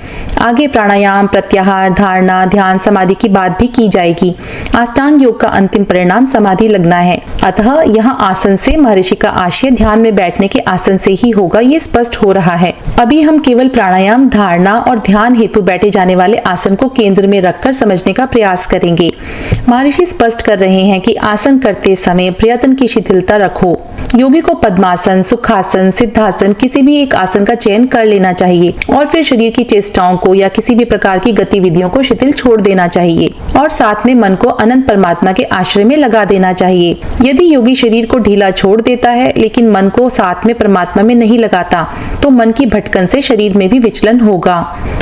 आगे प्राणायाम, प्रत्याहार, धारणा, ध्यान, समाधि की बात भी की जाएगी। अष्टांग योग का अंतिम परिणाम समाधि लगना है। अतः यहाँ आसन से महर्षि का आशय ध्यान में बैठने के आसन से ही होगा, ये स्पष्ट हो रहा है। अभी हम केवल प्राणायाम, धारणा और ध्यान हेतु बैठे जाने वाले आसन को केंद्र में रखकर समझने का प्रयास करेंगे। महर्षि स्पष्ट कर रहे हैं कि आसन करते समय प्रयत्न की शिथिलता रखो। योगी को पद्मासन, सुखासन, सिद्धासन किसी भी एक आसन का चयन कर लेना चाहिए और फिर शरीर की चेष्टाओं को या किसी भी प्रकार की गतिविधियों को शिथिल छोड़ देना चाहिए और साथ में मन को अनंत परमात्मा के आश्रय में लगा देना चाहिए। यदि योगी शरीर को ढीला छोड़ देता है लेकिन मन को साथ में परमात्मा में नहीं लगाता, तो मन की भटकन से शरीर में भी विचलन होगा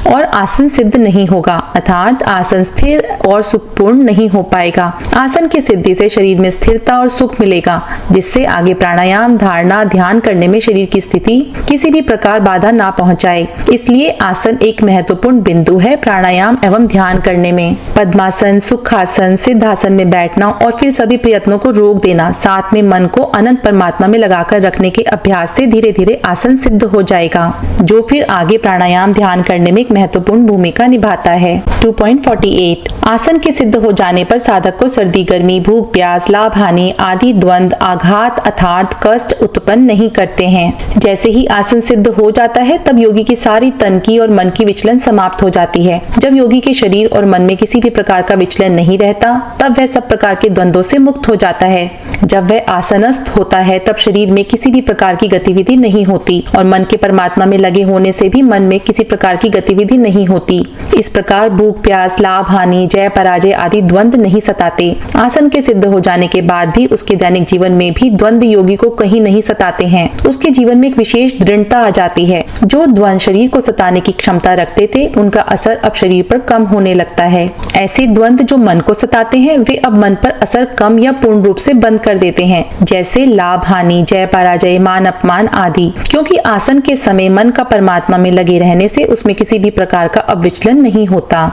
और आसन सिद्ध नहीं होगा, अर्थात आसन स्थिर और सुखपूर्ण नहीं हो पाएगा। आसन की सिद्धि से शरीर में स्थिरता और सुख मिलेगा, जिससे आगे प्राणायाम, धारणा, ध्यान करने में शरीर की स्थिति किसी भी प्रकार बाधा ना पहुंचाए। इसलिए आसन एक महत्वपूर्ण बिंदु है प्राणायाम एवं ध्यान करने में। पद्मासन, सुखासन, सिद्धासन में बैठना और फिर सभी प्रयत्नों को रोक देना, साथ में मन को अनंत परमात्मा में लगाकर रखने के अभ्यास से धीरे धीरे आसन सिद्ध हो जाएगा, जो फिर आगे प्राणायाम, ध्यान करने में एक महत्वपूर्ण भूमिका निभाता है। 2.48 आसन के सिद्ध हो जाने पर साधक को सर्दी, गर्मी, भूख, प्यास, लाभ, हानि आदि द्वंद, आघात अर्थात कष्ट उत्पन्न नहीं करते हैं। जैसे ही आसन सिद्ध हो जाता है तब योगी की सारी तन की और मन की विचलन समाप्त हो जाती है। जब योगी के शरीर और मन में किसी भी प्रकार का विचलन नहीं रहता, तब वह सब प्रकार के द्वंद्वों से मुक्त हो जाता है। जब वह आसनस्थ होता है तब शरीर में किसी भी प्रकार की गतिविधि नहीं होती और मन के परमात्मा में लगे होने से भी मन में किसी प्रकार की गतिविधि नहीं होती। इस प्रकार भूख, प्यास, लाभ, हानि, जय, पराजय आदि द्वंद नहीं सताते। आसन के सिद्ध हो जाने के बाद भी उसके दैनिक जीवन में भी द्वंद योगी को कहीं नहीं सताते हैं। उसके जीवन में एक विशेष दृढ़ता आ जाती है। जो द्वंद शरीर को सताने की क्षमता रखते थे, उनका असर अब शरीर पर कम होने लगता है। ऐसे द्वंद जो मन को सताते हैं, वे अब मन पर असर कम या पूर्ण रूप से बंद कर देते हैं, जैसे लाभ, हानि, जय, पराजय, मान, अपमान आदि। क्योंकि आसन के समय मन का परमात्मा में लगे रहने से उसमें किसी भी प्रकार का अविचलन नहीं होता।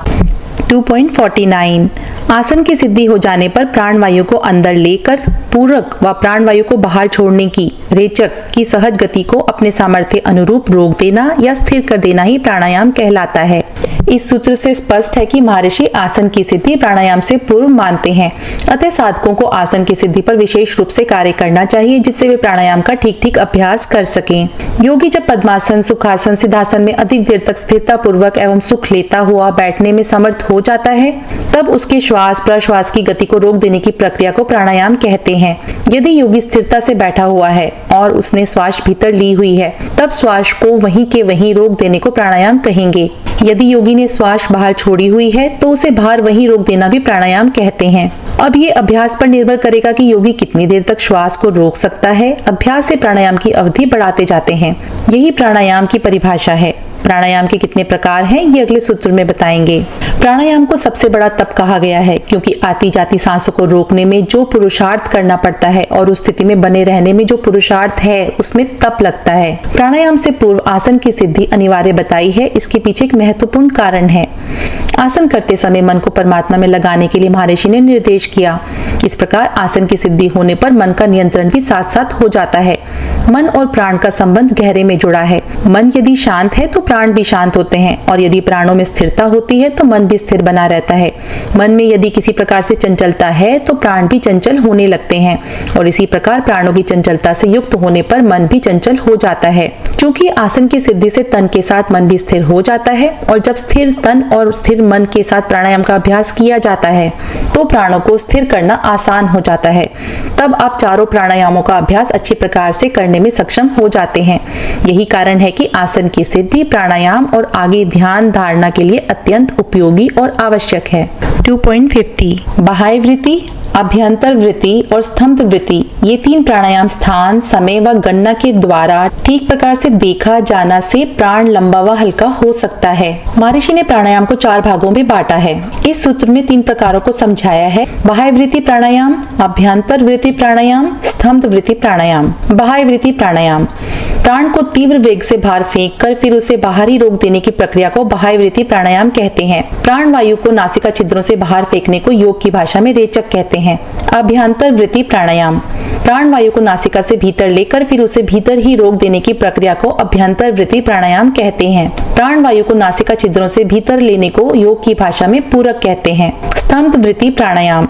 2.49 आसन की सिद्धि हो जाने पर प्राणवायु को अंदर लेकर पूरक व प्राणवायु को बाहर छोड़ने की रेचक की सहज गति को अपने सामर्थ्य अनुरूप रोक देना या स्थिर कर देना ही प्राणायाम कहलाता है। इस सूत्र से स्पष्ट है कि महर्षि आसन की सिद्धि प्राणायाम से पूर्व मानते हैं। अतः साधकों को आसन की सिद्धि पर विशेष रूप से कार्य करना चाहिए, जिससे वे प्राणायाम का ठीक ठीक अभ्यास कर सकें। योगी जब पद्मासन, सुखासन, सिद्धासन में अधिक देर तक स्थिरता पूर्वक एवं सुख लेता हुआ बैठने में समर्थ हो जाता है, तब उसके श्वास प्रश्वास की गति को रोक देने की प्रक्रिया को प्राणायाम कहते हैं। यदि योगी स्थिरता से बैठा हुआ है और उसने श्वास भीतर ली हुई है, तब श्वास को वहीं के वहीं रोक देने को प्राणायाम कहेंगे। यदि योगी रोगी ने श्वास बाहर छोड़ी हुई है तो उसे बाहर वहीं रोक देना भी प्राणायाम कहते हैं। अब ये अभ्यास पर निर्भर करेगा कि योगी कितनी देर तक श्वास को रोक सकता है। अभ्यास से प्राणायाम की अवधि बढ़ाते जाते हैं। यही प्राणायाम की परिभाषा है। प्राणायाम के कितने प्रकार हैं ये अगले सूत्र में बताएंगे। प्राणायाम को सबसे बड़ा तप कहा गया है क्योंकि आती जाती सांसों को रोकने में जो पुरुषार्थ करना पड़ता है और उस स्थिति में बने रहने में जो पुरुषार्थ है उसमें तप लगता है। प्राणायाम से पूर्व आसन की सिद्धि अनिवार्य बताई है। इसके पीछे एक महत्वपूर्ण कारण है। आसन करते समय मन को परमात्मा में लगाने के लिए महर्षि ने निर्देश किया। इस प्रकार आसन की सिद्धि होने पर मन का नियंत्रण भी साथ साथ हो जाता है। मन और प्राण का संबंध गहरे में जुड़ा है। मन यदि शांत है तो प्राण भी शांत होते हैं और यदि प्राणों में स्थिरता होती है तो मन भी स्थिर बना रहता है। मन में यदि किसी प्रकार से चंचलता है तो प्राण भी चंचल होने लगते हैं और इसी प्रकार प्राणों की चंचलता से युक्त होने पर मन भी चंचल हो जाता है। क्योंकि आसन की सिद्धि से तन के साथ मन भी स्थिर हो जाता है और जब स्थिर तन और स्थिर मन के साथ प्राणायाम का अभ्यास किया जाता है तो प्राणों को स्थिर करना आसान हो जाता है। तब आप चारों प्राणायामों का अभ्यास अच्छी प्रकार से करने में सक्षम हो जाते हैं। यही कारण है कि आसन की सिद्धि प्राणायाम और आगे ध्यान धारणा के लिए अत्यंत उपयोगी और आवश्यक है। 2.50 बाह्य वृत्ति, अभ्यंतर वृत्ति और स्तंभ वृत्ति ये तीन प्राणायाम स्थान, समय व गणना के द्वारा ठीक प्रकार से देखा जाना से प्राण लंबा व हल्का हो सकता है। महर्षि ने प्राणायाम को 4 भागों में बांटा है। इस सूत्र में 3 प्रकारों को समझाया है। बाह्य वृत्ति प्राणायाम, अभ्यंतर वृत्ति प्राणायाम, स्तंभ वृत्ति प्राणायाम। बाह्य वृत्ति प्राणायाम प्राण को तीव्र वेग से बाहर फेंक कर फिर उसे बाहरी रोक देने की प्रक्रिया को बाह्य वृत्ति प्राणायाम कहते हैं। प्राण वायु को नासिका छिद्रों से बाहर फेंकने को योग की भाषा में रेचक कहते हैं। अभ्यंतर वृत्ति प्राणायाम प्राण वायु को नासिका से भीतर लेकर फिर उसे भीतर ही रोक देने की प्रक्रिया को अभ्यंतर वृत्ति प्राणायाम कहते हैं। प्राण वायु को नासिका छिद्रों से भीतर लेने को योग की भाषा में पूरक कहते हैं। स्तंभ वृत्ति प्राणायाम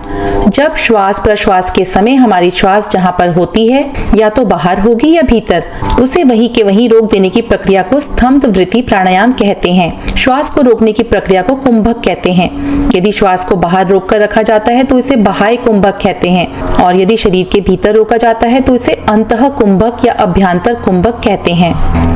जब श्वास प्रश्वास के समय हमारी श्वास जहां पर होती है या तो बाहर होगी या भीतर, उसे वहीं के वहीं रोक देने की प्रक्रिया को स्तंभ वृत्ति प्राणायाम कहते हैं। श्वास को रोकने की प्रक्रिया को कुंभक कहते हैं। यदि श्वास को बाहर रोक कर रखा जाता है तो इसे बाह्य कुंभक कहते हैं और यदि शरीर के भीतर रोका जाता है तो इसे अंतः कुंभक या अभ्यंतर कुंभक कहते हैं।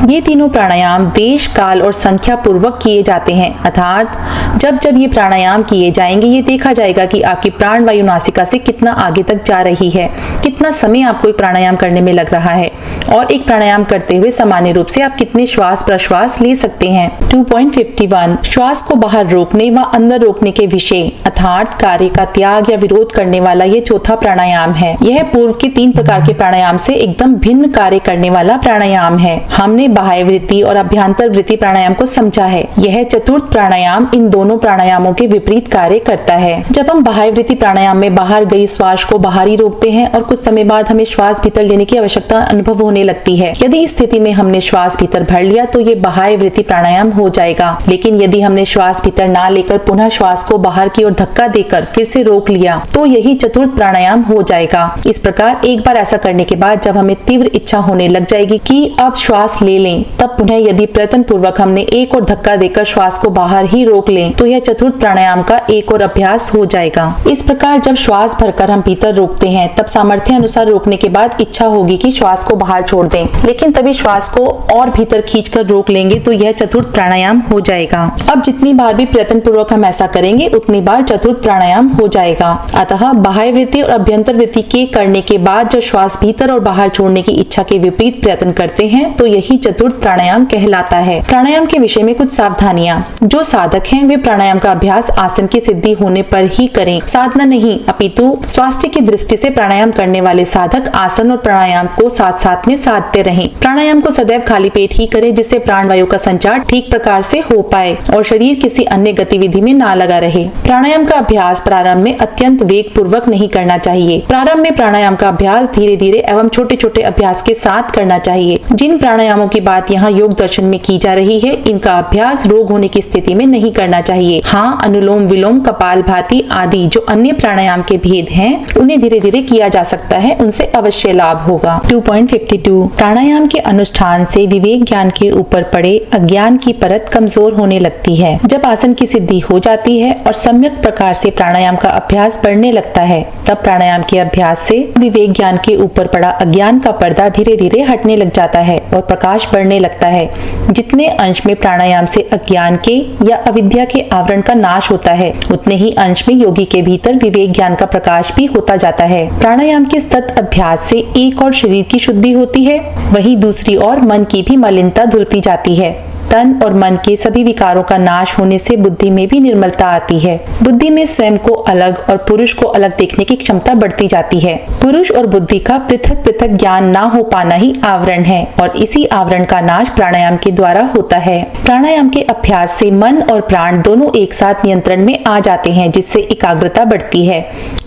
ये तीनों प्राणायाम देश, काल और संख्या पूर्वक किए जाते हैं। अर्थात जब जब ये प्राणायाम किए जाएंगे ये देखा जाएगा कि आपकी प्राण वायु नासिका से कितना आगे तक जा रही है, कितना समय आपको एक प्राणायाम करने में लग रहा है और एक प्राणायाम करते हुए सामान्य रूप से आप कितने श्वास प्रश्वास ले सकते हैं। 2.51 श्वास को बाहर रोकने व अंदर रोकने के विषय अर्थात कार्य का त्याग या विरोध करने वाला ये चौथा प्राणायाम है। यह पूर्व के 3 प्रकार के प्राणायाम से एकदम भिन्न कार्य करने वाला प्राणायाम है। हमने बाह्य वृत्ति और अभ्यंतर वृत्ति प्राणायाम को समझा है। यह चतुर्थ प्राणायाम इन दोनों प्राणायामों के विपरीत कार्य करता है। जब हम बाह्य वृत्ति प्राणायाम में बाहर गई श्वास को बाहर ही रोकते हैं और कुछ समय बाद हमें श्वास भीतर लेने की आवश्यकता अनुभव होने लगती है। यदि इस स्थिति में हमने श्वास भीतर भर लिया तो ये बाह्य वृत्ति प्राणायाम हो जाएगा। लेकिन यदि हमने श्वास भीतर ना लेकर पुनः श्वास को बाहर की ओर धक्का देकर फिर से रोक लिया तो यही चतुर्थ प्राणायाम हो जाएगा। इस प्रकार एक बार ऐसा करने के बाद जब हमें तीव्र इच्छा होने लग जाएगी कि अब श्वास ले लें, तब पुनः यदि प्रयत्न पूर्वक हमने एक और धक्का देकर श्वास को बाहर ही रोक लें तो यह चतुर्थ प्राणायाम का एक और अभ्यास हो जाएगा। इस प्रकार जब श्वास भरकर हम भीतर रोकते हैं तब सामर्थ्य अनुसार रोकने के बाद इच्छा होगी कि श्वास को बाहर छोड़ दें, लेकिन तभी श्वास को और भीतर खींचकर रोक लेंगे तो यह चतुर्थ प्राणायाम हो जाएगा। अब जितनी बार भी प्रयत्न पूर्वक हम ऐसा करेंगे उतनी बार चतुर्थ प्राणायाम हो जाएगा। अतः बाह्य वृत्ति और अभ्यंतर वृत्ति के करने के बाद जब श्वास भीतर और बाहर छोड़ने की इच्छा के विपरीत प्रयत्न करते हैं तो यही चतुर्थ प्राणायाम कहलाता है। प्राणायाम के विषय में कुछ सावधानियां। जो साधक हैं वे प्राणायाम का अभ्यास आसन की सिद्धि होने पर ही करें, साधना नहीं, अपितु स्वास्थ्य की दृष्टि से प्राणायाम करने वाले साधक आसन और प्राणायाम को साथ साथ में साधते रहें। प्राणायाम को सदैव खाली पेट ही करें जिससे प्राण वायु का संचार ठीक प्रकार से हो पाए और शरीर किसी अन्य गतिविधि में ना लगा रहे। प्राणायाम का अभ्यास प्रारंभ में अत्यंत वेग पूर्वक नहीं करना चाहिए। प्रारंभ में प्राणायाम का अभ्यास धीरे धीरे एवं छोटे छोटे अभ्यास के साथ करना चाहिए। जिन प्राणायामों की बात यहाँ योग दर्शन में की जा रही है इनका अभ्यास रोग होने की स्थिति में नहीं करना चाहिए। हाँ, अनुलोम विलोम, कपालभाति आदि जो अन्य प्राणायाम के भेद हैं उन्हें धीरे धीरे किया जा सकता है, उनसे अवश्य लाभ होगा। 2.52 प्राणायाम के अनुष्ठान से विवेक ज्ञान के ऊपर पड़े अज्ञान की परत कमजोर होने लगती है। जब आसन की सिद्धि हो जाती है और सम्यक प्रकार से प्राणायाम का अभ्यास बढ़ने लगता है, तब प्राणायाम के अभ्यास से विवेक ज्ञान के ऊपर पड़ा अज्ञान का पर्दा धीरे धीरे हटने लग जाता है और प्रकाश बढ़ने लगता है। जितने अंश में प्राणायाम से अज्ञान के या अविद्या के आवरण का नाश होता है, उतने ही अंश में योगी के भीतर विवेक ज्ञान का प्रकाश भी होता जाता है। प्राणायाम के सतत अभ्यास से एक और शरीर की शुद्धि होती है, वहीं दूसरी ओर मन की भी मलिनता धुलती जाती है। तन और मन के सभी विकारों का नाश होने से बुद्धि में भी निर्मलता आती है। बुद्धि में स्वयं को अलग और पुरुष को अलग देखने की क्षमता बढ़ती जाती है। पुरुष और बुद्धि का पृथक पृथक ज्ञान ना हो पाना ही आवरण है और इसी आवरण का नाश प्राणायाम के द्वारा होता है। प्राणायाम के अभ्यास से मन और प्राण दोनों एक साथ नियंत्रण में आ जाते हैं, जिससे एकाग्रता बढ़ती है।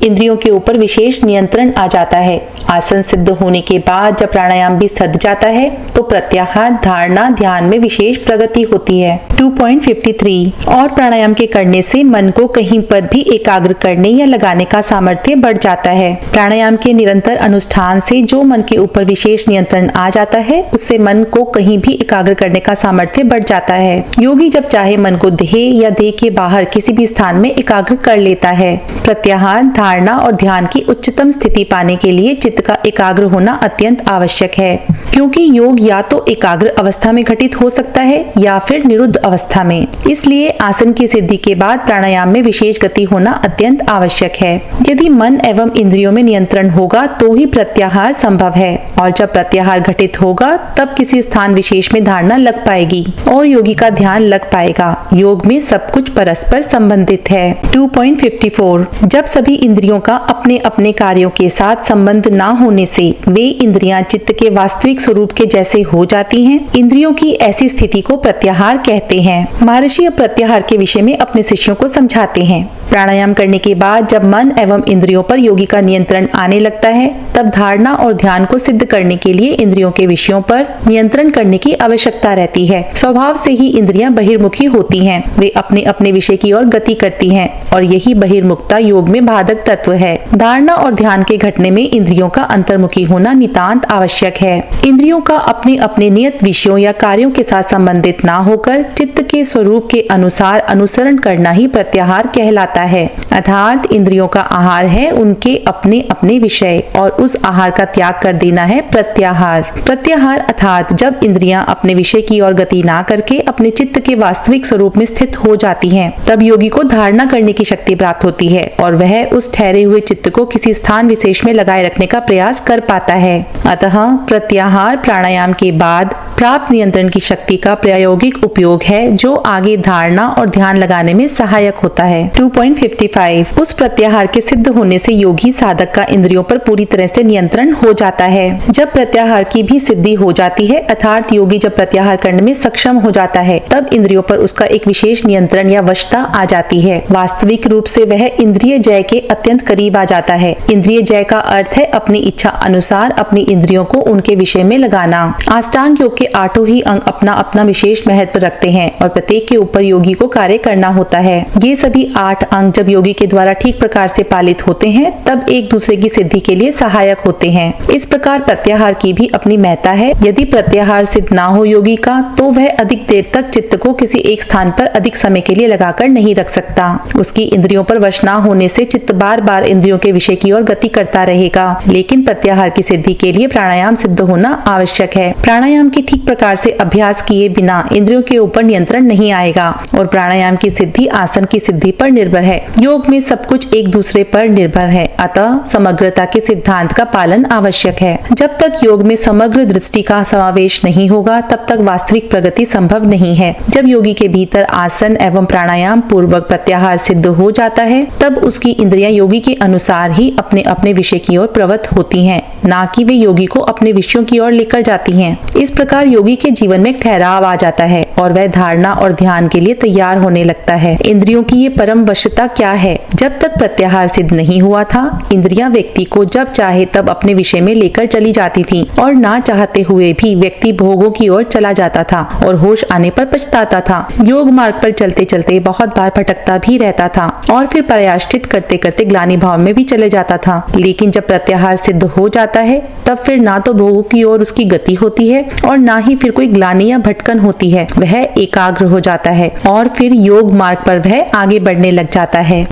इंद्रियों के ऊपर विशेष नियंत्रण आ जाता है। आसन सिद्ध होने के बाद जब प्राणायाम भी सध जाता है तो प्रत्याहार, धारणा, ध्यान में विशेष प्रगति होती है। 2.53 और प्राणायाम के करने से मन को कहीं पर भी एकाग्र करने या लगाने का सामर्थ्य बढ़ जाता है। प्राणायाम के निरंतर अनुष्ठान से जो मन के ऊपर विशेष नियंत्रण आ जाता है, उससे मन को कहीं भी एकाग्र करने का सामर्थ्य बढ़ जाता है। योगी जब चाहे मन को देह या देह के बाहर किसी भी स्थान में एकाग्र कर लेता है। प्रत्याहार, धारणा और ध्यान की उच्चतम स्थिति पाने के लिए चित्त का एकाग्र होना अत्यंत आवश्यक है, क्योंकि योग या तो एकाग्र अवस्था में घटित हो सकता है या फिर निरुद्ध अवस्था में। इसलिए आसन की सिद्धि के बाद प्राणायाम में विशेष गति होना अत्यंत आवश्यक है। यदि मन एवं इंद्रियों में नियंत्रण होगा तो ही प्रत्याहार संभव है, और जब प्रत्याहार घटित होगा तब किसी स्थान विशेष में धारणा लग पाएगी और योगी का ध्यान लग पाएगा। योग में सब कुछ परस्पर संबंधित है। 2.54 जब सभी इंद्रियों का अपने अपने कार्यों के साथ संबंध ना होने से वे इंद्रियां चित्त के वास्तविक स्वरूप के जैसे हो जाती हैं, इंद्रियों की ऐसी स्थिति को प्रत्याहार कहते हैं। महर्षि प्रत्याहार के विषय में अपने शिष्यों को समझाते हैं। प्राणायाम करने के बाद जब मन एवं इंद्रियों पर योगी का नियंत्रण आने लगता है, तब धारणा और ध्यान को सिद्ध करने के लिए इंद्रियों के विषयों पर नियंत्रण करने की आवश्यकता रहती है। स्वभाव से ही इंद्रियां बहिर्मुखी होती हैं, वे अपने अपने विषय की ओर गति करती हैं और यही बहिर्मुखता योग में बाधक तत्व है। धारणा और ध्यान के घटने में इंद्रियों का अंतर्मुखी होना नितांत आवश्यक है। इंद्रियों का अपने अपने नियत विषयों या कार्यों के साथ संबंधित ना होकर चित्त के स्वरूप के अनुसार अनुसरण करना ही प्रत्याहार कहलाता है। अर्थात इंद्रियों का आहार है उनके अपने अपने विषय और उस आहार का त्याग कर देना है प्रत्याहार। प्रत्याहार अर्थात जब इंद्रियां अपने विषय की ओर गति ना करके अपने चित्त के वास्तविक स्वरूप में स्थित हो जाती हैं, तब योगी को धारणा करने की शक्ति प्राप्त होती है और वह उस ठहरे हुए चित्त को किसी स्थान विशेष में लगाए रखने का प्रयास कर पाता है। अतः प्रत्याहार प्राणायाम के बाद प्राप्त नियंत्रण की शक्ति का प्रायोगिक उपयोग है, जो आगे धारणा और ध्यान लगाने में सहायक होता है। 2.55 उस प्रत्याहार के सिद्ध होने से योगी साधक का इंद्रियों पर पूरी तरह से नियंत्रण हो जाता है। जब प्रत्याहार की भी सिद्धि हो जाती है, अर्थात योगी जब प्रत्याहार करने में सक्षम हो जाता है, तब इंद्रियों पर उसका एक विशेष नियंत्रण या वशता आ जाती है। वास्तविक रूप से वह इंद्रिय जय के अत्यंत करीब आ जाता है। इंद्रिय जय का अर्थ है अपनी इच्छा अनुसार अपनी इंद्रियों को उनके विषय में लगाना। अष्टांग योग के 8 ही अंग अपना अपना विशेष महत्व रखते हैं और प्रत्येक के ऊपर योगी को कार्य करना होता है। ये सभी 8 अंग जब योगी के द्वारा ठीक प्रकार से पालित होते हैं, तब एक दूसरे की सिद्धि के लिए सहायक होते हैं। इस प्रकार प्रत्याहार की भी अपनी महत्ता है। यदि प्रत्याहार सिद्ध ना हो योगी का, तो वह अधिक देर तक चित्त को किसी एक स्थान पर अधिक समय के लिए लगाकर नहीं रख सकता। उसकी इंद्रियों पर वश ना होने से चित्त बार बार इंद्रियों के विषय की ओर गति करता रहेगा। लेकिन प्रत्याहार की सिद्धि के लिए प्राणायाम सिद्ध होना आवश्यक है। प्राणायाम की ठीक प्रकार से अभ्यास किए बिना इंद्रियों के ऊपर नियंत्रण नहीं आएगा और प्राणायाम की सिद्धि आसन की सिद्धि पर निर्भर है। योग में सब कुछ एक दूसरे पर निर्भर है, अतः समग्रता के सिद्धांत का पालन आवश्यक है। जब तक योग में समग्र दृष्टि का समावेश नहीं होगा, तब तक वास्तविक प्रगति संभव नहीं है। जब योगी के भीतर आसन एवं प्राणायाम पूर्वक प्रत्याहार सिद्ध हो जाता है, तब उसकी इंद्रियां योगी के अनुसार ही अपने अपने विषय की ओर प्रवृत्त होती हैं, ना कि वे योगी को अपने विषयों की ओर लेकर जाती हैं। इस प्रकार योगी के जीवन में ठहराव आ जाता है और वह धारणा और ध्यान के लिए तैयार होने लगता है। इंद्रियों की ये परम वशता क्या है? जब तक प्रत्याहार सिद्ध नहीं हुआ था, इंद्रियां व्यक्ति को जब चाहे तब अपने विषय में लेकर चली जाती थी और ना चाहते हुए भी व्यक्ति भोगों की ओर चला जाता था और होश आने पर पछताता था। योग मार्ग पर चलते चलते बहुत बार भटकता भी रहता था और फिर प्रायश्चित करते करते ग्लानि भाव में भी चले जाता था। लेकिन जब प्रत्याहार सिद्ध हो जाता है, तब फिर ना तो भोगों की ओर उसकी गति होती है और ना ही फिर कोई ग्लानि या भटकन होती है। वह एकाग्र हो जाता है और फिर योग मार्ग पर वह आगे बढ़ने लग जाता है।